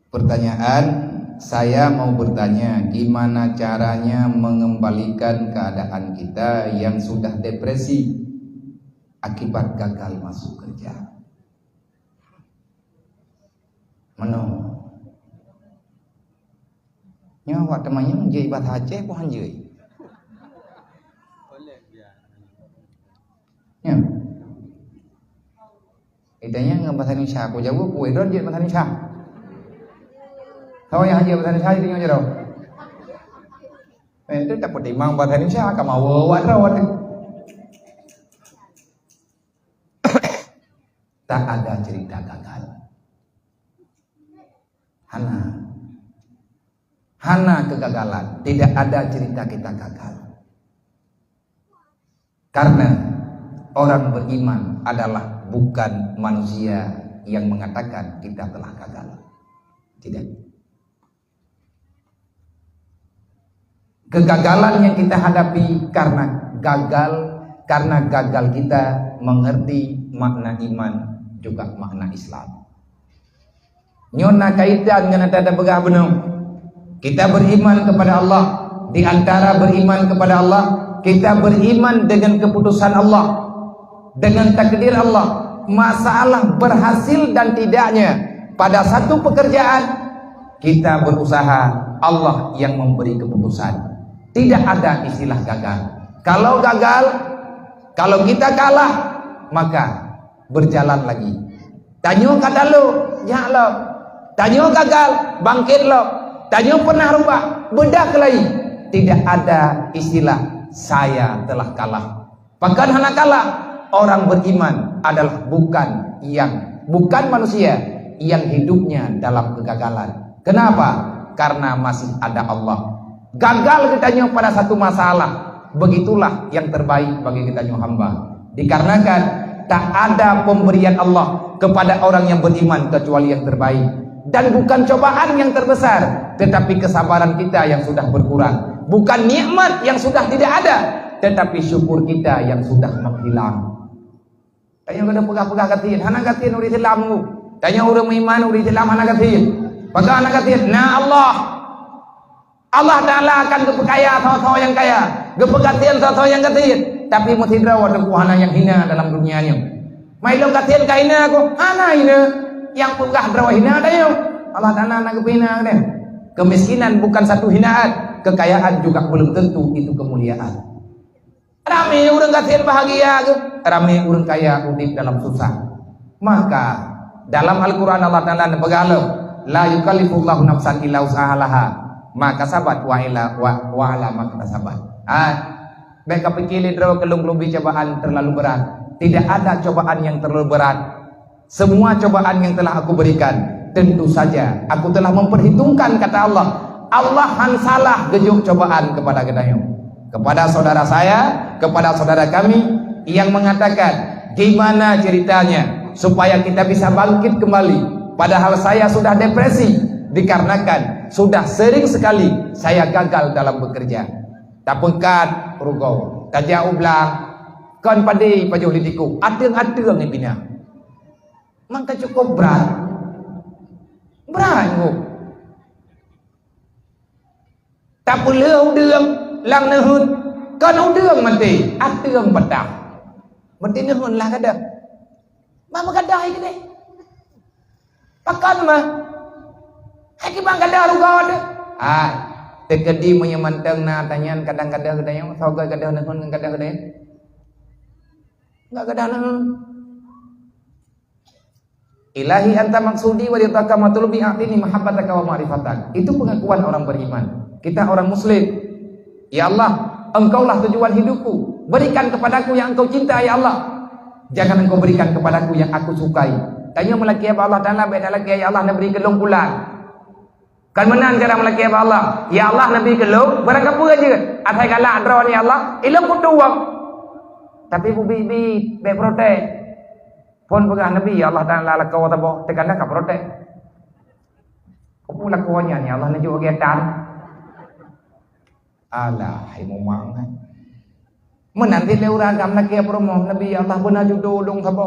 Pertanyaan, saya mau bertanya, gimana caranya mengembalikan keadaan kita yang sudah depresi akibat gagal masuk kerja? Mana? Nyawa temannya menjadi ibat Aceh pun hanjai. Ya. Itanya ngebahasa Indonesia, aku jawab, aku itu dia bahasa Indonesia. Tahu yang haji bahasa Indonesia itu aja dong. Itu tak boleh mang bahasa Indonesia, kamu awak rawat. Tak ada cerita gagal. Hana kegagalan. Tidak ada cerita kita gagal. Karena orang beriman adalah bukan manusia yang mengatakan kita telah gagal. Tidak. Kegagalan yang kita hadapi karena gagal kita mengerti makna iman juga makna Islam. Nyona kaitan dengan ada begah benar. Kita beriman kepada Allah. Di antara beriman kepada Allah, kita beriman dengan keputusan Allah, dengan takdir Allah. Masalah berhasil dan tidaknya pada satu pekerjaan, kita berusaha, Allah yang memberi keputusan. Tidak ada istilah gagal. Kalau gagal, kalau kita kalah, maka berjalan lagi. Tanyo kata lo, ya lo. Tanyo gagal, bangkit lo. Tanyo pernah rubah, bedak lagi. Tidak ada istilah saya telah kalah. Bahkan hana kalah, orang beriman adalah bukan manusia yang hidupnya dalam kegagalan. Kenapa? Karena masih ada Allah. Gagal kitanya pada satu masalah, begitulah yang terbaik bagi kitanya hamba. Dikarenakan tak ada pemberian Allah kepada orang yang beriman kecuali yang terbaik. Dan bukan cobaan yang terbesar, tetapi kesabaran kita yang sudah berkurang. Bukan nikmat yang sudah tidak ada, tetapi syukur kita yang sudah menghilang. Tanya kada pegah-pegah katin, hana katin uri Islammu. Tanya orang iman uri Islam hana katin. Pakai hana katin, nah Allah Ta'ala akan kepekaya tahu-tahu yang kaya, kepegatian tahu-tahu yang katin. Tapi mutidra wadah hana yang hina dalam dunianya. Mailo katin kaina aku, hana hina. Yang pegah drawa hina ada yo. Allah Ta'ala nak kepina deh. Kemiskinan bukan satu hinaan, kekayaan juga belum tentu itu kemuliaan. Ramai orang katin bahagia ke, ramai orang kaya udip dalam susah. Maka dalam Al-Quran Allah Ta'ala berkata, la yukallifullahu nafsan illa usahaha maka sabat wa ala maka sabat. Mereka pikir kalau lebih cobaan terlalu berat. Tidak ada cobaan yang terlalu berat. Semua cobaan yang telah aku berikan, tentu saja aku telah memperhitungkan, kata Allah. Allah hansalah gejuk cobaan kepada kita, kepada saudara saya, kepada saudara kami yang mengatakan gimana ceritanya supaya kita bisa bangkit kembali. Padahal saya sudah depresi dikarenakan sudah sering sekali saya gagal dalam bekerja. Tapekat rugau tajau belang kan padai pajuh lidiku adeng-adeng ni bina. Maka cukup berat nguk. Tak boleh udang lang nehun kan udang mati adeng petang. Mati nehun lah kada. Mama kada hai kene. Pakan mah. Hai ki bang kada rugau ada. Tekedi menyemantang na tanyan kadang-kadang kadang soga kadang nehun kadang-kadang enggak kadang. Ilahi anta maksudi wa ridaka matlubi a'tini mahabbataka wa ma'rifatak. Itu pengakuan orang beriman. Kita orang muslim. Ya Allah, engkaulah tujuan hidupku. Berikan kepadaku yang engkau cinta, ya Allah. Jangan engkau berikan kepadaku yang aku sukai. Tanya melaki apa Allah Ta'ala, beda lagi ya Allah Nabi kelung pulang. Kan menang cara melaki apa Allah. Ya Allah Nabi kelung, barang apa aja. Atai kalah adron ya Allah, ilmu kutuwak. Tapi bubi be protek. Pun pegang Nabi ya Allah Ta'ala lakau tabo tekan dah ka protek. Kau pula kawannya ni Allah naju getan. Alah hai momang kan. Menanti le uragam nak ya promo Nabi ya Allah pun aju dolong tabo.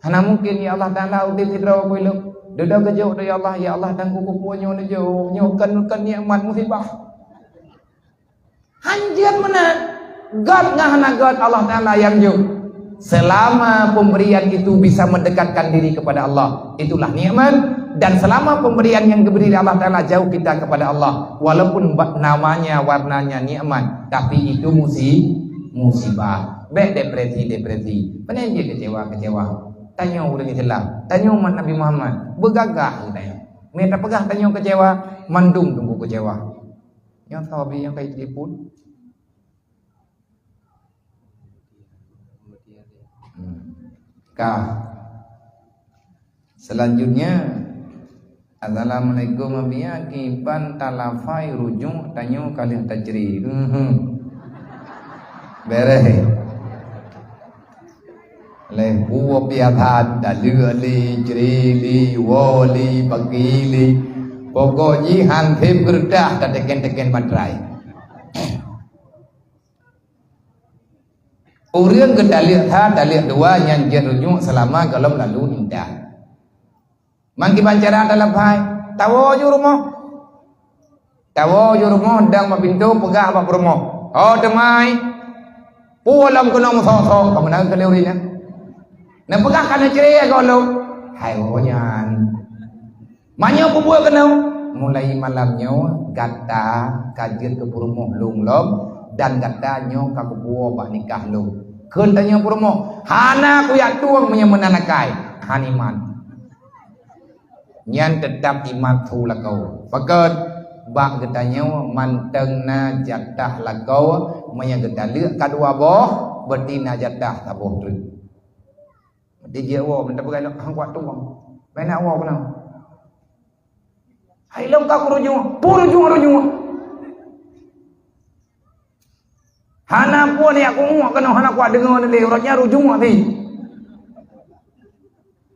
Hana mungkin ya Allah Ta'ala uti tidro ko ilok. Dedah gejau ya Allah dan kuku puanyo naju nyokan nikmat musibah. Hanjian mana? God ngahana God Allah Ta'ala yang juk. Selama pemberian itu bisa mendekatkan diri kepada Allah, itulah nikmat. Dan selama pemberian yang diberi Allah Ta'ala jauh kita kepada Allah, walaupun namanya warnanya nikmat, tapi itu musibah. Depresi. Penanya kecewa. Tanya orang Islam, tanya umat Nabi Muhammad, bergagah kita. Mereka pegah tanya kecewa, mandung tunggu kecewa. Yang sahabat yang kayak telefon. Selanjutnya Assalamualaikum wabiya kipan talafai rujung tanyo kalian tajri. Bereh le buwa piathat dalưa li jri li wo li bagi li pokoknya hantim gerdah teken matrai. Orang kedalik dua yang jerujuk selama kalau lalu indah. Mangki bancara dalam hai. Tawo ju rumah dang ma pintu pegah apa rumah. Oh demai. Pulang kena musosok kamu nang keleurinya. Na pegah kana ceria kalau. Hai onyan. Manyo pubuh kena. Mulai malamnya gata kajir ke rumah lunglom dan gatanyo ka kubuo bak nikah lu. Keun tanya promo, hana ku yak tuang punya menanakai, haniman. Nyan tetap iman tu lakau. Pakat bak getanya manteng na jatah lakau, maya getalik kadua boh, betina jatah taboh tu. Dia jawa mendapat gaya hang kuat tuang. Benak wa kenal. Hai long ka kurujung, rujung. Hana pun ni aku muak kena hana kuat dengar ni urutnya rujung mati.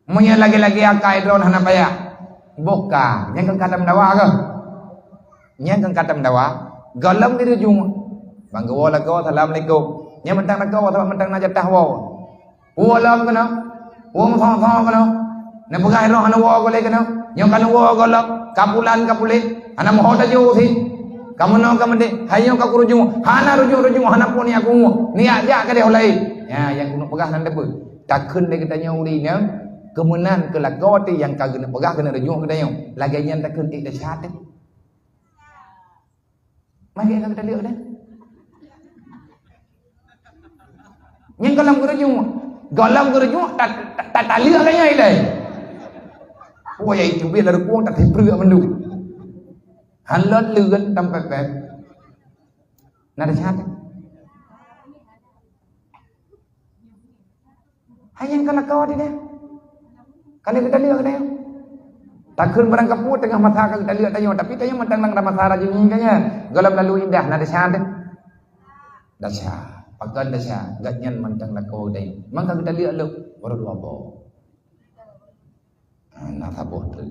Munya lagi-lagi akai drone hana payah. Boka, yang kan kata mendawa ke? Yang kan kata mendawa, galam di rujung. Bang gawa lagu assalamualaikum. Yang mentang lagu atau mentang najat tahwa. Walam kena. Wong thong kena. Na pegai roh hana wa gole kena. Yang kan wa galam kapulan hana moho taju si. Kamu nak kamu dek, hayo kau rujung, hana rujung, hana pun ni aku niat dia ke dia oleh. Ya, yang kena pegah nanti pun. Takkan dia kita nyuri ni, kemudian ke lagu tu yang kau kena pegah kena rujung ke dia. Lagi yang takkan tidak syarat. Mari kita lihat dah. Yang galam rujung tak lihat kayaknya ini. Puan yang itu biar lalu puan tak terperuk mendu. Halat leugan tempat beb. Nada siapa? Hanya kalau kau ada dia. Kalau kita lihat dia. Takun barang kapu tengah mata kita lihat tanya, tapi tanya matang lang mata raja ini kanya. Galam lalu indah nada siapa? Dasya. Pakai dasya. Gatnyan mantang lah kau dia. Maka kita lihat lu baru dua bawa. Nah tabuh tu.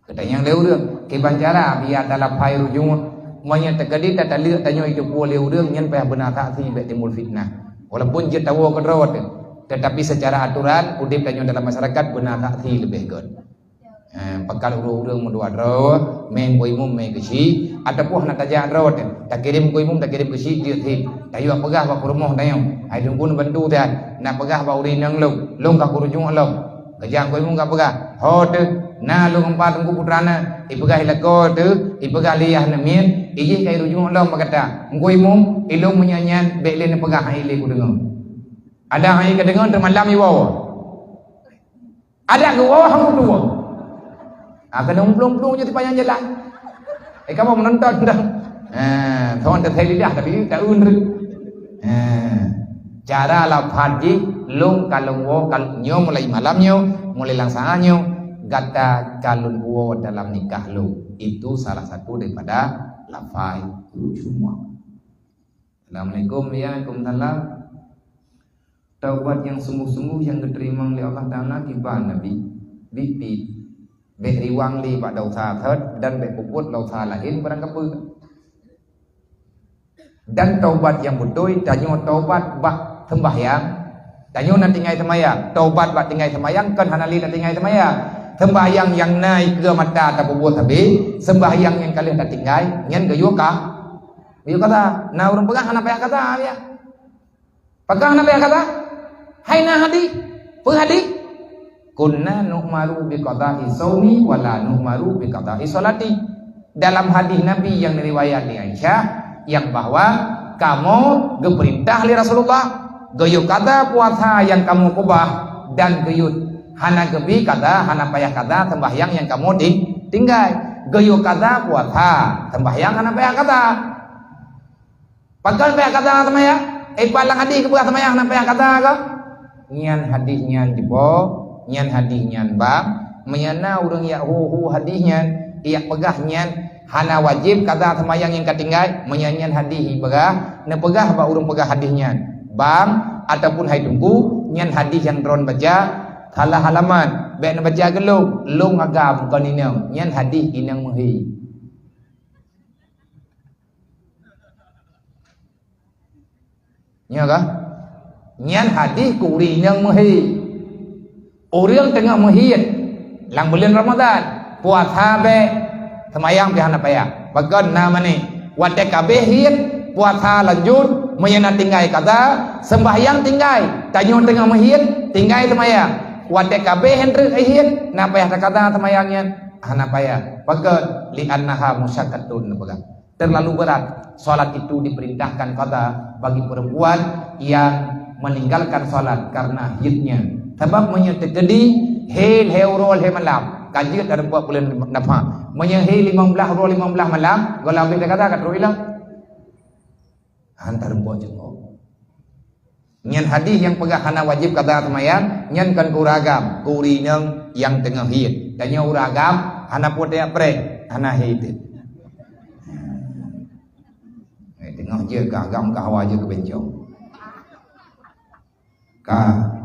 Kita yang leu รื่องkiban cara biar dalam pai rujung monya terkadi tak lihat tanya itu boleh รื่องnyen payah benar tak si bet timbul fitnah. Walaupun je tahu kedrot tetapi secara aturan udip tanya dalam masyarakat benar tak si lebih good. Pakal រឿងmendua dro main koimum main kesi ataupun nak tajak dro tak kirim koimum tak kirim kesi dia thi tayu pegah ba rumah tayo ai dungkun bantu dan nak pegah ba uri nang long ka kurujung long kejang koimum ka pegah hot na long empat tunggu putrana ipegah ilako tu ipegah liah na mien iji kai rujung long makata koimum ilong menyanyian beklen pegah ai le ku dengar ada ai ka dengar termalam i waw ada ke waw hang tu kena umplung-umplung je di panjang jalan. Kamu menonton dah. Tuan tertai lidah tapi tak unru. Cara laphaji long kalung wo kalunyo mulai malamnya, mulai langsangannya gata kalun wo dalam nikah lo. Itu salah satu daripada lafai ujuma. Assalamualaikum ya, waalaikumsalam. Taubat yang sungguh-sungguh yang diterima oleh Allah Taala kiban Nabi Bibi Bek riwang li pak dosa thớt dan bek puput dosa lain barang kapur. Dan taubat yang betul tanyo taubat bak sembahyang. Tanyo nanti ngai sembahyang. Taubat bak tinggai sembahyang kan hanali nanti ngai sembahyang. Sembahyang yang naik ke mata tak puput tapi sembahyang yang kalian tak tinggai nyen ke yuka. Yuka ta na urang pegang hana payah kata ya. Pegang hana payah kata. Hai na hadi. Pu hadi. Kunna nu'maru biqada'i saumi wala nu'maru biqada'i salati. Dalam hadis Nabi yang diriwayat di Aisyah yang bahwa kamu geperintah li Rasulullah gayut kata puasa yang kamu kubah dan gayut hana gebi kata hana payah kata sembahyang yang kamu tinggal gayut kata puasa sembahyang hana payah kata pakai payah kata sembahyang palang hadis kebuah sembahyang hana payah kata ke nyan hadis nyan dipo nyan hadis nyan bang menyana urang ya hu hadisnya ia pegah nyan hana wajib kata sembahyang yang katinggal menyanyian hadis pegah ne pegah ba urang pegah hadisnya bang ataupun hai tunggu nyan hadis yang dron baca salah halaman be na baca gelung lung agam kon inang nyan hadis inang muhi nya ka nyan hadis kuri inang muhi. Orang tengah menghiyat lang bulan Ramadan puasa be semayang pihana payah bagan nama ni wate kabeh hiyat puasa lanjut menyana tinggai kata sembahyang tinggai tanyo tengah menghiyat tinggai semayang wate kabeh henry hiyat na payah kata semayangnya hana payah bagan li annaha musyaqqatun bagan terlalu berat salat itu diperintahkan kata bagi perempuan yang meninggalkan salat karena hiyatnya sebab menyetedi hel heurol he malam kaji ada buat bulan nafa menyehil 15 rol 15 malam kalau habis kata kat roilah hantar buat jengok nyan hadis yang pegah hana wajib kata semayang nyan kan uragam kurineng yang tengah hit tanya uragam hana pote pre hana hit tengah je agam kawa je ke bencong ka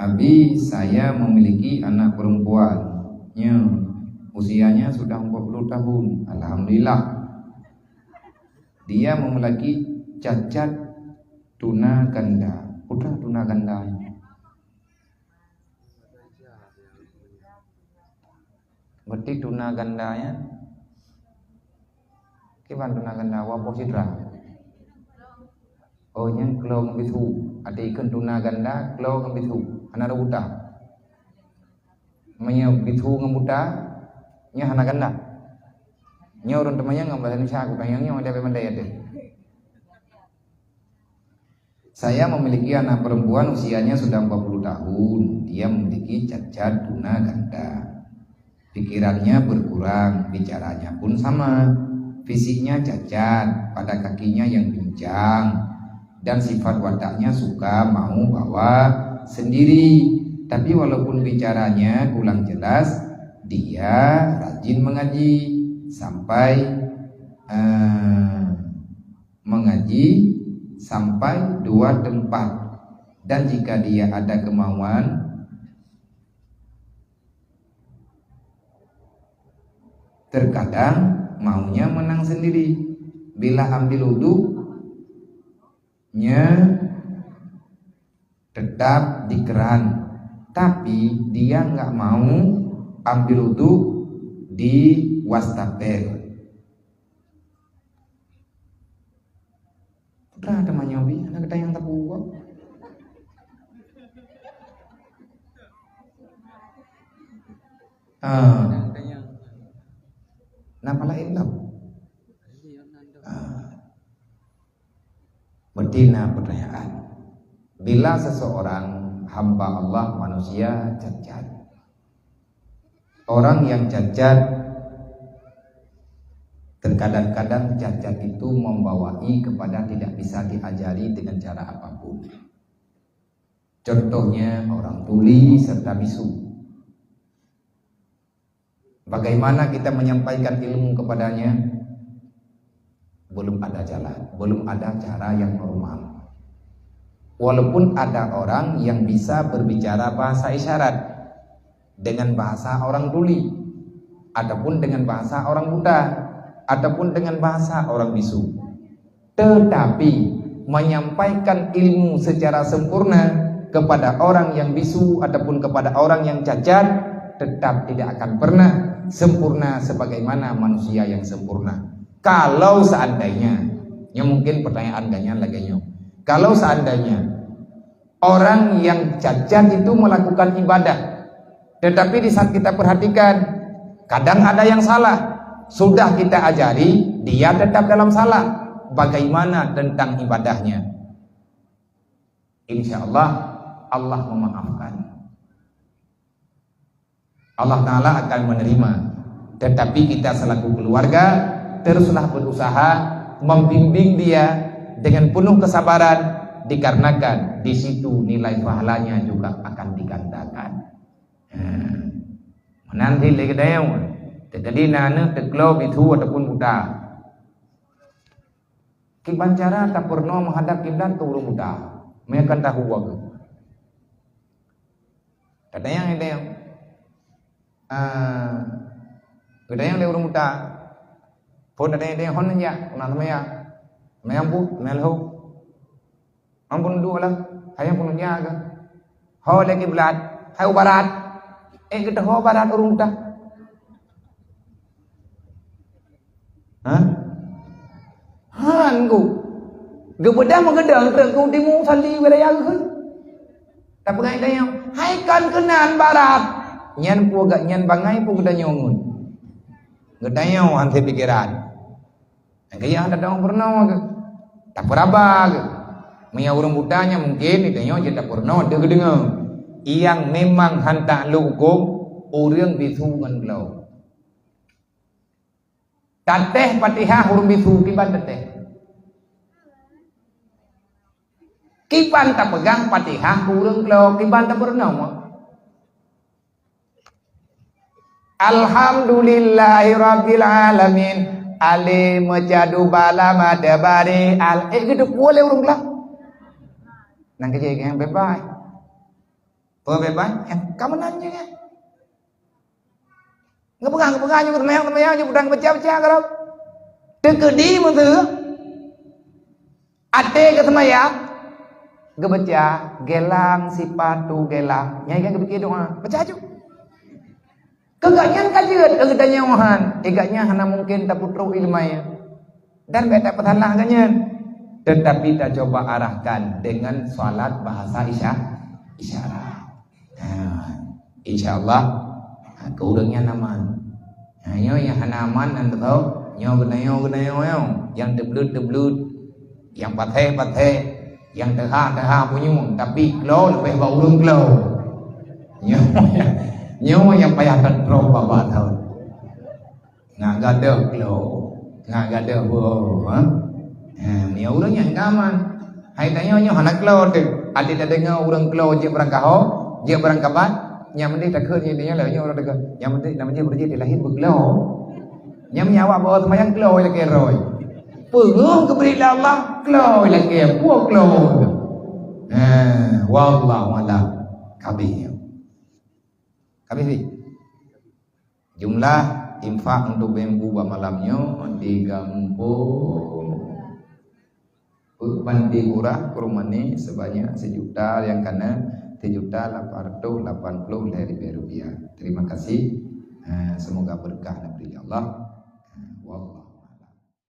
Abi saya memiliki anak perempuannya usianya sudah 40 tahun. Alhamdulillah. Dia memiliki cacat tuna ganda. Putra tuna ganda. Berarti tuna gandanya kiban tuna ganda wa positra. Oh yang kelong bisu ada ikan tuna ganda kelong bisu anak buta menya bisu ngebuta nya anak ganda nya orang temannya ngam bahasa Indonesia aku tanyanya ada apa mandai ada saya memiliki anak perempuan usianya sudah 40 tahun dia memiliki cacat tuna ganda pikirannya berkurang, bicaranya pun sama, fisiknya cacat, pada kakinya yang pincang, dan sifat wataknya suka mau bawa sendiri. Tapi walaupun bicaranya kurang jelas, dia rajin mengaji sampai mengaji sampai 2 tempat. Dan jika dia ada kemauan, terkadang maunya menang sendiri. Bila ambil wudhunya tetap di keran, tapi dia nggak mau ambil wudhu di wastafel. Putra ada manyobi, anak kita yang terbuang. Napa lain tau? Betina pertanyaan. Bila seseorang hamba Allah manusia cacat, orang yang cacat terkadang-kadang cacat itu membawai kepada tidak bisa diajari dengan cara apapun. Contohnya orang tuli serta bisu. Bagaimana kita menyampaikan ilmu kepadanya? Belum ada jalan, belum ada cara yang normal. Walaupun ada orang yang bisa berbicara bahasa isyarat dengan bahasa orang tuli, ataupun dengan bahasa orang buta, ataupun dengan bahasa orang bisu. Tetapi menyampaikan ilmu secara sempurna kepada orang yang bisu ataupun kepada orang yang cacat tetap tidak akan pernah sempurna sebagaimana manusia yang sempurna. Kalau seandainya, ya mungkin pertanyaan ganyan lagi, kalau seandainya orang yang cacat itu melakukan ibadah, tetapi di saat kita perhatikan kadang ada yang salah, sudah kita ajari, dia tetap dalam salah, bagaimana tentang ibadahnya? Insya Allah Allah memaafkan, Allah Ta'ala akan menerima. Tetapi kita selaku keluarga teruslah berusaha membimbing dia dengan penuh kesabaran, dikarenakan di situ nilai pahalanya juga akan digandakan. Nanti lagi dah, tadi nana teklo bitu ataupun buta. Kibancara tak pernah menghadap kiblat ke urung buta, mereka kan tahu waktu. Ada yang le urung buta. Pun ada yang hon ya, orang namanya, meampu, melho, ampun dua lah, hayang pun nyaga, ho lagi belat, hayu barat, kita ho barat urung dah, hangu, gebeda menggedang terku timu sali wilayah ke, tapi ada yang, hai kan kenan barat, nyan pu agak nyan bangai pu geda nyongun, geda nyaw hanti pikiran. Kaya ada orang pernah tak berapa Maya orang budanya mungkin ditanya je tak pernah dengar yang memang hantar lu hukum orang bisu ngan belau tateh Fatihah orang bisu kiban tateh kiban tak pegang Fatihah orang belau kiban tak pernah Alhamdulillahirabbil alamin Ali majadu bala madabari al gitu boleh urung lah. Nang kerja yang bebas. Bebas yang kamu nanya kan. Ngepegang juga temayang juga udang baca kalau. Tekedi mentu. Ate ke temayang. Gebaca gelang sipatu gelang. Nyai kan gebeki doa. Baca aja. Kegaknya kajian, kegedanya wahan, egaknya hana mungkin tak putru ilmaya, dan beta pethalah ganyan. Tetapi kita coba arahkan dengan salat bahasa isyarat. Insya Allah, keurangnya naman. Nyo yang hanaman dan tahu, nyo genayo, yang teblut, yang pathe, yang teha punya, tapi klo lebih bau urung klo. Nyo Nyo yang payah terus bapak tahu. Nggak ada klo, nggak ada bo. Ni orang yang ngaman. Hai tanya nyo anak klo tu. Ada dengar orang klo je berangkat ho, je berangkat bat. Yang penting tak kerja dia lah nyo orang dekat. Yang penting namanya berje dia lahir berklo. Yang nyawa bawa semayang klo lagi roy. Pegung keberi Allah klo lagi puak klo. Wallahu a'lam. Kabeh. Kabeh. Jumlah infak untuk bembu malamnya 30 Bandi kurang kurmani sebanyak 1 juta yang kena 3.880.000 rupiah. Terima kasih. Semoga berkah dari Allah.